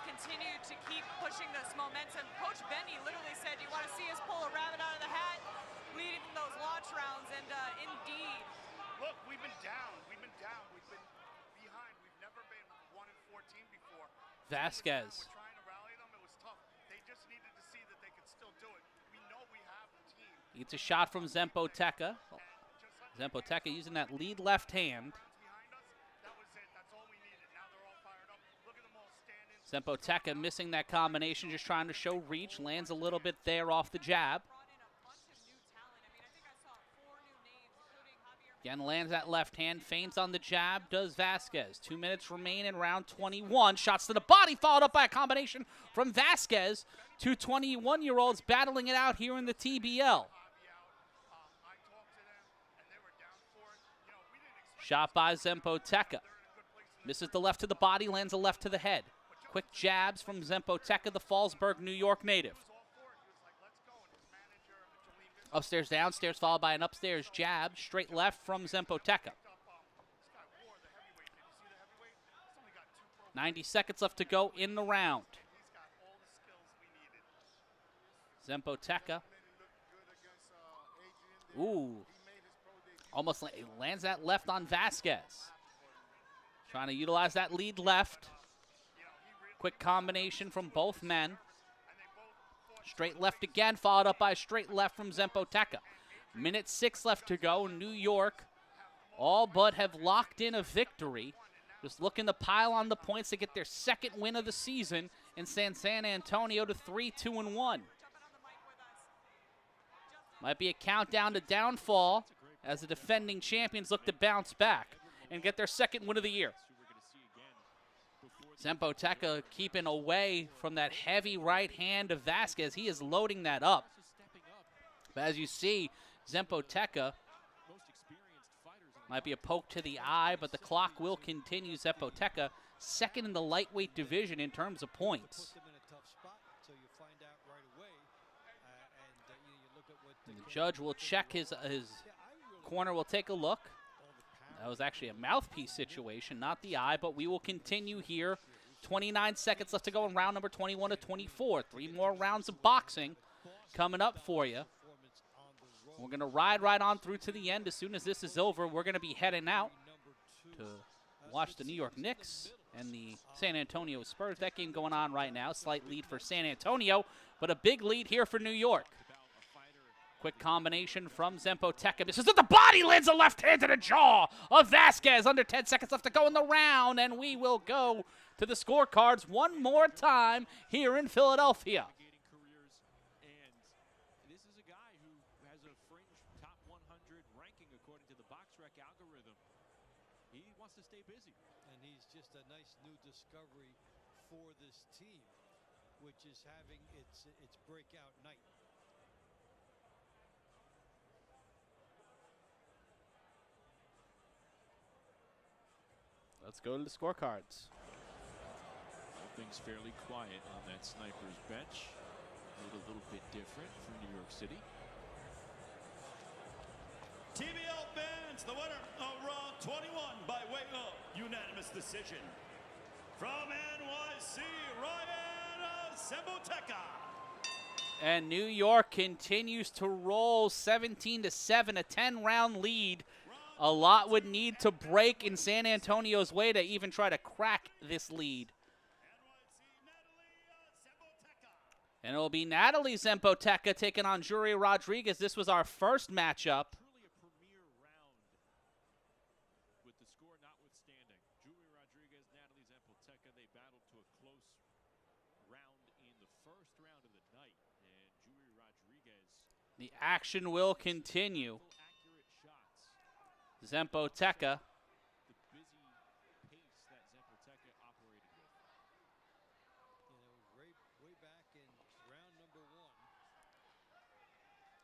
Continue to keep pushing this momentum. Coach Benny literally said, you want to see us pull a rabbit out of the hat, leading those launch rounds, and indeed. Look, we've been down. We've been behind. We've never been 1-14 before. Vasquez. We're trying to rally them. It was tough. They just needed to see that they could still do it. We know we have the team. It's a shot from Zempo-Teca. Zempo-Teca using that lead left hand. Zempo-Teca missing that combination, just trying to show reach. Lands a little bit there off the jab. Again, lands that left hand, feints on the jab, does Vasquez. 2 minutes remain in round 21. Shots to the body, followed up by a combination from Vasquez. 2 21-year-olds battling it out here in the TBL. Shot by Zempo-Teca. Misses the left to the body, lands a left to the head. Quick jabs from Zempo-Teca, the Fallsburg, New York native. Upstairs, downstairs, followed by an upstairs jab. Straight left from Zempo-Teca. 90 seconds left to go in the round. Zempo-Teca. Ooh. Almost lands that left on Vasquez. Trying to utilize that lead left. Quick combination from both men. Straight left again, followed up by a straight left from Zempo-Teca. 1:06 left to go. New York all but have locked in a victory. Just looking to pile on the points to get their 2nd win of the season and send San Antonio to 3-2-1. Might be a countdown to downfall as the defending champions look to bounce back and get their 2nd win of the year. Zempoteca keeping away from that heavy right hand of Vasquez. He is loading that up. But as you see, Zempoteca might be a poke to the eye, but the clock will continue. Zempoteca second in the lightweight division in terms of points. And the judge will check his corner, will take a look. That was actually a mouthpiece situation, not the eye, but we will continue here. 29 seconds left to go in round number 21 to 24. 3 more rounds of boxing coming up for you. We're going to ride right on through to the end. As soon as this is over, we're going to be heading out to watch the New York Knicks and the San Antonio Spurs. That game going on right now. Slight lead for San Antonio, but a big lead here for New York. Quick combination from Zempoteca. Misses with the body, lands a left hand to the jaw of Vasquez. Under 10 seconds left to go in the round, and we will go to the scorecards one more time here in Philadelphia. To stay busy. And he's just a nice new discovery for this team, which is having its breakout night. Let's go to the scorecards. Things fairly quiet on that Snipers bench. A little bit different for New York City. TBL fans, the winner of round 21 by way of unanimous decision from NYC, Ryan Zempoteca. And New York continues to roll 17-7, a 10-round lead. A lot would need to break in San Antonio's way to even try to crack this lead. And it will be Natalie Zempoteca taking on Julia Rodriguez. This was our first matchup. The action will continue. Zempoteca. Way back in round number 1.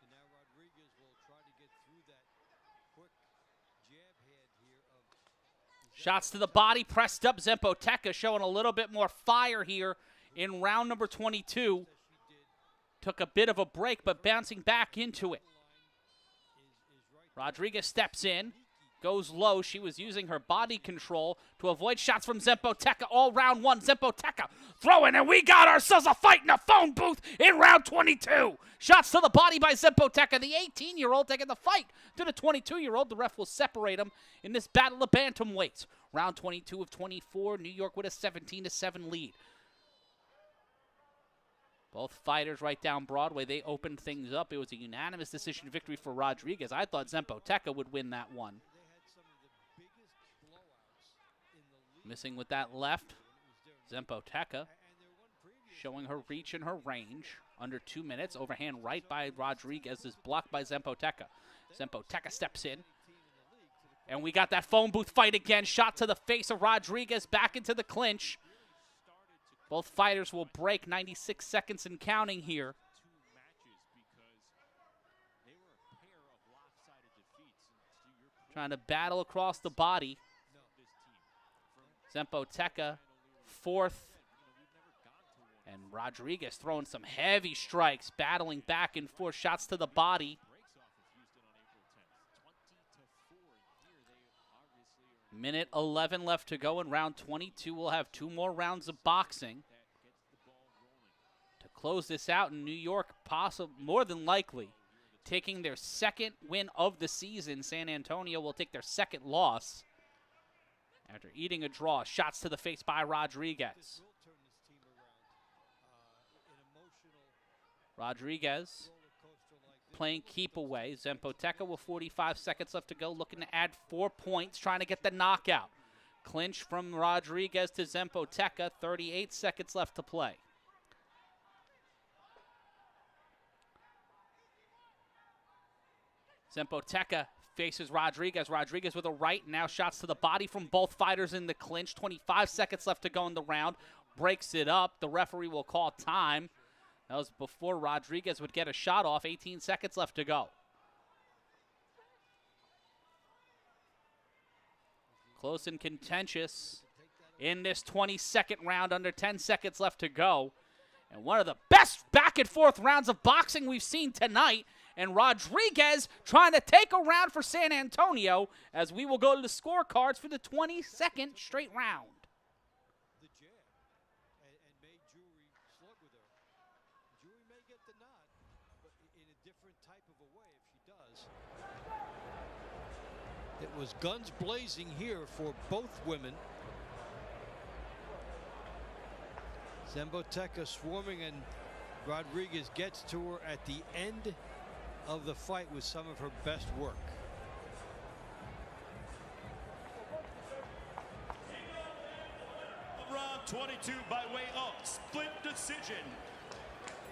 And now Rodriguez will try to get through that quick jab head here of Shots to the body, pressed up. Zempoteca showing a little bit more fire here in round number 22. Took a bit of a break, but bouncing back into it. Rodriguez steps in, goes low. She was using her body control to avoid shots from Zempoteca all round 1. Zempoteca throwing, and we got ourselves a fight in a phone booth in round 22. Shots to the body by Zempoteca. The 18-year-old taking the fight to the 22-year-old. The ref will separate them in this battle of bantamweights. Round 22 of 24, New York with a 17-7 lead. Both fighters right down Broadway, they opened things up. It was a unanimous decision victory for Rodriguez. I thought Zempoteca would win that one. Missing with that left, Zempoteca showing her reach and her range. Under 2 minutes, overhand right by Rodriguez is blocked by Zempoteca. Zempoteca steps in. And we got that phone booth fight again. Shot to the face of Rodriguez, back into the clinch. Both fighters will break. 96 seconds and counting here. Trying to battle across the body. Zempoteca, fourth. And Rodriguez throwing some heavy strikes, battling back and forth. Shots to the body. Minute 11 left to go in round 22. We'll have 2 more rounds of boxing to close this out. In New York, more than likely, taking their second win of the season. San Antonio will take their second loss after eating a draw. Shots to the face by Rodriguez. Rodriguez playing keep away. Zempoteca with 45 seconds left to go, looking to add 4 points, trying to get the knockout. Clinch from Rodriguez to Zempoteca, 38 seconds left to play. Zempoteca faces Rodriguez. Rodriguez with a right. Now shots to the body from both fighters in the clinch. 25 seconds left to go in the round. Breaks it up. The referee will call time. That was before Rodriguez would get a shot off. 18 seconds left to go. Close and contentious in this 22nd round. Under 10 seconds left to go. And one of the best back and forth rounds of boxing we've seen tonight. And Rodriguez trying to take a round for San Antonio as we will go to the scorecards for the 22nd straight round. The jab and made Jury slug with her. Jury may get the nod, but in a different type of a way if she does. It was guns blazing here for both women. Zemboteca swarming, and Rodriguez gets to her at the end of the fight with some of her best work. Round 22 by way of split decision.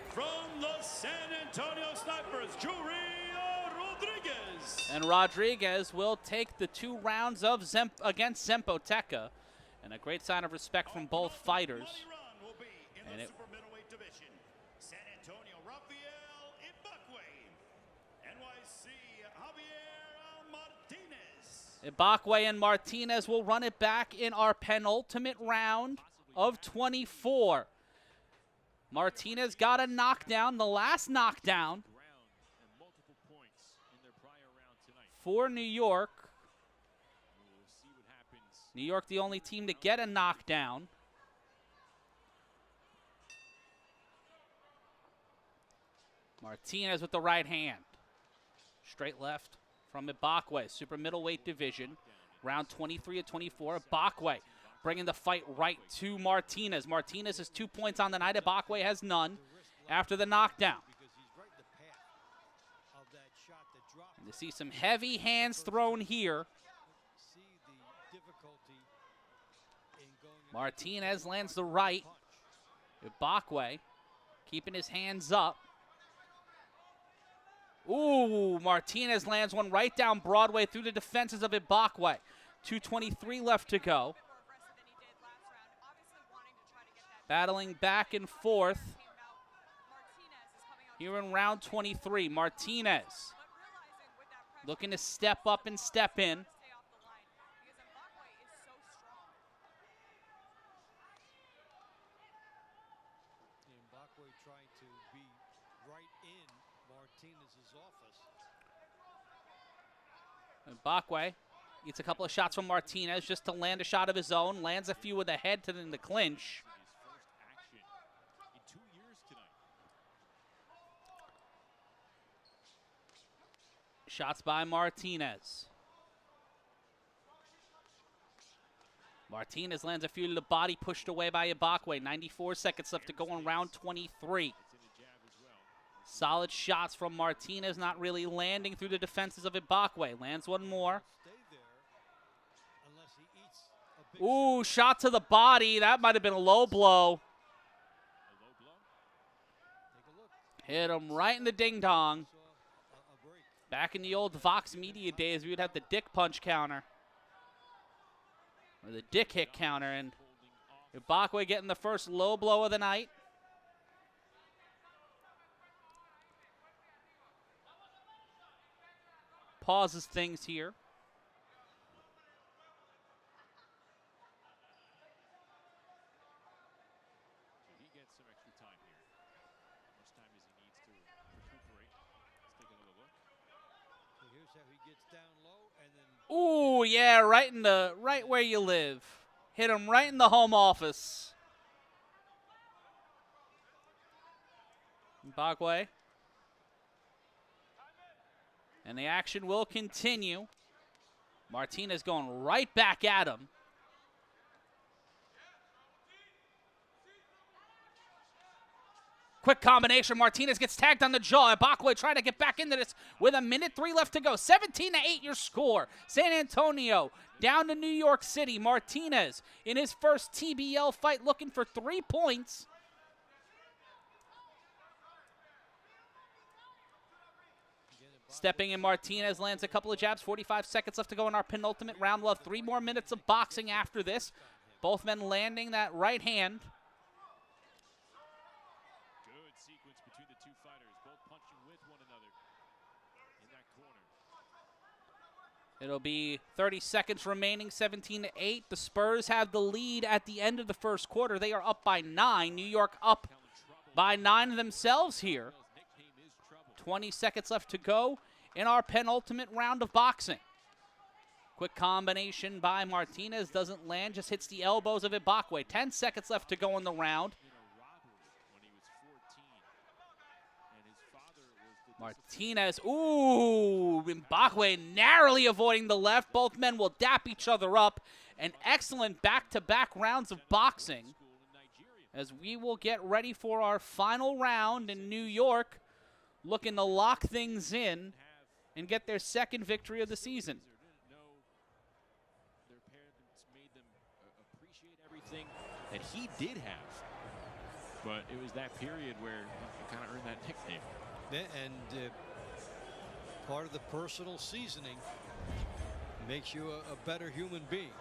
From the San Antonio Snipers, Juria Rodriguez. And Rodriguez will take the 2 rounds of against Zemboteca. And a great sign of respect from both fighters. And super middleweight division. San Antonio, Rafael Ibakwe. NYC, Javier Martinez. Ibakwe and Martinez will run it back in our penultimate round of 24. Martinez got a knockdown, the last knockdown for New York. New York the only team to get a knockdown. Martinez with the right hand. Straight left from Ibakwe, super middleweight division. Round 23 of 24. Ibakwe bringing the fight right to Martinez. Martinez has 2 points on the night. Ibakwe has none after the knockdown. And to see some heavy hands thrown here. Martinez lands the right. Ibakwe keeping his hands up. Ooh, Martinez lands one right down Broadway through the defenses of Ibakwe. 2:23 left to go. Battling back and forth here in round 23. Martinez looking to step up and step in. Ibakwe trying to be right in Martinez's office. Ibakwe gets a couple of shots from Martinez just to land a shot of his own. Lands a few with the head to the clinch. Shots by Martinez. Martinez lands a few to the body, pushed away by Ibakwe. 94 seconds left to go in round 23. Solid shots from Martinez, not really landing through the defenses of Ibakwe. Lands one more. Ooh, shot to the body. That might have been a low blow. Hit him right in the ding-dong. Back in the old Vox Media days, we would have the dick punch counter. Or the dick hit counter. And Ibakwe getting the first low blow of the night. Pauses things here. He gets some extra time here. How much time does he need to recuperate? Let's take another look. So here's how he gets down low and then. Ooh, yeah, right where you live. Hit him right in the home office. Ibakwe. And the action will continue. Martinez going right back at him. Quick combination. Martinez gets tagged on the jaw. Ibakwe trying to get back into this with 1:03 left to go. 17-8 your score. San Antonio down to New York City. Martinez in his first TBL fight looking for 3 points. Stepping in, Martinez lands a couple of jabs. 45 seconds left to go in our penultimate round. We'll have 3 more minutes of boxing after this. Both men landing that right hand. Good sequence between the two fighters, both punching with one another in that corner. It'll be 30 seconds remaining, 17-8. The Spurs have the lead at the end of the first quarter. They are up by 9. New York up by 9 themselves here. 20 seconds left to go in our penultimate round of boxing. Quick combination by Martinez, doesn't land, just hits the elbows of Ibakwe. 10 seconds left to go in the round. Martinez, ooh, Ibakwe narrowly avoiding the left. Both men will dap each other up. An excellent back-to-back rounds of boxing as we will get ready for our final round in New York, looking to lock things in and get their second victory of the season. Their parents made them appreciate everything that he did have. But it was that period where he kind of earned that nickname. Yeah, and part of the personal seasoning makes you a better human being.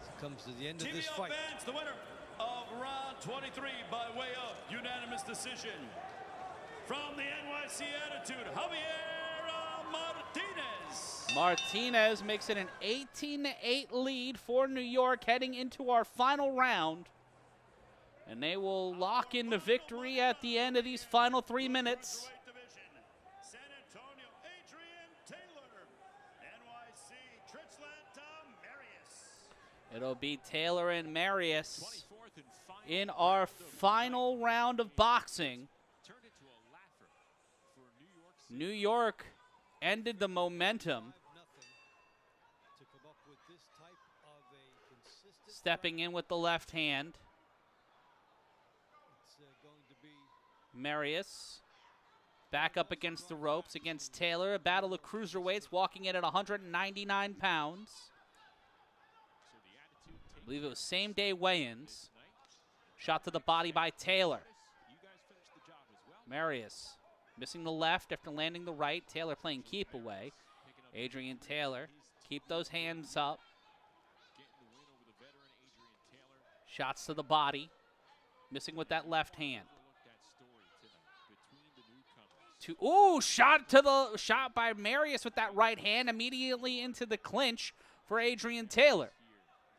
It comes to the end of this TBL fight. fans, the winner of round 23 by way of unanimous decision from the NYC Attitude, Javier Martinez. Martinez makes it an 18-8 lead for New York heading into our final round. And they will lock in the victory at the end of these final 3 minutes. San Antonio, Adrian Taylor. NYC, Trichlanta, Marius. It'll be Taylor and Marius in our final round of boxing. New York ended the momentum. Stepping in with the left hand. Marius back up against the ropes against Taylor. A battle of cruiserweights, walking in at 199 pounds. I believe it was same-day weigh-ins. Shot to the body by Taylor. Marius missing the left after landing the right. Taylor playing keep away. Adrian Taylor, keep those hands up. Shots to the body. Missing with that left hand. Shot by Marius with that right hand immediately into the clinch for Adrian Taylor.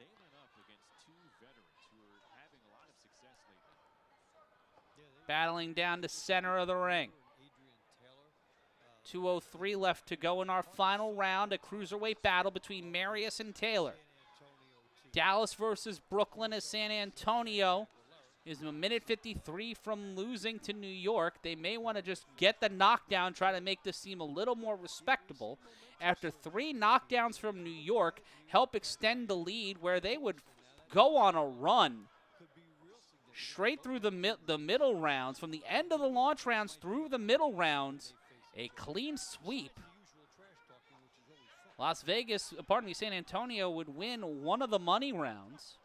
They went up against two veterans who are having a lot of success lately. Battling down the center of the ring. 2:03 left to go in our final round, a cruiserweight battle between Marius and Taylor. Dallas versus Brooklyn, as San Antonio is a minute 53 from losing to New York. They may want to just get the knockdown, try to make this seem a little more respectable. After 3 knockdowns from New York, help extend the lead where they would go on a run straight through the middle rounds. From the end of the launch rounds through the middle rounds, a clean sweep. San Antonio would win one of the money rounds.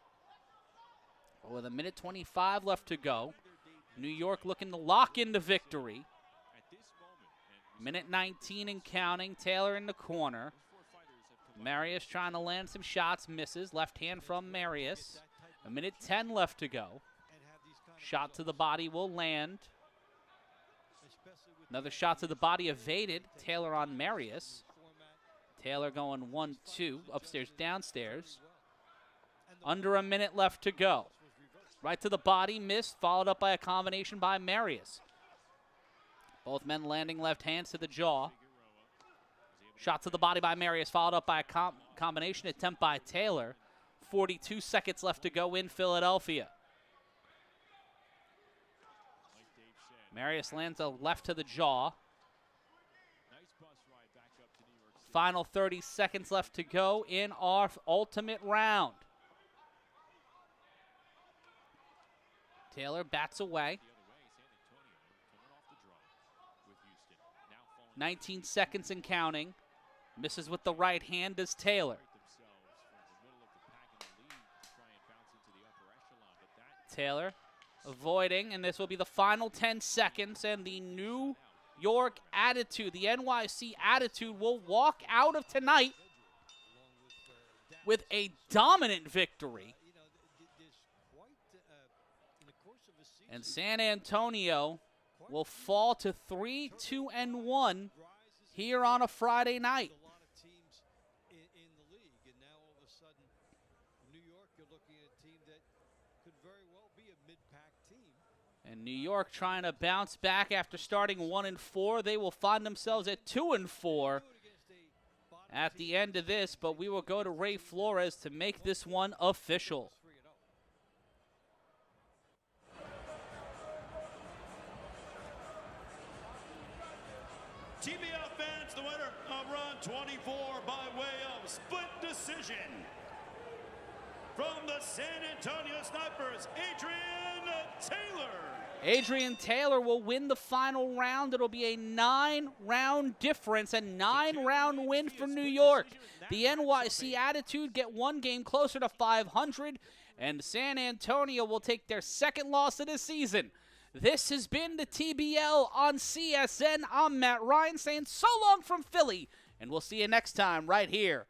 With a minute 25 left to go, New York looking to lock in the victory. Minute 19 and counting. Taylor in the corner. Marius trying to land some shots, misses. Left hand from Marius. A minute 10 left to go. Shot to the body will land. Another shot to the body evaded. Taylor on Marius. Taylor going 1-2, upstairs, downstairs. Under a minute left to go. Right to the body, missed, followed up by a combination by Marius. Both men landing left hands to the jaw. Shot to the body by Marius, followed up by a combination attempt by Taylor. 42 seconds left to go in Philadelphia. Marius lands a left to the jaw. Final 30 seconds left to go in our ultimate round. Taylor bats away. 19 seconds and counting. Misses with the right hand as Taylor. Taylor avoiding, and this will be the final 10 seconds, and the new York Attitude. The NYC Attitude will walk out of tonight with a dominant victory. And San Antonio will fall to 3-2-1 here on a Friday night. A lot of teams in the league, and now all of a sudden, New York, you're looking at a team that could very well be a mid-pack team. And New York trying to bounce back after starting 1-4. They will find themselves at 2-4 at the end of this, but we will go to Ray Flores to make this one official. TBL fans, the winner of round 24 by way of split decision. From the San Antonio Snipers, Adrian Taylor. Adrian Taylor will win the final round. It'll be a 9-round difference, a 9-round win for New York. The NYC Attitude get one game closer to 500, and San Antonio will take their second loss of the season. This has been the TBL on CSN. I'm Matt Ryan saying so long from Philly, and we'll see you next time right here